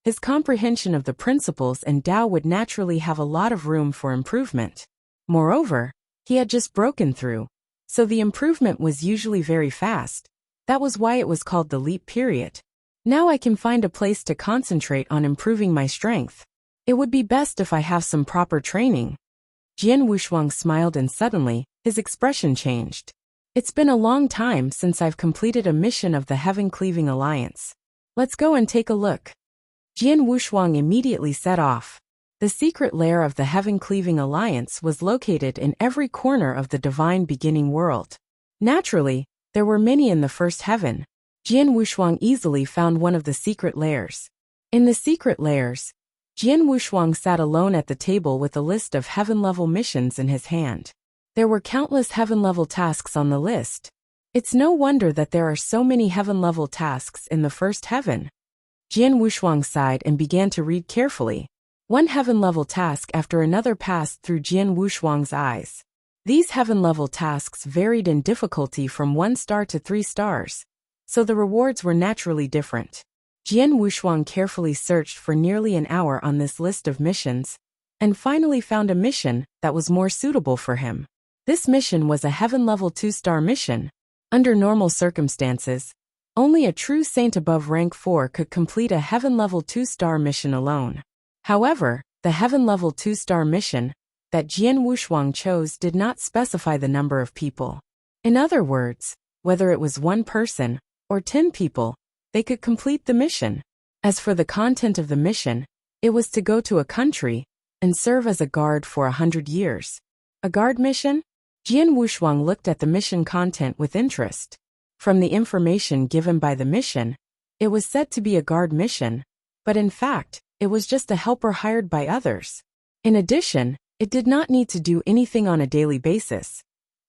his comprehension of the principles and Tao would naturally have a lot of room for improvement. Moreover, he had just broken through, so the improvement was usually very fast. That was why it was called the leap period. Now I can find a place to concentrate on improving my strength. It would be best if I have some proper training. Jian Wushuang smiled and suddenly, his expression changed. It's been a long time since I've completed a mission of the Heaven-Cleaving Alliance. Let's go and take a look. Jian Wushuang immediately set off. The secret lair of the Heaven-Cleaving Alliance was located in every corner of the divine beginning world. Naturally, there were many in the first heaven. Jian Wushuang easily found one of the secret lairs. In the secret lairs, Jian Wushuang sat alone at the table with a list of heaven-level missions in his hand. There were countless heaven-level tasks on the list. It's no wonder that there are so many heaven-level tasks in the first heaven. Jian Wushuang sighed and began to read carefully. One heaven-level task after another passed through Jian Wushuang's eyes. These heaven-level tasks varied in difficulty from 1 star to 3 stars, so the rewards were naturally different. Jian Wushuang carefully searched for nearly an hour on this list of missions, and finally found a mission that was more suitable for him. This mission was a heaven-level 2-star mission. Under normal circumstances, only a true saint above rank 4 could complete a heaven-level 2-star mission alone. However, the heaven-level 2-star mission that Jian Wushuang chose did not specify the number of people. In other words, whether it was 1 person or 10 people, they could complete the mission. As for the content of the mission, it was to go to a country and serve as a guard for 100 years. A guard mission? Jian Wushuang looked at the mission content with interest. From the information given by the mission, it was said to be a guard mission, but in fact, it was just a helper hired by others. In addition, it did not need to do anything on a daily basis,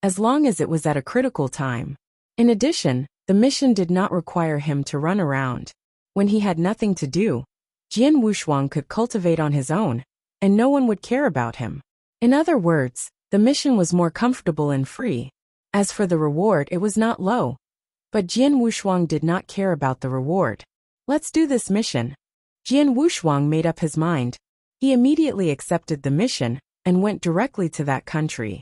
as long as it was at a critical time. In addition, the mission did not require him to run around. When he had nothing to do, Jian Wushuang could cultivate on his own, and no one would care about him. In other words, the mission was more comfortable and free. As for the reward, it was not low. But Jian Wushuang did not care about the reward. Let's do this mission. Jian Wushuang made up his mind. He immediately accepted the mission and went directly to that country.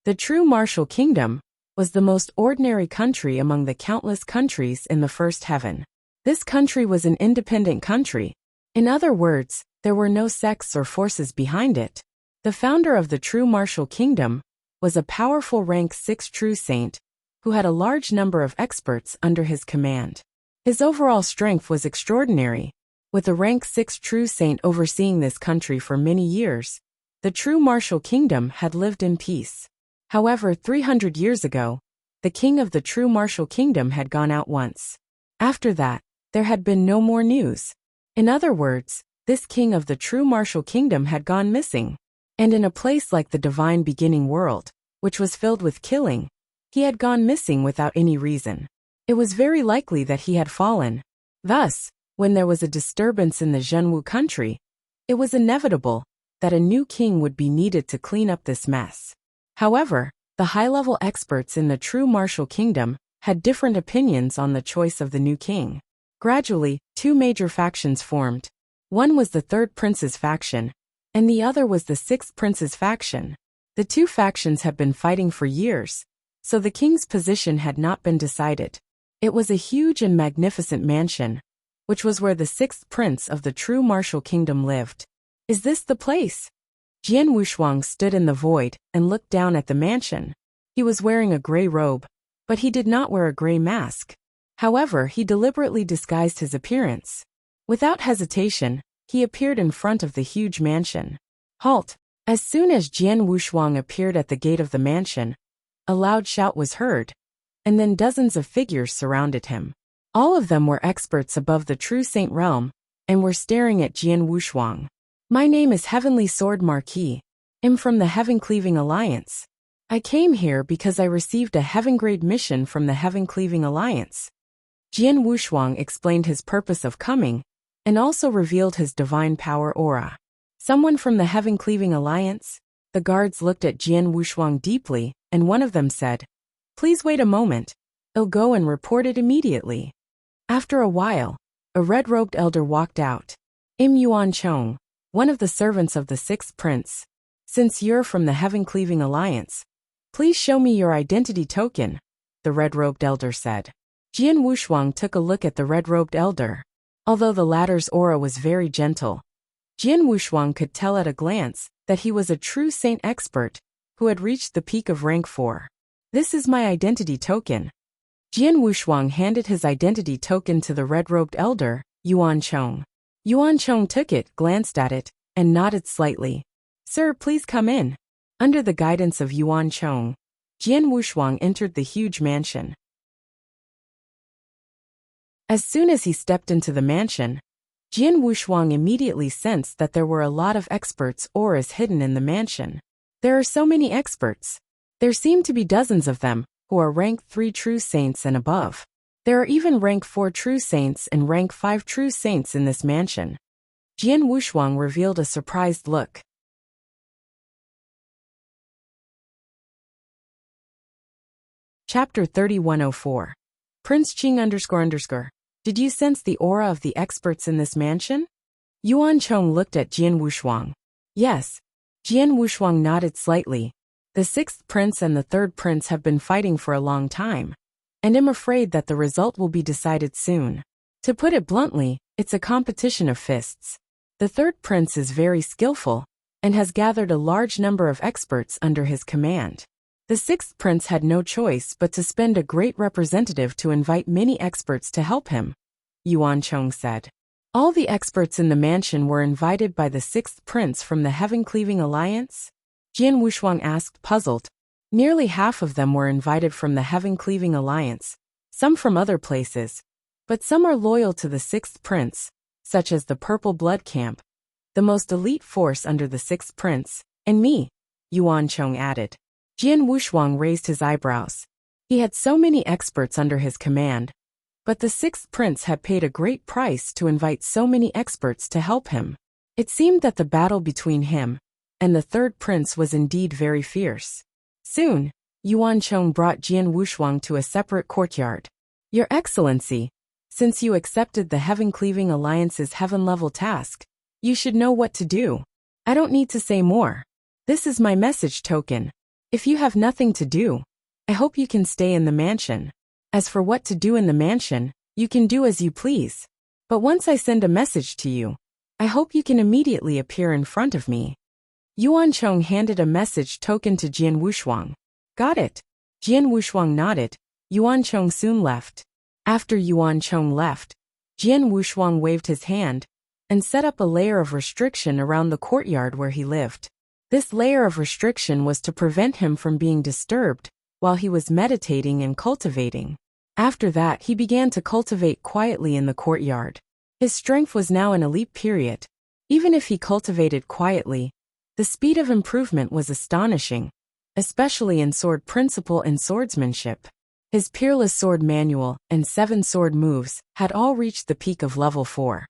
The true martial kingdom was the most ordinary country among the countless countries in the first heaven. This country was an independent country. In other words, there were no sects or forces behind it. The founder of the true martial kingdom was a powerful rank 6 true saint who had a large number of experts under his command. His overall strength was extraordinary. With a rank 6 true saint overseeing this country for many years, the true martial kingdom had lived in peace. However, 300 years ago, the king of the true martial kingdom had gone out once. After that, there had been no more news. In other words, this king of the true martial kingdom had gone missing. And in a place like the divine beginning world, which was filled with killing, he had gone missing without any reason. It was very likely that he had fallen. Thus, when there was a disturbance in the Zhenwu country, it was inevitable that a new king would be needed to clean up this mess. However, the high-level experts in the true martial kingdom had different opinions on the choice of the new king. Gradually, 2 major factions formed. One was the 3rd prince's faction, and the other was the 6th prince's faction. The 2 factions had been fighting for years, so the king's position had not been decided. It was a huge and magnificent mansion, which was where the 6th prince of the true martial kingdom lived. Is this the place? Jian Wushuang stood in the void and looked down at the mansion. He was wearing a gray robe, but he did not wear a gray mask. However, he deliberately disguised his appearance. Without hesitation, he appeared in front of the huge mansion. Halt! As soon as Jian Wushuang appeared at the gate of the mansion, a loud shout was heard, and then dozens of figures surrounded him. All of them were experts above the true saint realm, and were staring at Jian Wushuang. My name is Heavenly Sword Marquis. I'm from the Heaven-Cleaving Alliance. I came here because I received a heaven-grade mission from the Heaven-Cleaving Alliance. Jian Wushuang explained his purpose of coming, and also revealed his divine power aura. Someone from the Heaven-Cleaving Alliance? The guards looked at Jian Wushuang deeply, and one of them said, "Please wait a moment. I'll go and report it immediately." After a while, a red-robed elder walked out. Im Yuan Chong, one of the servants of the 6th prince. Since you're from the Heaven-Cleaving Alliance, please show me your identity token. the red-robed elder said. Jian Wushuang took a look at the red-robed elder. Although the latter's aura was very gentle, Jian Wushuang could tell at a glance that he was a true saint expert who had reached the peak of rank 4. This is my identity token. Jian Wushuang handed his identity token to the red-robed elder, Yuan Chong. Yuan Chong took it, glanced at it, and nodded slightly. Sir, please come in. Under the guidance of Yuan Chong, Jian Wushuang entered the huge mansion. As soon as he stepped into the mansion, Jian Wushuang immediately sensed that there were a lot of experts' auras hidden in the mansion. There are so many experts. There seem to be dozens of them, who are rank 3 true saints and above. There are even rank 4 true saints and rank 5 true saints in this mansion. Jian Wushuang revealed a surprised look. Chapter 3104. Prince Qing __. Did you sense the aura of the experts in this mansion? Yuan Chong looked at Jian Wushuang. Yes. Jian Wushuang nodded slightly. The 6th prince and the 3rd prince have been fighting for a long time, and I'm afraid that the result will be decided soon. To put it bluntly, it's a competition of fists. The 3rd prince is very skillful, and has gathered a large number of experts under his command. The 6th prince had no choice but to spend a great representative to invite many experts to help him, Yuan Chong said. All the experts in the mansion were invited by the 6th prince from the Heaven-Cleaving Alliance? Jian Wushuang asked, puzzled. Nearly half of them were invited from the Heaven-Cleaving Alliance, some from other places, but some are loyal to the 6th prince, such as the Purple Blood Camp, the most elite force under the 6th prince, and me, Yuan Chong added. Jian Wushuang raised his eyebrows. He had so many experts under his command, but the 6th prince had paid a great price to invite so many experts to help him. It seemed that the battle between him and the 3rd prince was indeed very fierce. Soon, Yuan Chong brought Jian Wushuang to a separate courtyard. Your Excellency, since you accepted the Heaven-Cleaving Alliance's heaven-level task, you should know what to do. I don't need to say more. This is my message token. If you have nothing to do, I hope you can stay in the mansion. As for what to do in the mansion, you can do as you please. But once I send a message to you, I hope you can immediately appear in front of me. Yuan Chong handed a message token to Jian Wushuang. Got it. Jian Wushuang nodded. Yuan Chong soon left. After Yuan Chong left, Jian Wushuang waved his hand and set up a layer of restriction around the courtyard where he lived. This layer of restriction was to prevent him from being disturbed while he was meditating and cultivating. After that, he began to cultivate quietly in the courtyard. His strength was now an elite period. Even if he cultivated quietly, the speed of improvement was astonishing, especially in sword principle and swordsmanship. His peerless sword manual and 7 sword moves had all reached the peak of level 4.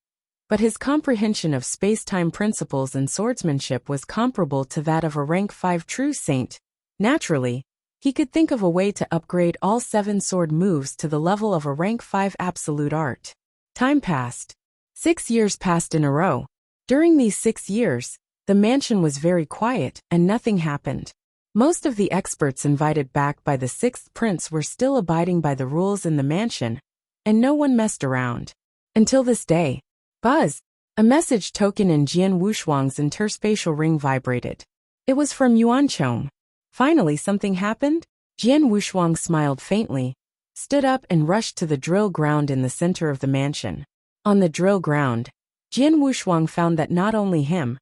But his comprehension of space-time principles and swordsmanship was comparable to that of a rank 5 true saint. Naturally, he could think of a way to upgrade all 7 sword moves to the level of a rank 5 absolute art. Time passed. 6 years passed in a row. During these 6 years, the mansion was very quiet and nothing happened. Most of the experts invited back by the 6th prince were still abiding by the rules in the mansion, and no one messed around. Until this day. Buzz! A message token in Jian Wushuang's interspatial ring vibrated. It was from Yuan Chong. Finally something happened? Jian Wushuang smiled faintly, stood up and rushed to the drill ground in the center of the mansion. On the drill ground, Jian Wushuang found that not only him,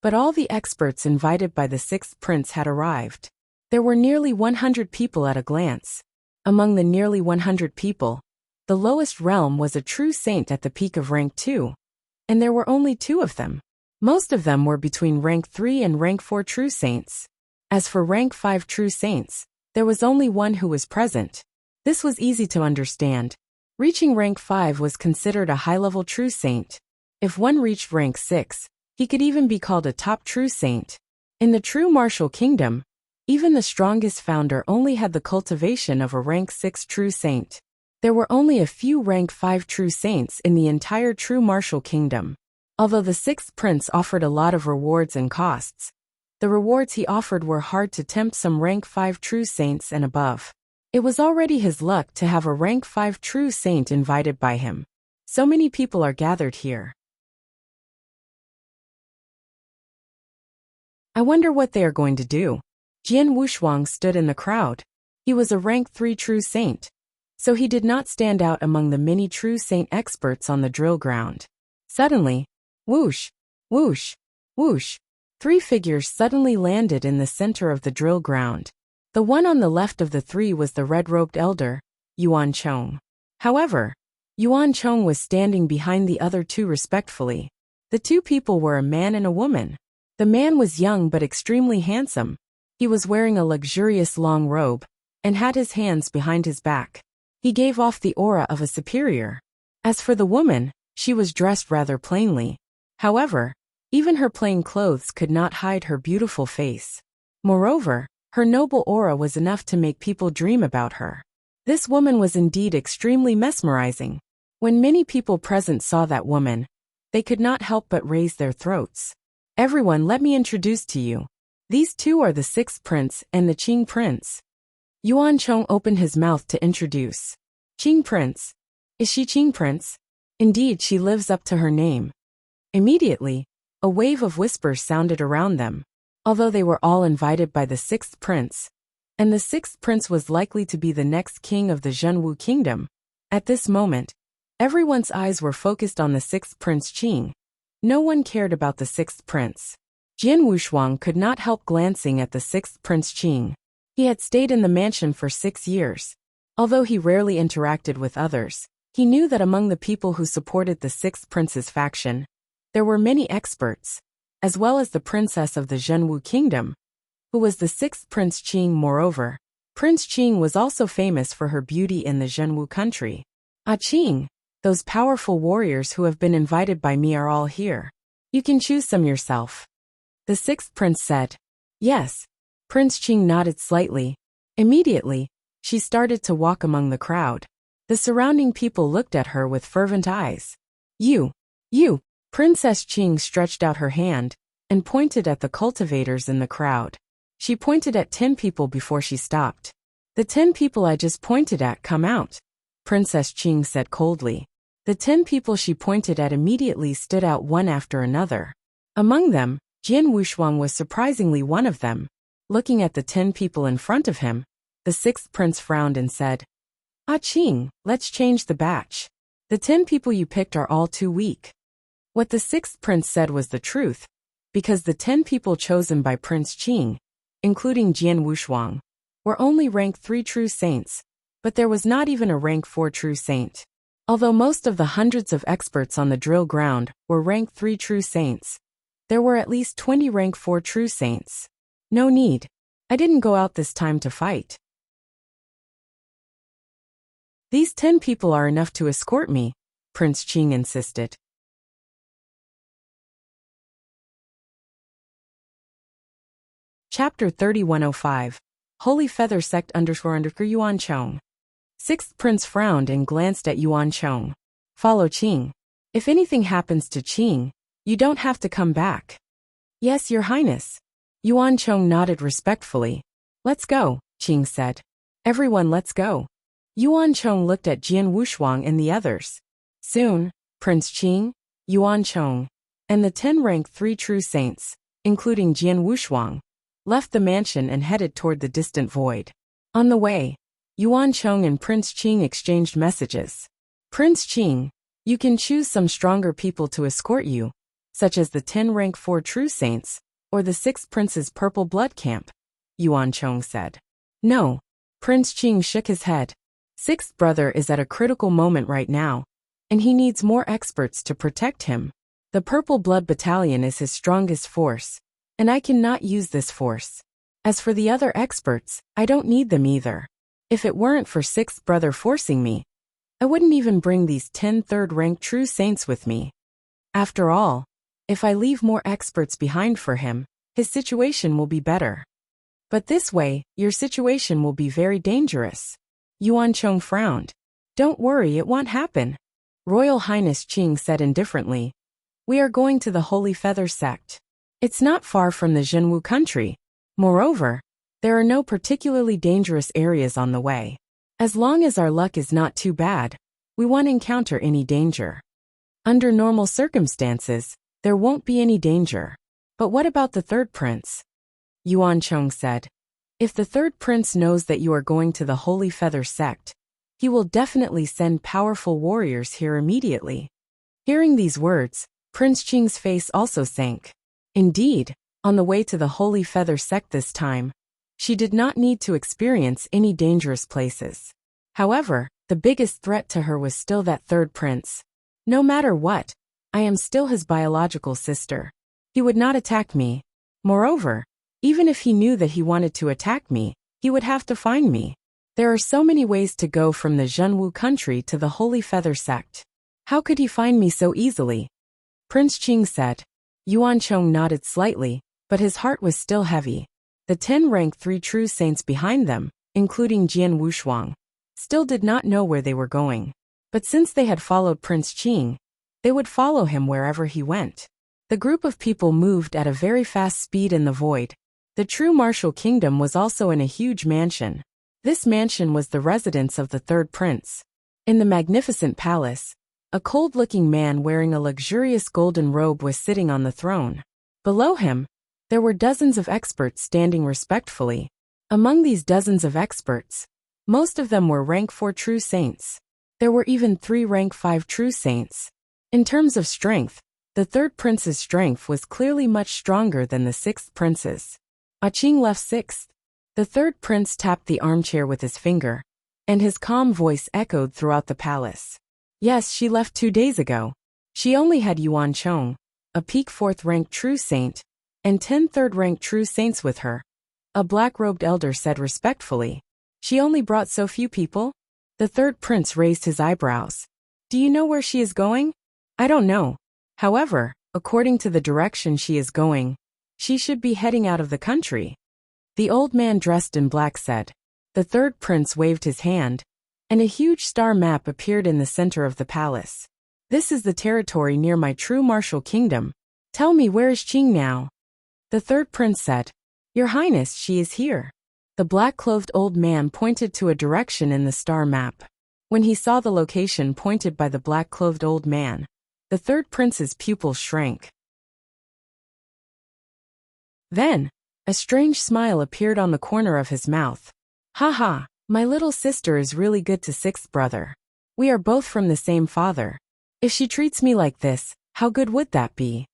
but all the experts invited by the 6th prince had arrived. There were nearly 100 people at a glance. Among the nearly 100 people, the lowest realm was a true saint at the peak of rank 2. And there were only 2 of them. Most of them were between rank 3 and rank 4 true saints. As for rank 5 true saints, there was only one who was present. This was easy to understand. Reaching rank 5 was considered a high-level true saint. If one reached rank 6, he could even be called a top true saint. In the true martial kingdom, even the strongest founder only had the cultivation of a rank 6 true saint. There were only a few rank 5 true saints in the entire true martial kingdom. Although the 6th prince offered a lot of rewards and costs, the rewards he offered were hard to tempt some rank 5 true saints and above. It was already his luck to have a rank 5 true saint invited by him. So many people are gathered here. I wonder what they are going to do. Jian Wushuang stood in the crowd. He was a rank 3 true saint, so he did not stand out among the many true saint experts on the drill ground. Suddenly, whoosh, whoosh, whoosh, 3 figures suddenly landed in the center of the drill ground. The one on the left of the 3 was the red-robed elder, Yuan Chong. However, Yuan Chong was standing behind the other 2 respectfully. The 2 people were a man and a woman. The man was young but extremely handsome. He was wearing a luxurious long robe and had his hands behind his back. He gave off the aura of a superior. As for the woman, she was dressed rather plainly. However, even her plain clothes could not hide her beautiful face. Moreover, her noble aura was enough to make people dream about her. This woman was indeed extremely mesmerizing. When many people present saw that woman, they could not help but raise their throats. Everyone, let me introduce to you. These 2 are the 6th prince and the Qing prince. Yuan Chong opened his mouth to introduce. Qing prince? Is she Qing prince? Indeed, she lives up to her name. Immediately, a wave of whispers sounded around them. Although they were all invited by the 6th prince, and the 6th prince was likely to be the next king of the Zhenwu kingdom, at this moment, everyone's eyes were focused on the 6th prince Qing. No one cared about the 6th prince. Jian Wushuang could not help glancing at the 6th prince Qing. He had stayed in the mansion for 6 years. Although he rarely interacted with others, he knew that among the people who supported the 6th prince's faction, there were many experts, as well as the princess of the Zhenwu kingdom, who was the 6th prince Qing. Moreover, Prince Qing was also famous for her beauty in the Zhenwu country. Ah Qing, those powerful warriors who have been invited by me are all here. You can choose some yourself. The 6th prince said. Yes. Prince Qing nodded slightly. Immediately, she started to walk among the crowd. The surrounding people looked at her with fervent eyes. You. Princess Qing stretched out her hand and pointed at the cultivators in the crowd. She pointed at 10 people before she stopped. The 10 people I just pointed at, come out, Princess Qing said coldly. The 10 people she pointed at immediately stood out one after another. Among them, Jian Wushuang was surprisingly one of them. Looking at the 10 people in front of him, the 6th prince frowned and said, Ah Qing, let's change the batch. The 10 people you picked are all too weak. What the 6th prince said was the truth, because the 10 people chosen by Prince Qing, including Jian Wushuang, were only rank 3 true saints, but there was not even a rank 4 true saint. Although most of the hundreds of experts on the drill ground were rank 3 true saints, there were at least 20 rank 4 true saints. No need. I didn't go out this time to fight. These 10 people are enough to escort me, Prince Qing insisted. Chapter 3105. Holy Feather Sect __ Yuan Chong. 6th prince frowned and glanced at Yuan Chong. Follow Qing. If anything happens to Qing, you don't have to come back. Yes, Your Highness. Yuan Chong nodded respectfully. Let's go, Qing said. Everyone, let's go. Yuan Chong looked at Jian Wushuang and the others. Soon, Prince Qing, Yuan Chong, and the 10 rank 3 true saints, including Jian Wushuang, left the mansion and headed toward the distant void. On the way, Yuan Chong and Prince Qing exchanged messages. Prince Qing, you can choose some stronger people to escort you, such as the 10 rank 4 true saints, or the 6th prince's purple blood camp, Yuan Chong said. No. Prince Qing shook his head. 6th brother is at a critical moment right now, and he needs more experts to protect him. The Purple Blood Battalion is his strongest force, and I cannot use this force. As for the other experts, I don't need them either. If it weren't for 6th brother forcing me, I wouldn't even bring these 10 third-rank true saints with me. After all, if I leave more experts behind for him, his situation will be better. But this way, your situation will be very dangerous. Yuan Chong frowned. Don't worry, it won't happen. Royal Highness Qing said indifferently. We are going to the Holy Feather Sect. It's not far from the Zhenwu country. Moreover, There are no particularly dangerous areas on the way. As long as our luck is not too bad, we won't encounter any danger. Under normal circumstances, there won't be any danger. But what about the third prince? Yuan Chong said. If the third prince knows that you are going to the Holy Feather sect, he will definitely send powerful warriors here immediately. Hearing these words, Prince Qing's face also sank. Indeed, on the way to the Holy Feather sect this time, she did not need to experience any dangerous places. However, the biggest threat to her was still that third prince. No matter what, I am still his biological sister. He would not attack me. Moreover, even if he knew that he wanted to attack me, he would have to find me. There are so many ways to go from the Zhenwu country to the Holy Feather sect. How could he find me so easily? Prince Qing said. Yuan Chong nodded slightly, but his heart was still heavy. The 10 rank 3 true saints behind them, including Jian Wushuang, still did not know where they were going. But since they had followed Prince Qing, they would follow him wherever he went. The group of people moved at a very fast speed in the void. The true martial kingdom was also in a huge mansion. This mansion was the residence of the third prince. In the magnificent palace, a cold-looking man wearing a luxurious golden robe was sitting on the throne. Below him, there were dozens of experts standing respectfully. Among these dozens of experts, most of them were rank 4 true saints. There were even 3 rank 5 true saints. In terms of strength, the third prince's strength was clearly much stronger than the 6th prince's. Qing left 6th. The third prince tapped the armchair with his finger, and his calm voice echoed throughout the palace. Yes, she left 2 days ago. She only had Yuan Chong, a peak 4th rank true saint, and 10 third rank true saints with her. A black-robed elder said respectfully. She only brought so few people? The third prince raised his eyebrows. Do you know where she is going? I don't know. However, according to the direction she is going, she should be heading out of the country. The old man dressed in black said. The third prince waved his hand, and a huge star map appeared in the center of the palace. This is the territory near my true martial kingdom. Tell me, where is Qing now? The third prince said. Your Highness, she is here. The black-clothed old man pointed to a direction in the star map. When he saw the location pointed by the black-clothed old man, the third prince's pupils shrank. Then, a strange smile appeared on the corner of his mouth. Ha ha, my little sister is really good to 6th brother. We are both from the same father. If she treats me like this, how good would that be?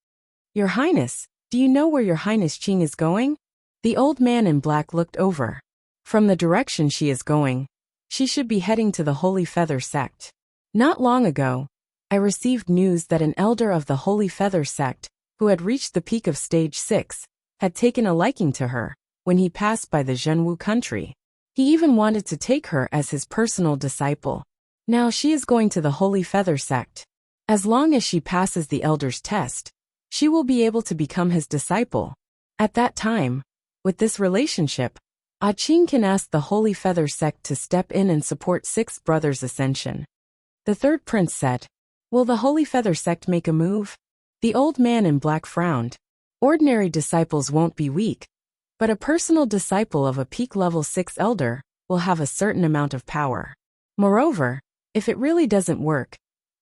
Your Highness, do you know where your Highness Qing is going? The old man in black looked over. From the direction she is going, she should be heading to the Holy Feather sect. Not long ago, I received news that an elder of the Holy Feather sect, who had reached the peak of stage 6, had taken a liking to her when he passed by the Zhenwu country. He even wanted to take her as his personal disciple. Now she is going to the Holy Feather sect. As long as she passes the elder's test, she will be able to become his disciple. At that time, with this relationship, Qing can ask the Holy Feather sect to step in and support 6th brother's ascension. The third prince said, Will the Holy Feather sect make a move? The old man in black frowned. Ordinary disciples won't be weak, but a personal disciple of a peak level 6 elder will have a certain amount of power. Moreover, if it really doesn't work,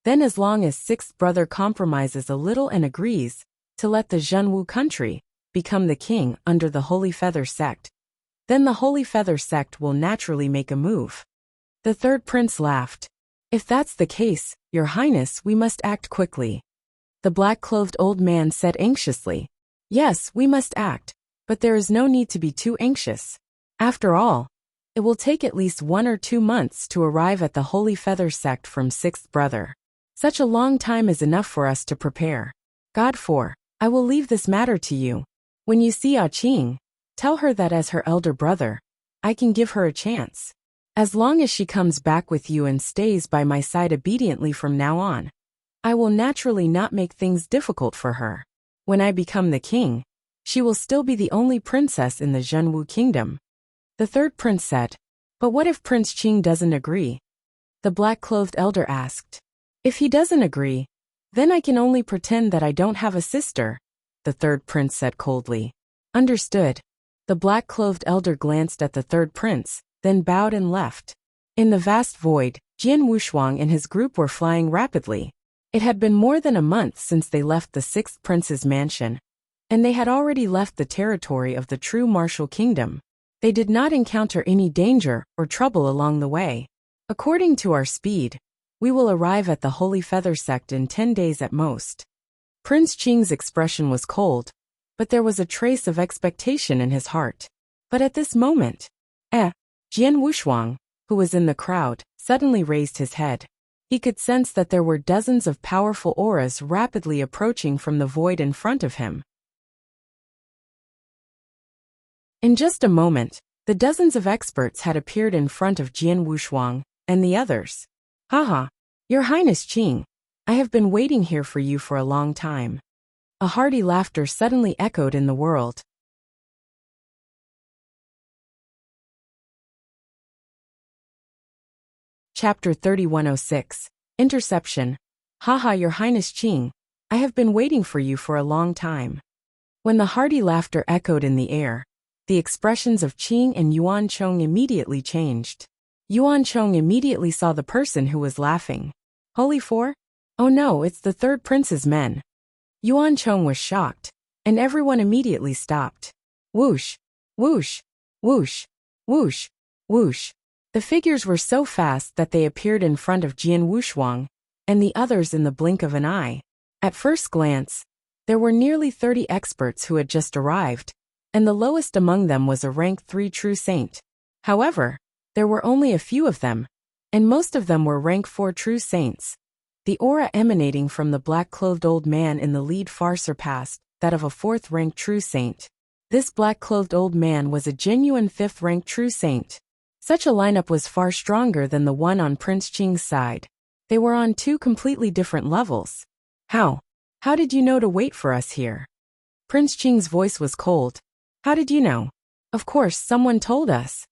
then as long as 6th brother compromises a little and agrees to let the Zhenwu country become the king under the Holy Feather sect, then the Holy Feather sect will naturally make a move. The third prince laughed. If that's the case, Your Highness, we must act quickly. The black-clothed old man said anxiously. Yes, we must act, but there is no need to be too anxious. After all, it will take at least 1 or 2 months to arrive at the Holy Feather sect from 6th brother. Such a long time is enough for us to prepare. God 4, I will leave this matter to you. When you see Qing, tell her that as her elder brother, I can give her a chance. As long as she comes back with you and stays by my side obediently from now on, I will naturally not make things difficult for her. When I become the king, she will still be the only princess in the Zhenwu kingdom. The third prince said, But what if Prince Qing doesn't agree? The black-clothed elder asked. If he doesn't agree, then I can only pretend that I don't have a sister, the third prince said coldly. Understood. The black-clothed elder glanced at the third prince, then bowed and left. In the vast void, Jian Wushuang and his group were flying rapidly. It had been more than a month since they left the sixth prince's mansion, and they had already left the territory of the true martial kingdom. They did not encounter any danger or trouble along the way. According to our speed, we will arrive at the Holy Feather Sect in 10 days at most. Prince Qing's expression was cold, but there was a trace of expectation in his heart. But at this moment, Jian Wushuang, who was in the crowd, suddenly raised his head. He could sense that there were dozens of powerful auras rapidly approaching from the void in front of him. In just a moment, the dozens of experts had appeared in front of Jian Wushuang and the others. Haha, Your Highness Qing, I have been waiting here for you for a long time. A hearty laughter suddenly echoed in the world. Chapter 3106. Interception. Haha, Your Highness Qing, I have been waiting for you for a long time. When the hearty laughter echoed in the air, the expressions of Qing and Yuan Chong immediately changed. Yuan Chong immediately saw the person who was laughing. Holy Four? Oh no, it's the third prince's men. Yuan Chong was shocked, and everyone immediately stopped. Whoosh, whoosh, whoosh, whoosh, whoosh. The figures were so fast that they appeared in front of Jian Wushuang and the others in the blink of an eye. At first glance, there were nearly 30 experts who had just arrived, and the lowest among them was a rank 3 true saint. However, there were only a few of them, and most of them were rank 4 true saints. The aura emanating from the black-clothed old man in the lead far surpassed that of a 4th rank true saint. This black-clothed old man was a genuine 5th rank true saint. Such a lineup was far stronger than the one on Prince Qing's side. They were on 2 completely different levels. How did you know to wait for us here? Prince Qing's voice was cold. How did you know? Of course, someone told us.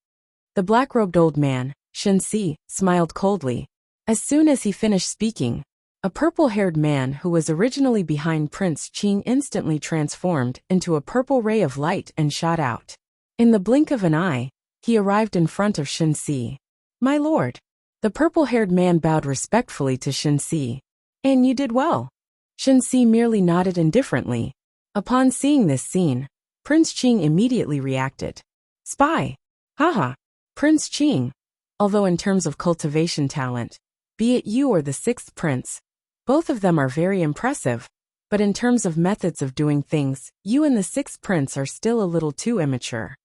The black-robed old man, Shen Si, smiled coldly. As soon as he finished speaking, a purple-haired man who was originally behind Prince Qing instantly transformed into a purple ray of light and shot out. In the blink of an eye, he arrived in front of Shen Si. My lord. The purple-haired man bowed respectfully to Shen Si. And you did well. Shen Si merely nodded indifferently. Upon seeing this scene, Prince Qing immediately reacted. Spy! Haha! Prince Qing! Although in terms of cultivation talent, be it you or the 6th prince, both of them are very impressive, but in terms of methods of doing things, you and the 6th prince are still a little too immature.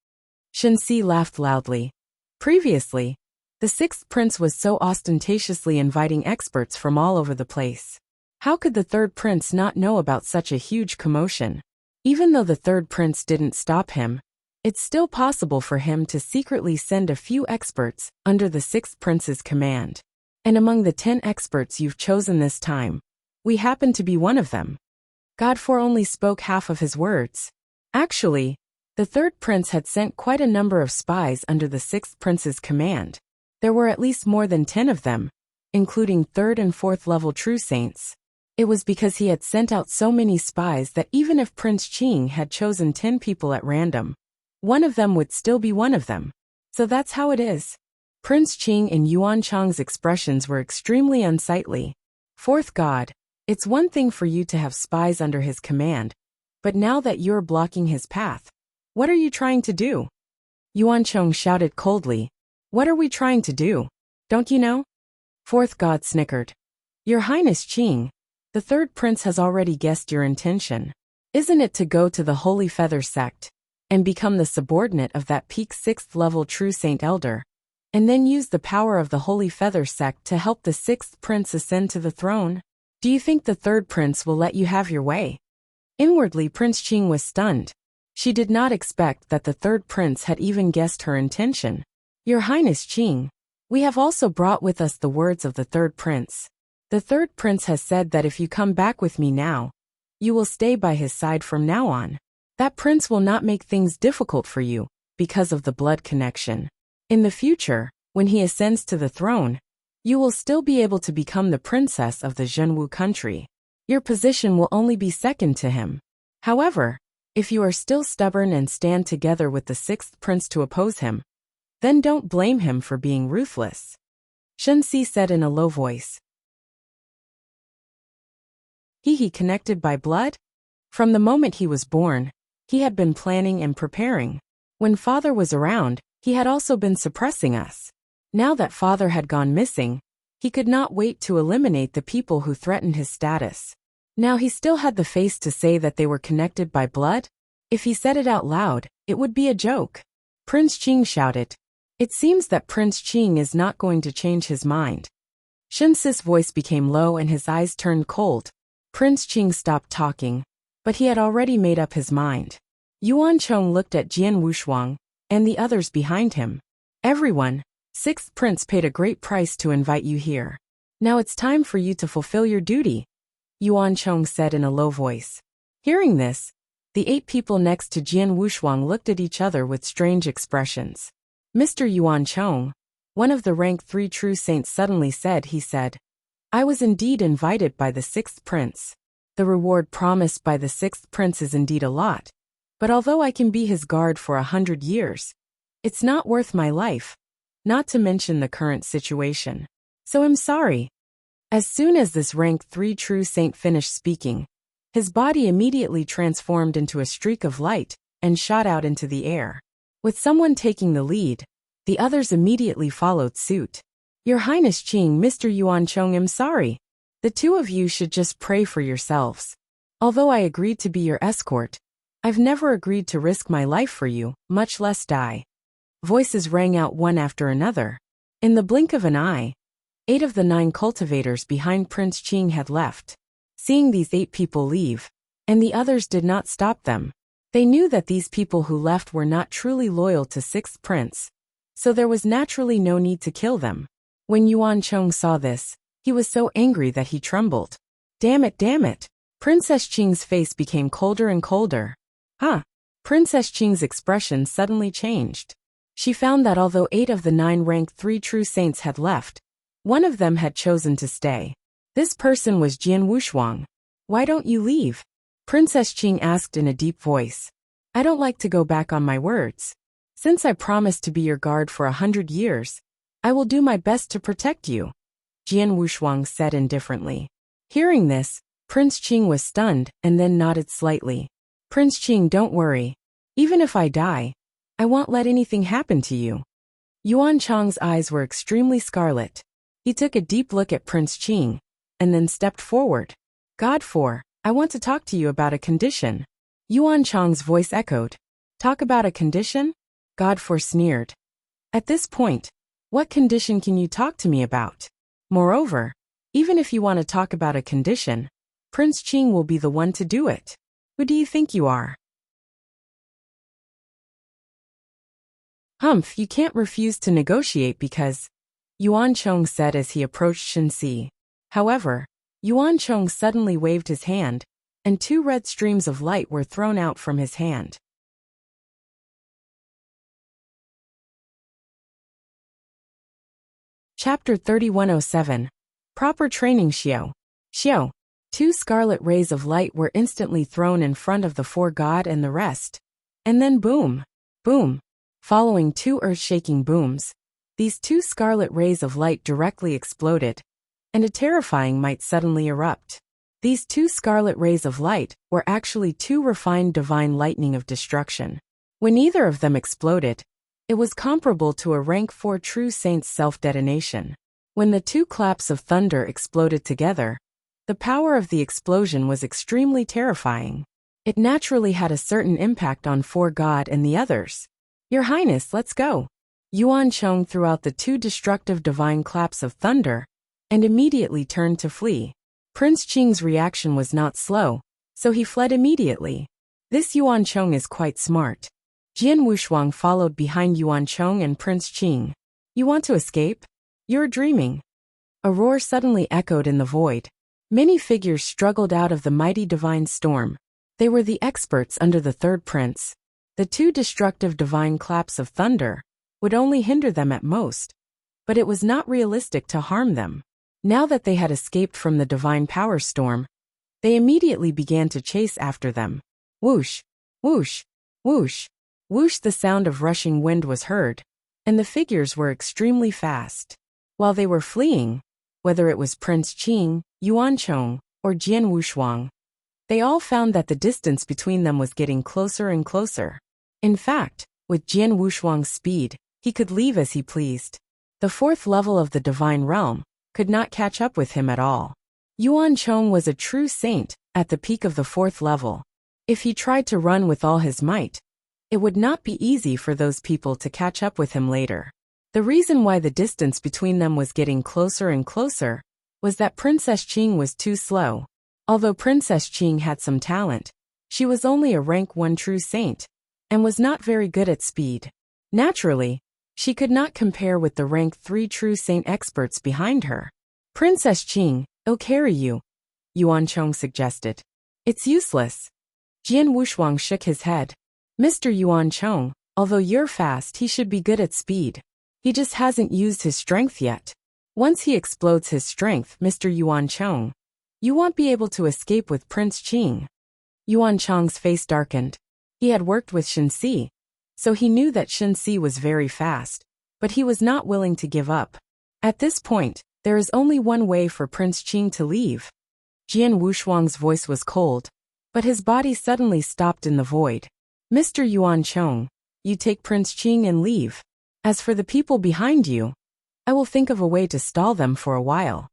Shen Si laughed loudly. Previously, the 6th prince was so ostentatiously inviting experts from all over the place. How could the 3rd prince not know about such a huge commotion? Even though the 3rd prince didn't stop him, it's still possible for him to secretly send a few experts under the 6th prince's command. And among the 10 experts you've chosen this time, we happen to be one of them. Godfor only spoke half of his words. Actually, the 3rd prince had sent quite a number of spies under the 6th prince's command. There were at least more than 10 of them, including 3rd and 4th level true saints. It was because he had sent out so many spies that even if Prince Qing had chosen 10 people at random, one of them would still be one of them. So that's how it is. Prince Qing and Yuan Chong's expressions were extremely unsightly. 4th God, it's one thing for you to have spies under his command, but now that you're blocking his path, what are you trying to do? Yuan Chong shouted coldly. What are we trying to do? Don't you know? 4th God snickered. Your Highness Qing, the 3rd prince has already guessed your intention. Isn't it to go to the Holy Feather Sect and become the subordinate of that peak 6th level true saint elder, and then use the power of the Holy Feather Sect to help the 6th prince ascend to the throne? Do you think the 3rd prince will let you have your way? Inwardly, Prince Qing was stunned. She did not expect that the 3rd prince had even guessed her intention. Your Highness Qing, we have also brought with us the words of the 3rd prince. The 3rd prince has said that if you come back with me now, you will stay by his side from now on. That prince will not make things difficult for you, because of the blood connection. In the future, when he ascends to the throne, you will still be able to become the princess of the Zhenwu country. Your position will only be second to him. However, If you are still stubborn and stand together with the sixth prince to oppose him, then don't blame him for being ruthless. Shenxi said in a low voice. He connected by blood? From the moment he was born, he had been planning and preparing. When father was around, he had also been suppressing us. Now that father had gone missing, he could not wait to eliminate the people who threatened his status. Now he still had the face to say that they were connected by blood? If he said it out loud, it would be a joke. Prince Qing shouted. It seems that Prince Qing is not going to change his mind. Shenxi's voice became low and his eyes turned cold. Prince Qing stopped talking, but he had already made up his mind. Yuan Chong looked at Jian Wushuang and the others behind him. Everyone, sixth prince paid a great price to invite you here. Now it's time for you to fulfill your duty, Yuan Chong said in a low voice. Hearing this, the 8 people next to Jian Wushuang looked at each other with strange expressions. Mr. Yuan Chong, one of the rank 3 true saints suddenly said, I was indeed invited by the sixth prince. The reward promised by the sixth prince is indeed a lot, but although I can be his guard for 100 years, it's not worth my life, not to mention the current situation. So I'm sorry. As soon as this rank 3 true saint finished speaking, his body immediately transformed into a streak of light and shot out into the air. With someone taking the lead, the others immediately followed suit. Your Highness Qing, Mr. Yuan Chong, I'm sorry. The 2 of you should just pray for yourselves. Although I agreed to be your escort, I've never agreed to risk my life for you, much less die. Voices rang out one after another. In the blink of an eye, 8 of the 9 cultivators behind Prince Qing had left. Seeing these 8 people leave, and the others did not stop them, they knew that these people who left were not truly loyal to sixth prince, so there was naturally no need to kill them. When Yuan Chong saw this, he was so angry that he trembled. Damn it. Princess Qing's face became colder and colder. Princess Qing's expression suddenly changed. She found that although 8 of the 9 rank 3 true saints had left, one of them had chosen to stay. This person was Jian Wushuang. Why don't you leave? Princess Qing asked in a deep voice. I don't like to go back on my words. Since I promised to be your guard for 100 years, I will do my best to protect you, Jian Wushuang said indifferently. Hearing this, Prince Qing was stunned and then nodded slightly. Prince Qing, don't worry. Even if I die, I won't let anything happen to you. Yuan Chong's eyes were extremely scarlet. He took a deep look at Prince Qing, and then stepped forward. Godfor, I want to talk to you about a condition. Yuan Chong's voice echoed. Talk about a condition? Godfor sneered. At this point, what condition can you talk to me about? Moreover, even if you want to talk about a condition, Prince Qing will be the one to do it. Who do you think you are? Humph, you can't refuse to negotiate because, Yuan Chong said as he approached Shenxi. However, Yuan Chong suddenly waved his hand, and 2 red streams of light were thrown out from his hand. Chapter 3107. Proper Training Xiao. 2 scarlet rays of light were instantly thrown in front of the 4 god and the rest. And then boom, boom. Following 2 earth-shaking booms, these 2 scarlet rays of light directly exploded, and a terrifying might suddenly erupt. These 2 scarlet rays of light were actually 2 refined divine lightning of destruction. When either of them exploded, it was comparable to a rank 4 true saint's self-detonation. When the 2 claps of thunder exploded together, the power of the explosion was extremely terrifying. It naturally had a certain impact on 4 god and the others. Your Highness, let's go. Yuan Chong threw out the 2 destructive divine claps of thunder, and immediately turned to flee. Prince Qing's reaction was not slow, so he fled immediately. This Yuan Chong is quite smart. Jian Wushuang followed behind Yuan Chong and Prince Qing. You want to escape? You're dreaming. A roar suddenly echoed in the void. Many figures struggled out of the mighty divine storm. They were the experts under the 3rd prince. The 2 destructive divine claps of thunder would only hinder them at most, but it was not realistic to harm them. Now that they had escaped from the divine power storm, they immediately began to chase after them. Whoosh, Whoosh, whoosh, whoosh, the sound of rushing wind was heard, and the figures were extremely fast. While they were fleeing, whether it was Prince Qing, Yuanchong, or Jian Wushuang, they all found that the distance between them was getting closer and closer. In fact, with Jian Wushuang's speed, he could leave as he pleased. The fourth level of the divine realm could not catch up with him at all. Yuanchong was a true saint at the peak of the fourth level. If he tried to run with all his might, it would not be easy for those people to catch up with him later. The reason why the distance between them was getting closer and closer was that Princess Qing was too slow. Although Princess Qing had some talent, she was only a rank 1 true saint, and was not very good at speed. Naturally, she could not compare with the rank 3 true saint experts behind her. Princess Qing, I'll carry you, Yuanchong suggested. It's useless. Jian Wushuang shook his head. Mr. Yuanchong, although you're fast, he should be good at speed. He just hasn't used his strength yet. Once he explodes his strength, Mr. Yuanchong, you won't be able to escape with Prince Qing. Yuanchong's face darkened. He had worked with Shenxi, so he knew that Shenxi was very fast, but he was not willing to give up. At this point, there is only one way for Prince Qing to leave. Jian Wushuang's voice was cold, but his body suddenly stopped in the void. Mr. Yuanchong, you take Prince Qing and leave. As for the people behind you, I will think of a way to stall them for a while.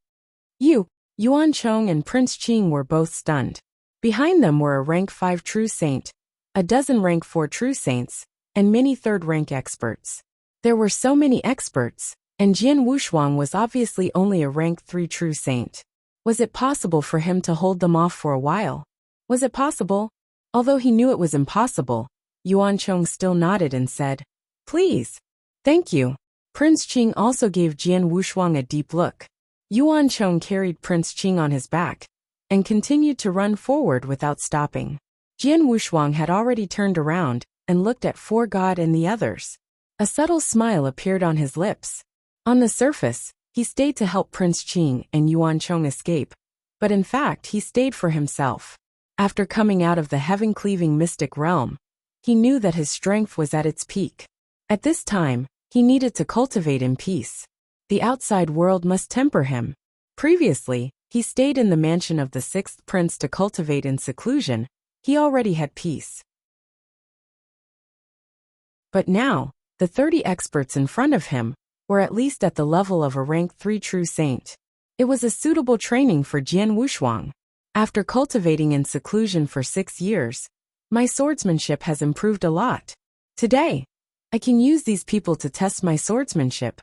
Yuanchong and Prince Qing were both stunned. Behind them were a rank 5 true saint, a dozen rank 4 true saints, and many third-rank experts. There were so many experts, and Jian Wushuang was obviously only a rank 3 true saint. Was it possible for him to hold them off for a while? Was it possible? Although he knew it was impossible, Yuanchong still nodded and said, "Please. Thank you." Prince Qing also gave Jian Wushuang a deep look. Yuanchong carried Prince Qing on his back and continued to run forward without stopping. Jian Wushuang had already turned around and looked at Four God and the others. A subtle smile appeared on his lips. On the surface, he stayed to help Prince Qing and Yuanchong escape, but in fact he stayed for himself. After coming out of the heaven-cleaving mystic realm, he knew that his strength was at its peak. At this time, he needed to cultivate in peace. The outside world must temper him. Previously, he stayed in the mansion of the 6th prince to cultivate in seclusion. He already had peace. But now, the 30 experts in front of him were at least at the level of a rank 3 true saint. It was a suitable training for Jian Wushuang. After cultivating in seclusion for 6 years, my swordsmanship has improved a lot. Today, I can use these people to test my swordsmanship,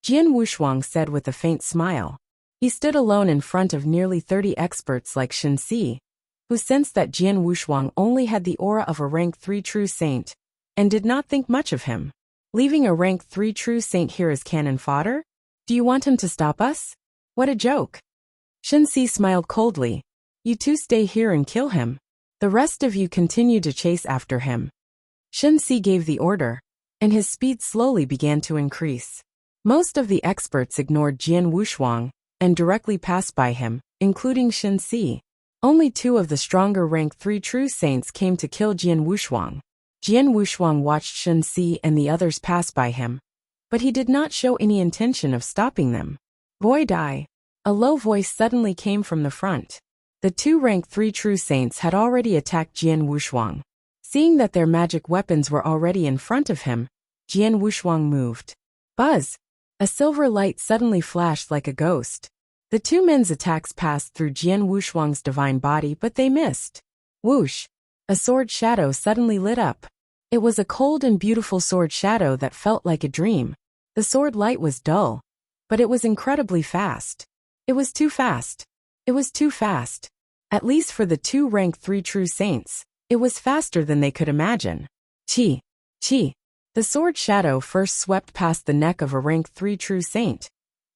Jian Wushuang said with a faint smile. He stood alone in front of nearly 30 experts like Shenxi, who sensed that Jian Wushuang only had the aura of a rank 3 true saint, and did not think much of him. Leaving a rank 3 true saint here as cannon fodder? Do you want him to stop us? What a joke. Shenxi smiled coldly. You two stay here and kill him. The rest of you continue to chase after him. Shenxi gave the order, and his speed slowly began to increase. Most of the experts ignored Jian Wushuang and directly passed by him, including Shenxi. Only 2 of the stronger rank 3 true saints came to kill Jian Wushuang. Jian Wushuang watched Shenxi and the others pass by him, but he did not show any intention of stopping them. Boy die. A low voice suddenly came from the front. The 2 rank 3 true saints had already attacked Jian Wushuang. Seeing that their magic weapons were already in front of him, Jian Wushuang moved. Buzz! A silver light suddenly flashed like a ghost. The 2 men's attacks passed through Jian Wushuang's divine body, but they missed. Whoosh! A sword shadow suddenly lit up. It was a cold and beautiful sword shadow that felt like a dream. The sword light was dull, but it was incredibly fast. It was too fast. It was too fast. At least for the 2 rank 3 true saints, it was faster than they could imagine. Chi! Chi! The sword shadow first swept past the neck of a rank 3 true saint,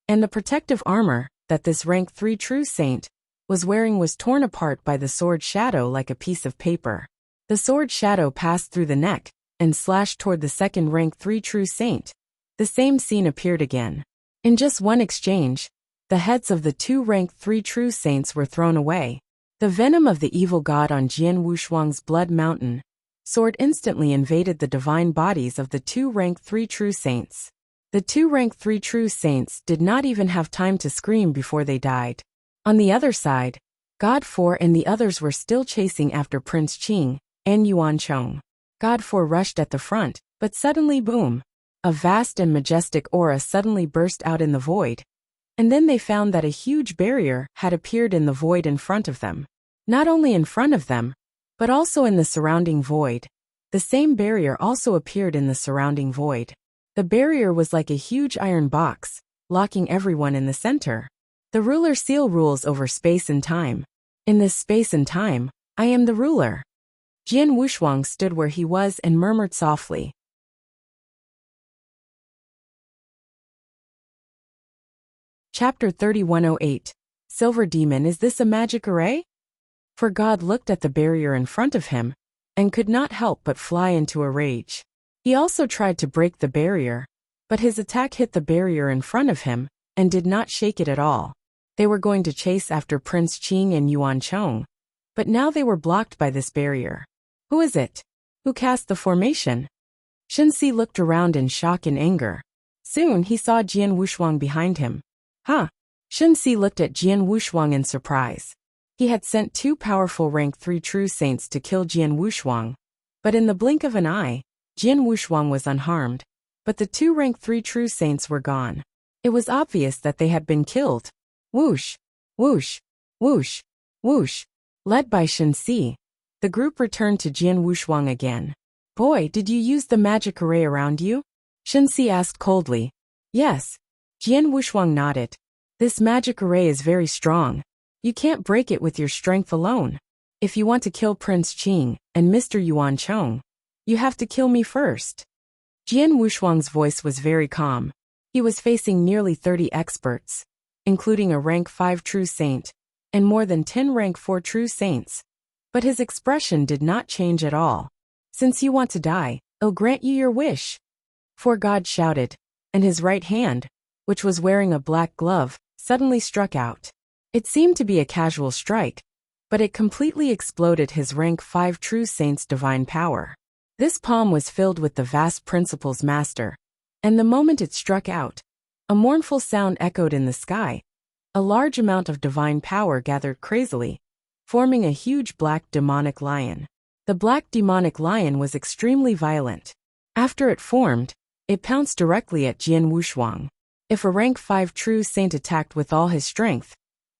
and the protective armor that this rank 3 true saint was wearing was torn apart by the sword shadow like a piece of paper. The sword shadow passed through the neck and slashed toward the second rank 3 true saint. The same scene appeared again. In just one exchange, the heads of the 2 rank 3 true saints were thrown away. The venom of the evil god on Jian Wushuang's blood mountain sword instantly invaded the divine bodies of the two rank 3 true saints. The two rank 3 true saints did not even have time to scream before they died. On the other side, God 4 and the others were still chasing after Prince Qing and Yuan Chong. God 4 rushed at the front, but suddenly boom! A vast and majestic aura suddenly burst out in the void. And then they found that a huge barrier had appeared in the void in front of them. Not only in front of them, but also in the surrounding void. The same barrier also appeared in the surrounding void. The barrier was like a huge iron box, locking everyone in the center. The ruler seal rules over space and time. In this space and time, I am the ruler. Jian Wushuang stood where he was and murmured softly. Chapter 3108. Silver Demon, is this a magic array? For God looked at the barrier in front of him, and could not help but fly into a rage. He also tried to break the barrier, but his attack hit the barrier in front of him, and did not shake it at all. They were going to chase after Prince Qing and Yuan Chong, but now they were blocked by this barrier. Who is it? Who cast the formation? Shenxi looked around in shock and anger. Soon he saw Jian Wushuang behind him. Huh? Shenxi looked at Jian Wushuang in surprise. He had sent two powerful rank 3 true saints to kill Jian Wushuang, but in the blink of an eye, Jian Wushuang was unharmed, but the two rank 3 true saints were gone. It was obvious that they had been killed. Whoosh! Whoosh! Whoosh! Whoosh! Led by Shenxi, the group returned to Jian Wushuang again. Boy, did you use the magic array around you? Shenxi asked coldly. Yes. Jian Wushuang nodded. This magic array is very strong. You can't break it with your strength alone. If you want to kill Prince Qing and Mr. Yuan Chong, you have to kill me first. Jian Wushuang's voice was very calm. He was facing nearly 30 experts, including a rank 5 true saint, and more than 10 rank 4 true saints. But his expression did not change at all. Since you want to die, I'll grant you your wish. For God shouted, and his right hand, which was wearing a black glove, suddenly struck out. It seemed to be a casual strike, but it completely exploded his rank 5 true saint's divine power. This palm was filled with the vast principles master, and the moment it struck out, a mournful sound echoed in the sky. A large amount of divine power gathered crazily, forming a huge black demonic lion. The black demonic lion was extremely violent. After it formed, it pounced directly at Jian Wushuang. If a rank 5 true saint attacked with all his strength,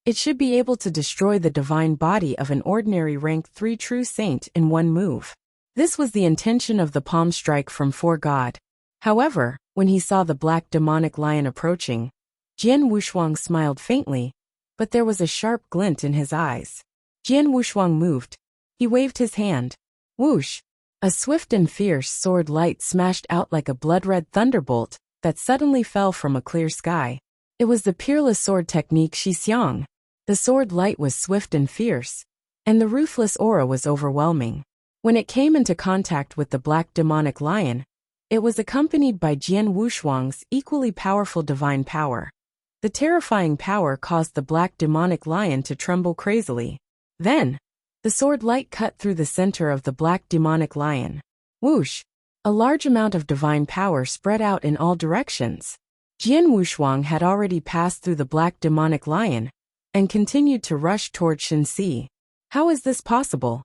it should be able to destroy the divine body of an ordinary rank 3 true saint in one move. This was the intention of the palm strike from 4 God. However, when he saw the black demonic lion approaching, Jian Wushuang smiled faintly, but there was a sharp glint in his eyes. Jian Wushuang moved. He waved his hand. Whoosh! A swift and fierce sword light smashed out like a blood-red thunderbolt that suddenly fell from a clear sky. It was the peerless sword technique Shixiang. The sword light was swift and fierce, and the ruthless aura was overwhelming. When it came into contact with the black demonic lion, it was accompanied by Jian Wushuang's equally powerful divine power. The terrifying power caused the black demonic lion to tremble crazily. Then, the sword light cut through the center of the black demonic lion. Whoosh! A large amount of divine power spread out in all directions. Jian Wushuang had already passed through the black demonic lion, and continued to rush toward Shenxi. How is this possible?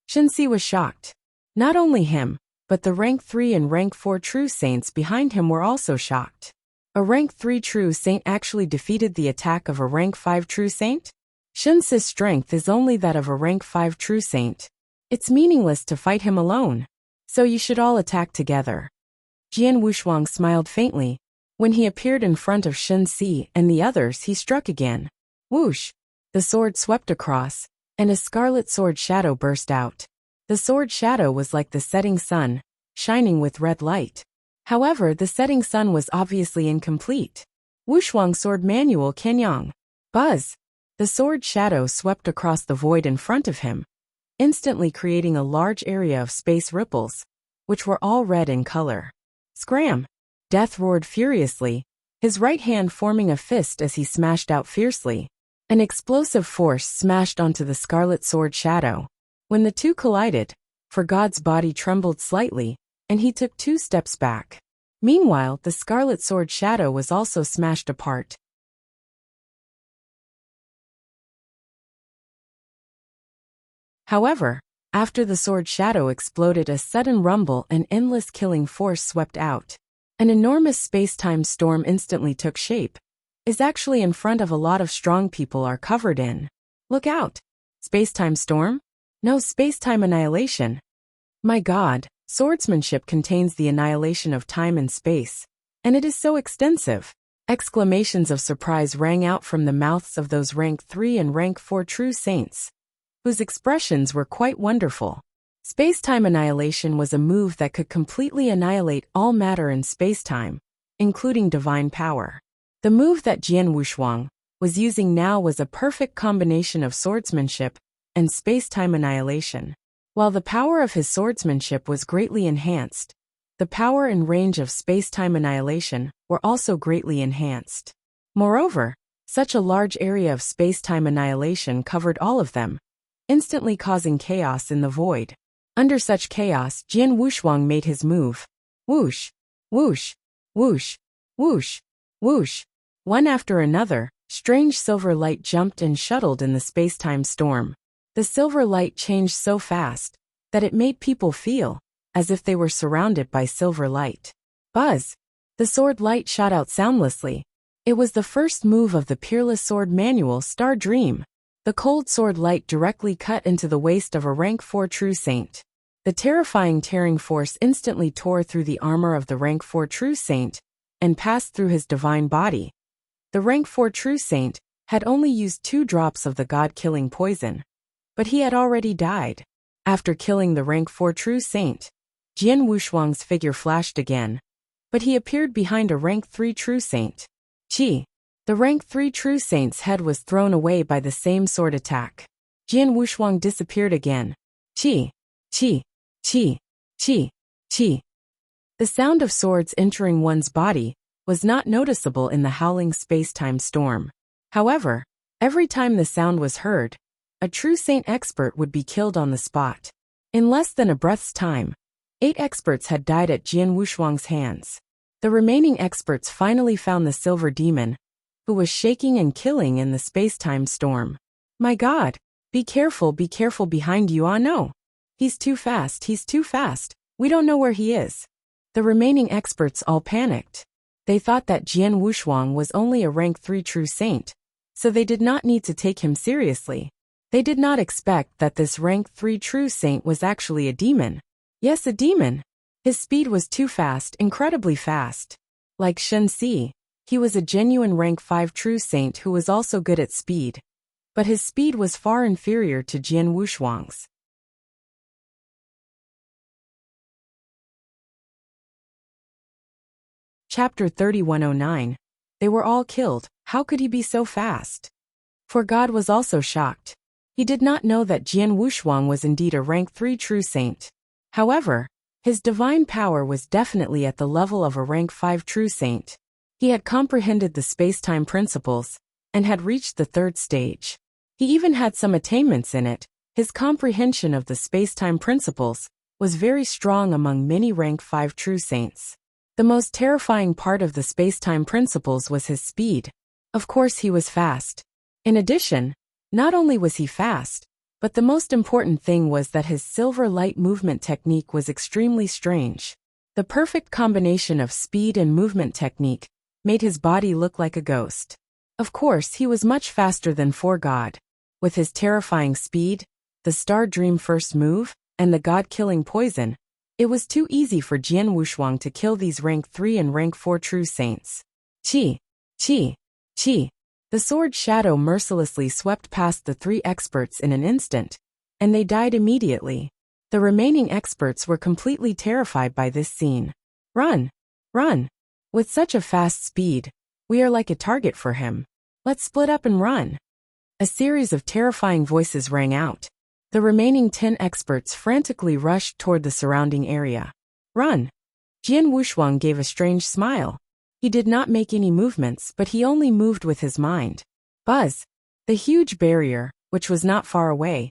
Shenxi was shocked. Not only him, but the rank 3 and rank 4 true saints behind him were also shocked. A rank 3 true saint actually defeated the attack of a rank 5 true saint? Shenxi's strength is only that of a rank 5 true saint. It's meaningless to fight him alone. So you should all attack together. Jian Wushuang smiled faintly. When he appeared in front of Shenxi and the others, he struck again. Whoosh! The sword swept across, and a scarlet sword shadow burst out. The sword shadow was like the setting sun, shining with red light. However, the setting sun was obviously incomplete. Wushuang Sword Manual Kenyang. Buzz! The sword shadow swept across the void in front of him, instantly creating a large area of space ripples, which were all red in color. Scram! Death roared furiously, his right hand forming a fist as he smashed out fiercely. An explosive force smashed onto the scarlet sword shadow. When the two collided, for God's body trembled slightly, and he took 2 steps back. Meanwhile, the scarlet sword shadow was also smashed apart. However, after the sword shadow exploded, a sudden rumble and endless killing force swept out. An enormous space-time storm instantly took shape. Is actually in front of a lot of strong people are covered in. Look out! Space-time storm? No, space-time annihilation. My God, swordsmanship contains the annihilation of time and space. And it is so extensive. Exclamations of surprise rang out from the mouths of those rank 3 and rank 4 true saints, whose expressions were quite wonderful. Space-time annihilation was a move that could completely annihilate all matter in space-time, including divine power. The move that Jian Wushuang was using now was a perfect combination of swordsmanship and space-time annihilation. While the power of his swordsmanship was greatly enhanced, the power and range of space-time annihilation were also greatly enhanced. Moreover, such a large area of space-time annihilation covered all of them, instantly causing chaos in the void. Under such chaos, Jian Wushuang made his move. Whoosh, whoosh, whoosh, whoosh, whoosh. One after another, strange silver light jumped and shuttled in the space-time storm. The silver light changed so fast that it made people feel as if they were surrounded by silver light. Buzz! The sword light shot out soundlessly. It was the first move of the Peerless Sword Manual Star Dream. The cold sword light directly cut into the waist of a rank 4 true saint. The terrifying tearing force instantly tore through the armor of the rank 4 true saint and passed through his divine body. The rank 4 true saint had only used 2 drops of the god-killing poison, but he had already died. After killing the rank 4 true saint, Jian Wushuang's figure flashed again, but he appeared behind a rank 3 true saint. Qi. The rank 3 true saint's head was thrown away by the same sword attack. Jian Wushuang disappeared again. Qi, qi, qi, qi, qi. The sound of swords entering one's body was not noticeable in the howling space-time storm. However, every time the sound was heard, a true saint expert would be killed on the spot. In less than a breath's time, 8 experts had died at Jian Wushuang's hands. The remaining experts finally found the silver demon, who was shaking and killing in the space-time storm. My God! Be careful behind you. Ah no! He's too fast, we don't know where he is. The remaining experts all panicked. They thought that Jian Wushuang was only a rank 3 true saint, so they did not need to take him seriously. They did not expect that this rank 3 true saint was actually a demon. Yes, a demon. His speed was too fast, incredibly fast. Like Shen Si, he was a genuine rank 5 true saint who was also good at speed. But his speed was far inferior to Jian Wushuang's. Chapter 3109. They were all killed. How could he be so fast? For God was also shocked. He did not know that Jian Wushuang was indeed a rank 3 true saint. However, his divine power was definitely at the level of a rank 5 true saint. He had comprehended the space-time principles and had reached the 3rd stage. He even had some attainments in it. His comprehension of the space-time principles was very strong among many rank 5 true saints. The most terrifying part of the space-time principles was his speed. Of course he was fast. In addition, not only was he fast, but the most important thing was that his silver light movement technique was extremely strange. The perfect combination of speed and movement technique made his body look like a ghost. Of course he was much faster than For God. With his terrifying speed, the Star Dream first move, and the god-killing poison, it was too easy for Jian Wushuang to kill these rank 3 and rank 4 true saints. Qi, qi, qi. The sword shadow mercilessly swept past the 3 experts in an instant, and they died immediately. The remaining experts were completely terrified by this scene. Run! Run! With such a fast speed, we are like a target for him. Let's split up and run. A series of terrifying voices rang out. The remaining 10 experts frantically rushed toward the surrounding area. Run! Jian Wushuang gave a strange smile. He did not make any movements, but he only moved with his mind. Buzz! The huge barrier, which was not far away,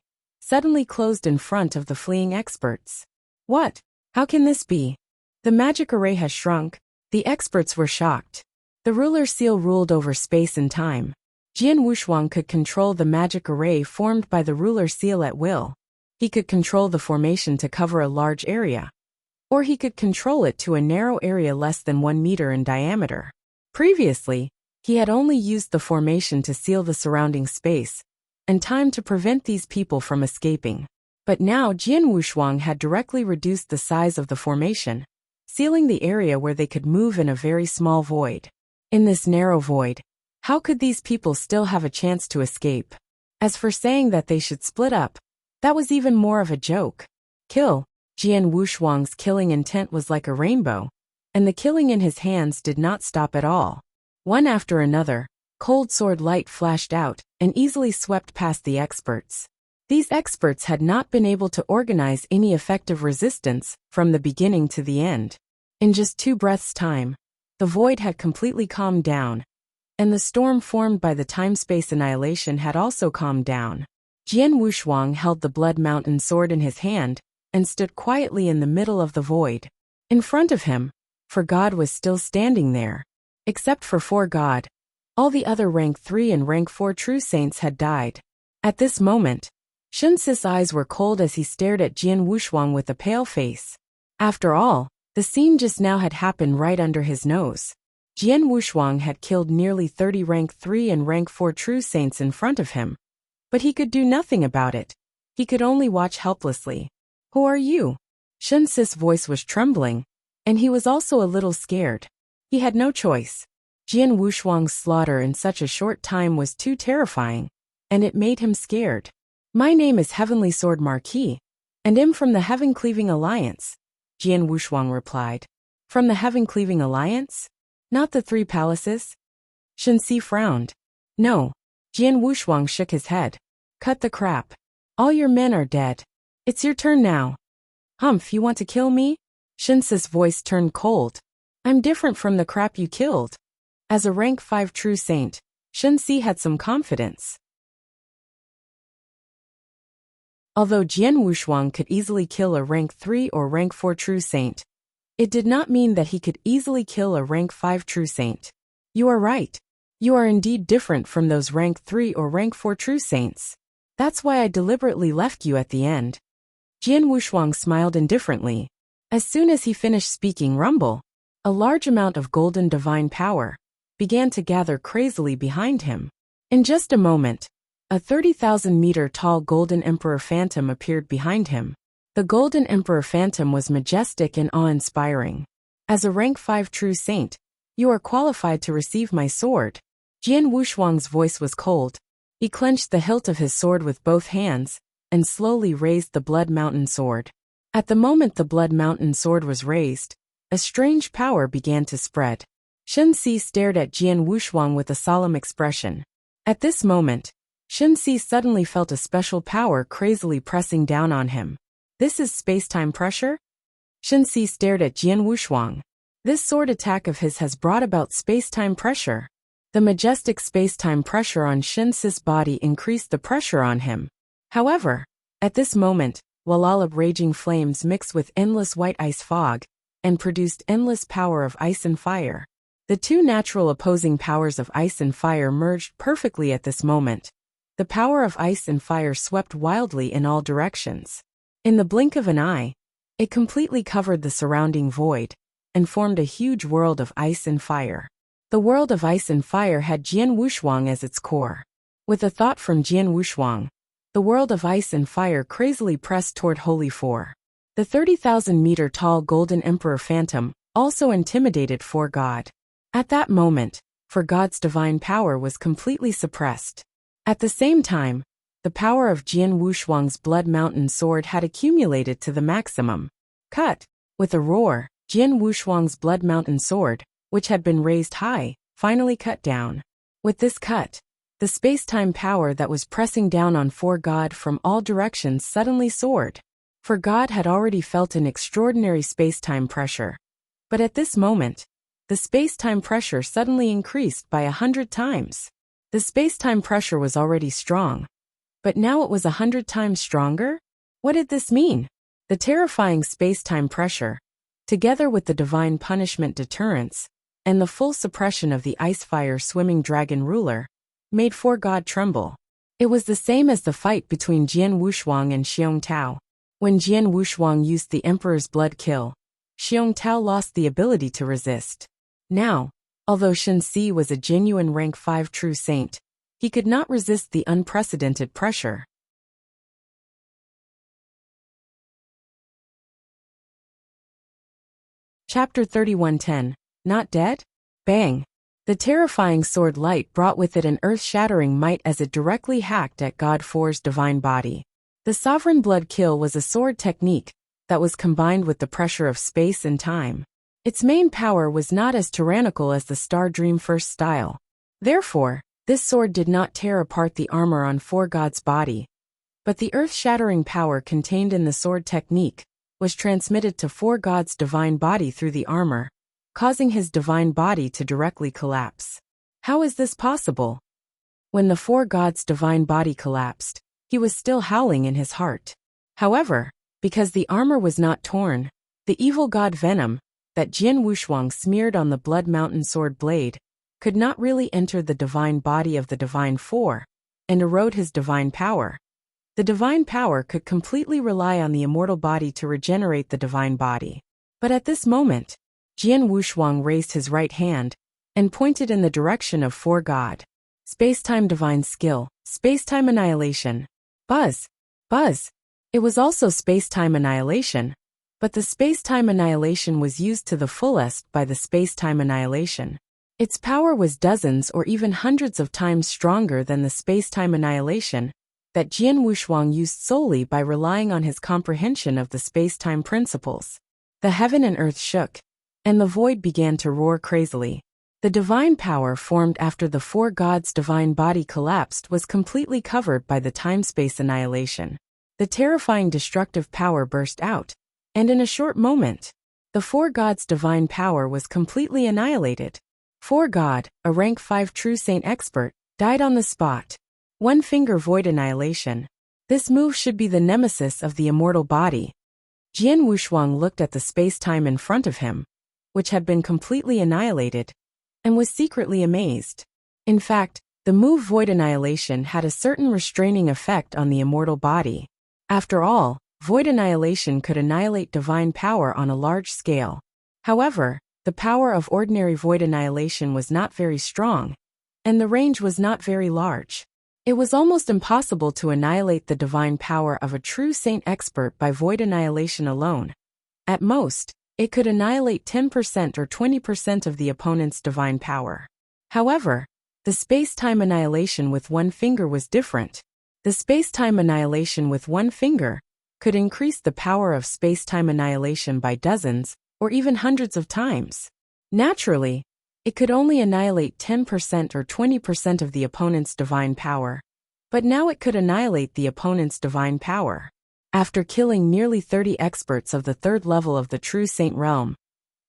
suddenly closed in front of the fleeing experts. What? How can this be? The magic array has shrunk. The experts were shocked. The ruler seal ruled over space and time. Jian Wushuang could control the magic array formed by the ruler seal at will. He could control the formation to cover a large area, or he could control it to a narrow area less than 1 meter in diameter. Previously, he had only used the formation to seal the surrounding space and time to prevent these people from escaping. But now Jian Wushuang had directly reduced the size of the formation, sealing the area where they could move in a very small void. In this narrow void, how could these people still have a chance to escape? As for saying that they should split up, that was even more of a joke. Kill. Jian Wushuang's killing intent was like a rainbow, and the killing in his hands did not stop at all. One after another, cold sword light flashed out and easily swept past the experts. These experts had not been able to organize any effective resistance from the beginning to the end. In just 2 breaths' time, the void had completely calmed down, and the storm formed by the time-space annihilation had also calmed down. Jian Wushuang held the Blood Mountain sword in his hand and stood quietly in the middle of the void. In front of him, for God was still standing there. Except for God, all the other rank 3 and rank 4 true saints had died. At this moment, Shen Si's eyes were cold as he stared at Jian Wushuang with a pale face. After all, the scene just now had happened right under his nose. Jian Wushuang had killed nearly 30 rank 3 and rank 4 true saints in front of him. But he could do nothing about it. He could only watch helplessly. Who are you? Shen Si's voice was trembling, and he was also a little scared. He had no choice. Jian Wushuang's slaughter in such a short time was too terrifying, and it made him scared. My name is Heavenly Sword Marquis, and am from the Heaven-Cleaving Alliance, Jian Wushuang replied. From the Heaven-Cleaving Alliance? Not the 3 palaces? Shen Si frowned. No. Jian Wushuang shook his head. Cut the crap. All your men are dead. It's your turn now. Humph, you want to kill me? Shen Si's voice turned cold. I'm different from the crap you killed. As a rank 5 true saint, Shen Si had some confidence. Although Jian Wushuang could easily kill a rank 3 or rank 4 true saint, it did not mean that he could easily kill a rank 5 true saint. You are right. You are indeed different from those rank 3 or rank 4 true saints. That's why I deliberately left you at the end. Jian Wushuang smiled indifferently. As soon as he finished speaking rumble, a large amount of golden divine power began to gather crazily behind him. In just a moment, a 30,000-meter-tall Golden Emperor Phantom appeared behind him. The Golden Emperor Phantom was majestic and awe-inspiring. As a rank 5 true saint, you are qualified to receive my sword. Jian Wushuang's voice was cold. He clenched the hilt of his sword with both hands and slowly raised the Blood Mountain sword. At the moment the Blood Mountain sword was raised, a strange power began to spread. Shen Si stared at Jian Wushuang with a solemn expression. At this moment, Shen Si suddenly felt a special power crazily pressing down on him. This is space-time pressure? Shen Si stared at Jian Wushuang. This sword attack of his has brought about space-time pressure. The majestic space-time pressure on Shen Si's body increased the pressure on him. However, at this moment, Walala raging flames mixed with endless white ice fog and produced endless power of ice and fire. The 2 natural opposing powers of ice and fire merged perfectly at this moment. The power of ice and fire swept wildly in all directions. In the blink of an eye, it completely covered the surrounding void and formed a huge world of ice and fire. The world of ice and fire had Jian Wushuang as its core. With a thought from Jian Wushuang, the world of ice and fire crazily pressed toward Holy 4. The 30,000-meter-tall Golden Emperor Phantom also intimidated 4 God. At that moment, 4 God's divine power was completely suppressed. At the same time, the power of Jian Wushuang's Blood Mountain sword had accumulated to the maximum. Cut! With a roar, Jian Wushuang's Blood Mountain sword, which had been raised high, finally cut down. With this cut, the space-time power that was pressing down on 4 God from all directions suddenly soared. 4 God had already felt an extraordinary space-time pressure. But at this moment, the space-time pressure suddenly increased by 100 times. The space-time pressure was already strong, But now it was 100 times stronger? What did this mean? The terrifying space-time pressure, together with the divine punishment deterrence, and the full suppression of the ice-fire swimming dragon ruler, made God tremble. It was the same as the fight between Jian Wushuang and Xiong Tao. When Jian Wushuang used the Emperor's blood kill, Xiong Tao lost the ability to resist. Now, although Shen Si was a genuine rank 5 true saint, he could not resist the unprecedented pressure. Chapter 31:10. Not dead? Bang! The terrifying sword light brought with it an earth-shattering might as it directly hacked at God 4's divine body. The sovereign blood kill was a sword technique that was combined with the pressure of space and time. Its main power was not as tyrannical as the Star Dream First style. Therefore, this sword did not tear apart the armor on God's body, but the earth-shattering power contained in the sword technique was transmitted to God's divine body through the armor, causing his divine body to directly collapse. How is this possible? When the God's divine body collapsed, he was still howling in his heart. However, because the armor was not torn, the evil god venom that Jian Wushuang smeared on the Blood Mountain sword blade could not really enter the divine body of the Divine Four and erode his divine power. The divine power could completely rely on the immortal body to regenerate the divine body. But at this moment, Jian Wushuang raised his right hand and pointed in the direction of God. Space-time divine skill, space-time annihilation. Buzz! Buzz! It was also space-time annihilation, but the space-time annihilation was used to the fullest by the space-time annihilation. Its power was dozens or even hundreds of times stronger than the space-time annihilation that Jian Wushuang used solely by relying on his comprehension of the space-time principles. The heaven and earth shook, and the void began to roar crazily. The divine power formed after the God's divine body collapsed was completely covered by the time-space annihilation. The terrifying destructive power burst out, and in a short moment, the God's divine power was completely annihilated. God, a rank 5 true saint expert, died on the spot. One finger void annihilation. This move should be the nemesis of the immortal body. Jian Wushuang looked at the space-time in front of him, which had been completely annihilated, and was secretly amazed. In fact, the move void annihilation had a certain restraining effect on the immortal body. After all, void annihilation could annihilate divine power on a large scale. However, the power of ordinary void annihilation was not very strong, and the range was not very large. It was almost impossible to annihilate the divine power of a true saint expert by void annihilation alone. At most, it could annihilate 10% or 20% of the opponent's divine power. However, the space-time annihilation with one finger was different. The space-time annihilation with one finger could increase the power of space-time annihilation by dozens or even hundreds of times. Naturally, it could only annihilate 10% or 20% of the opponent's divine power, but now it could annihilate the opponent's divine power. After killing nearly 30 experts of the third level of the True Saint realm,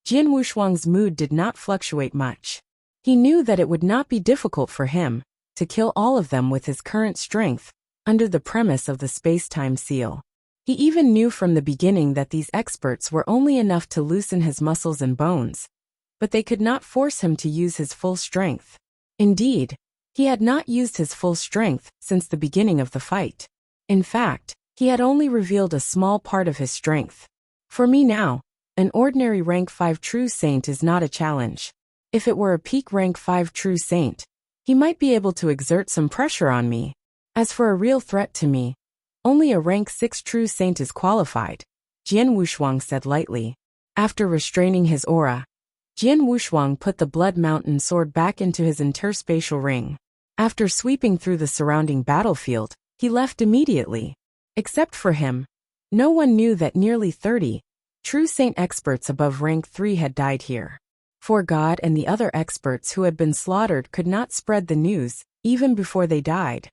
Jian Wushuang's mood did not fluctuate much. He knew that it would not be difficult for him to kill all of them with his current strength, under the premise of the space-time seal. He even knew from the beginning that these experts were only enough to loosen his muscles and bones, but they could not force him to use his full strength. Indeed, he had not used his full strength since the beginning of the fight. In fact, he had only revealed a small part of his strength. For me now, an ordinary rank 5 true saint is not a challenge. If it were a peak rank 5 true saint, he might be able to exert some pressure on me. As for a real threat to me, only a rank 6 true saint is qualified, Jian Wushuang said lightly. After restraining his aura, Jian Wushuang put the Blood Mountain sword back into his interspatial ring. After sweeping through the surrounding battlefield, he left immediately. Except for him, no one knew that nearly 30 true saint experts above rank 3 had died here. God and the other experts who had been slaughtered could not spread the news, even before they died.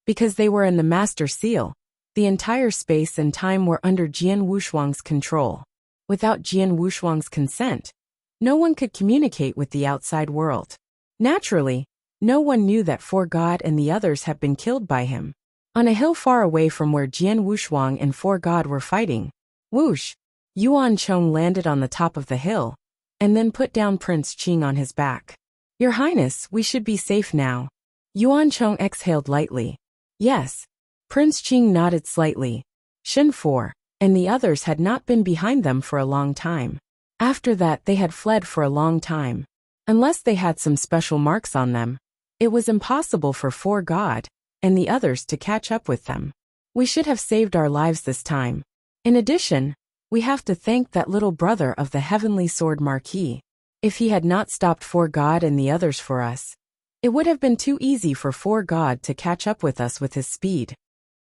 Because they were in the Master Seal, the entire space and time were under Jian Wushuang's control. Without Jian Wushuang's consent, no one could communicate with the outside world. Naturally, No one knew that Four God and the others had been killed by him. On a hill far away from where Jian Wushuang and Four God were fighting, whoosh, Yuan Chong landed on the top of the hill, and then put down Prince Qing on his back. Your Highness, we should be safe now. Yuan Chong exhaled lightly. Yes. Prince Qing nodded slightly. Shen Four and the others had not been behind them for a long time. After that they had fled for a long time. Unless they had some special marks on them, it was impossible for Four God and the others to catch up with them. We should have saved our lives this time. In addition, we have to thank that little brother of the Heavenly Sword Marquis. If he had not stopped Four God and the others for us, it would have been too easy for Four God to catch up with us with his speed.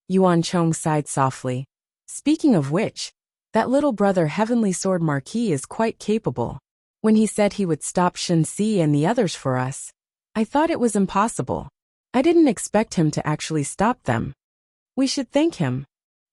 Yuan Chong sighed softly. Speaking of which, that little brother Heavenly Sword Marquis is quite capable. When he said he would stop Shen Si and the others for us, I thought it was impossible. I didn't expect him to actually stop them. We should thank him.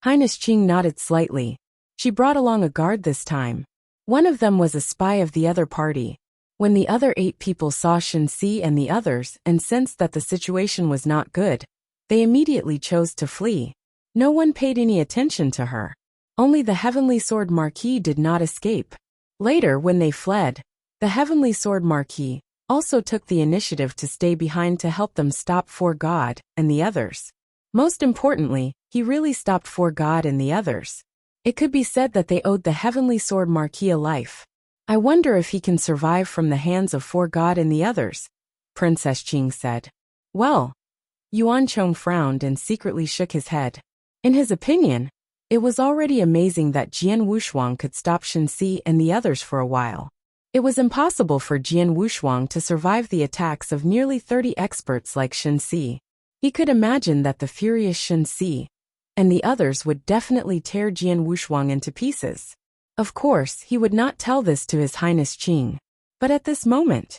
Highness Qing nodded slightly. She brought along a guard this time. One of them was a spy of the other party. When the other 8 people saw Shen Si and the others and sensed that the situation was not good, they immediately chose to flee. No one paid any attention to her. Only the Heavenly Sword Marquis did not escape. Later, when they fled, the Heavenly Sword Marquis also took the initiative to stay behind to help them stop Four God and the others. Most importantly, he really stopped Four God and the others. It could be said that they owed the Heavenly Sword Marquis a life. I wonder if he can survive from the hands of Four God and the others, Princess Qing said. Well, Yuan Chong frowned and secretly shook his head. In his opinion, it was already amazing that Jian Wushuang could stop Shen Si and the others for a while. It was impossible for Jian Wushuang to survive the attacks of nearly 30 experts like Shen Si. He could imagine that the furious Shen Si and the others would definitely tear Jian Wushuang into pieces. Of course, he would not tell this to His Highness Qing. But at this moment,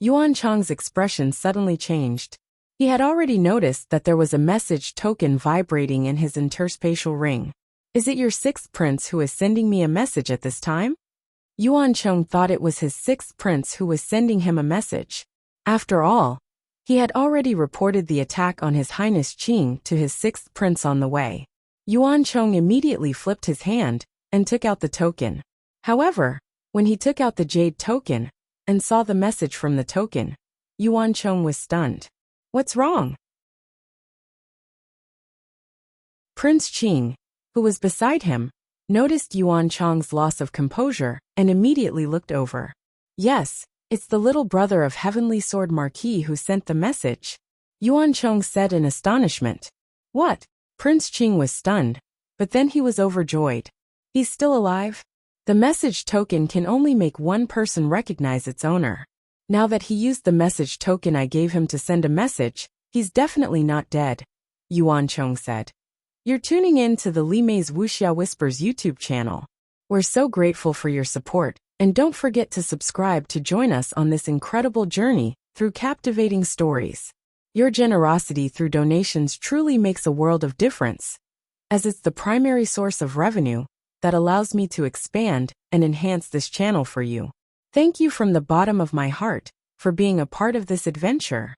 Yuan Chong's expression suddenly changed. He had already noticed that there was a message token vibrating in his interspatial ring. Is it your 6th prince who is sending me a message at this time? Yuan Chong thought it was his 6th prince who was sending him a message. After all, he had already reported the attack on His Highness Qing to his 6th prince on the way. Yuan Chong immediately flipped his hand and took out the token. However, when he took out the jade token and saw the message from the token, Yuan Chong was stunned. What's wrong? Prince Qing, who was beside him, noticed Yuan Chong's loss of composure and immediately looked over. Yes, it's the little brother of Heavenly Sword Marquis who sent the message, Yuan Chong said in astonishment. What? Prince Qing was stunned, but then he was overjoyed. He's still alive? The message token can only make one person recognize its owner. Now that he used the message token I gave him to send a message, he's definitely not dead, Yuan Chong said. You're tuning in to the Li Mei's Wuxia Whispers YouTube channel. We're so grateful for your support, and don't forget to subscribe to join us on this incredible journey through captivating stories. Your generosity through donations truly makes a world of difference, as it's the primary source of revenue that allows me to expand and enhance this channel for you. Thank you from the bottom of my heart for being a part of this adventure.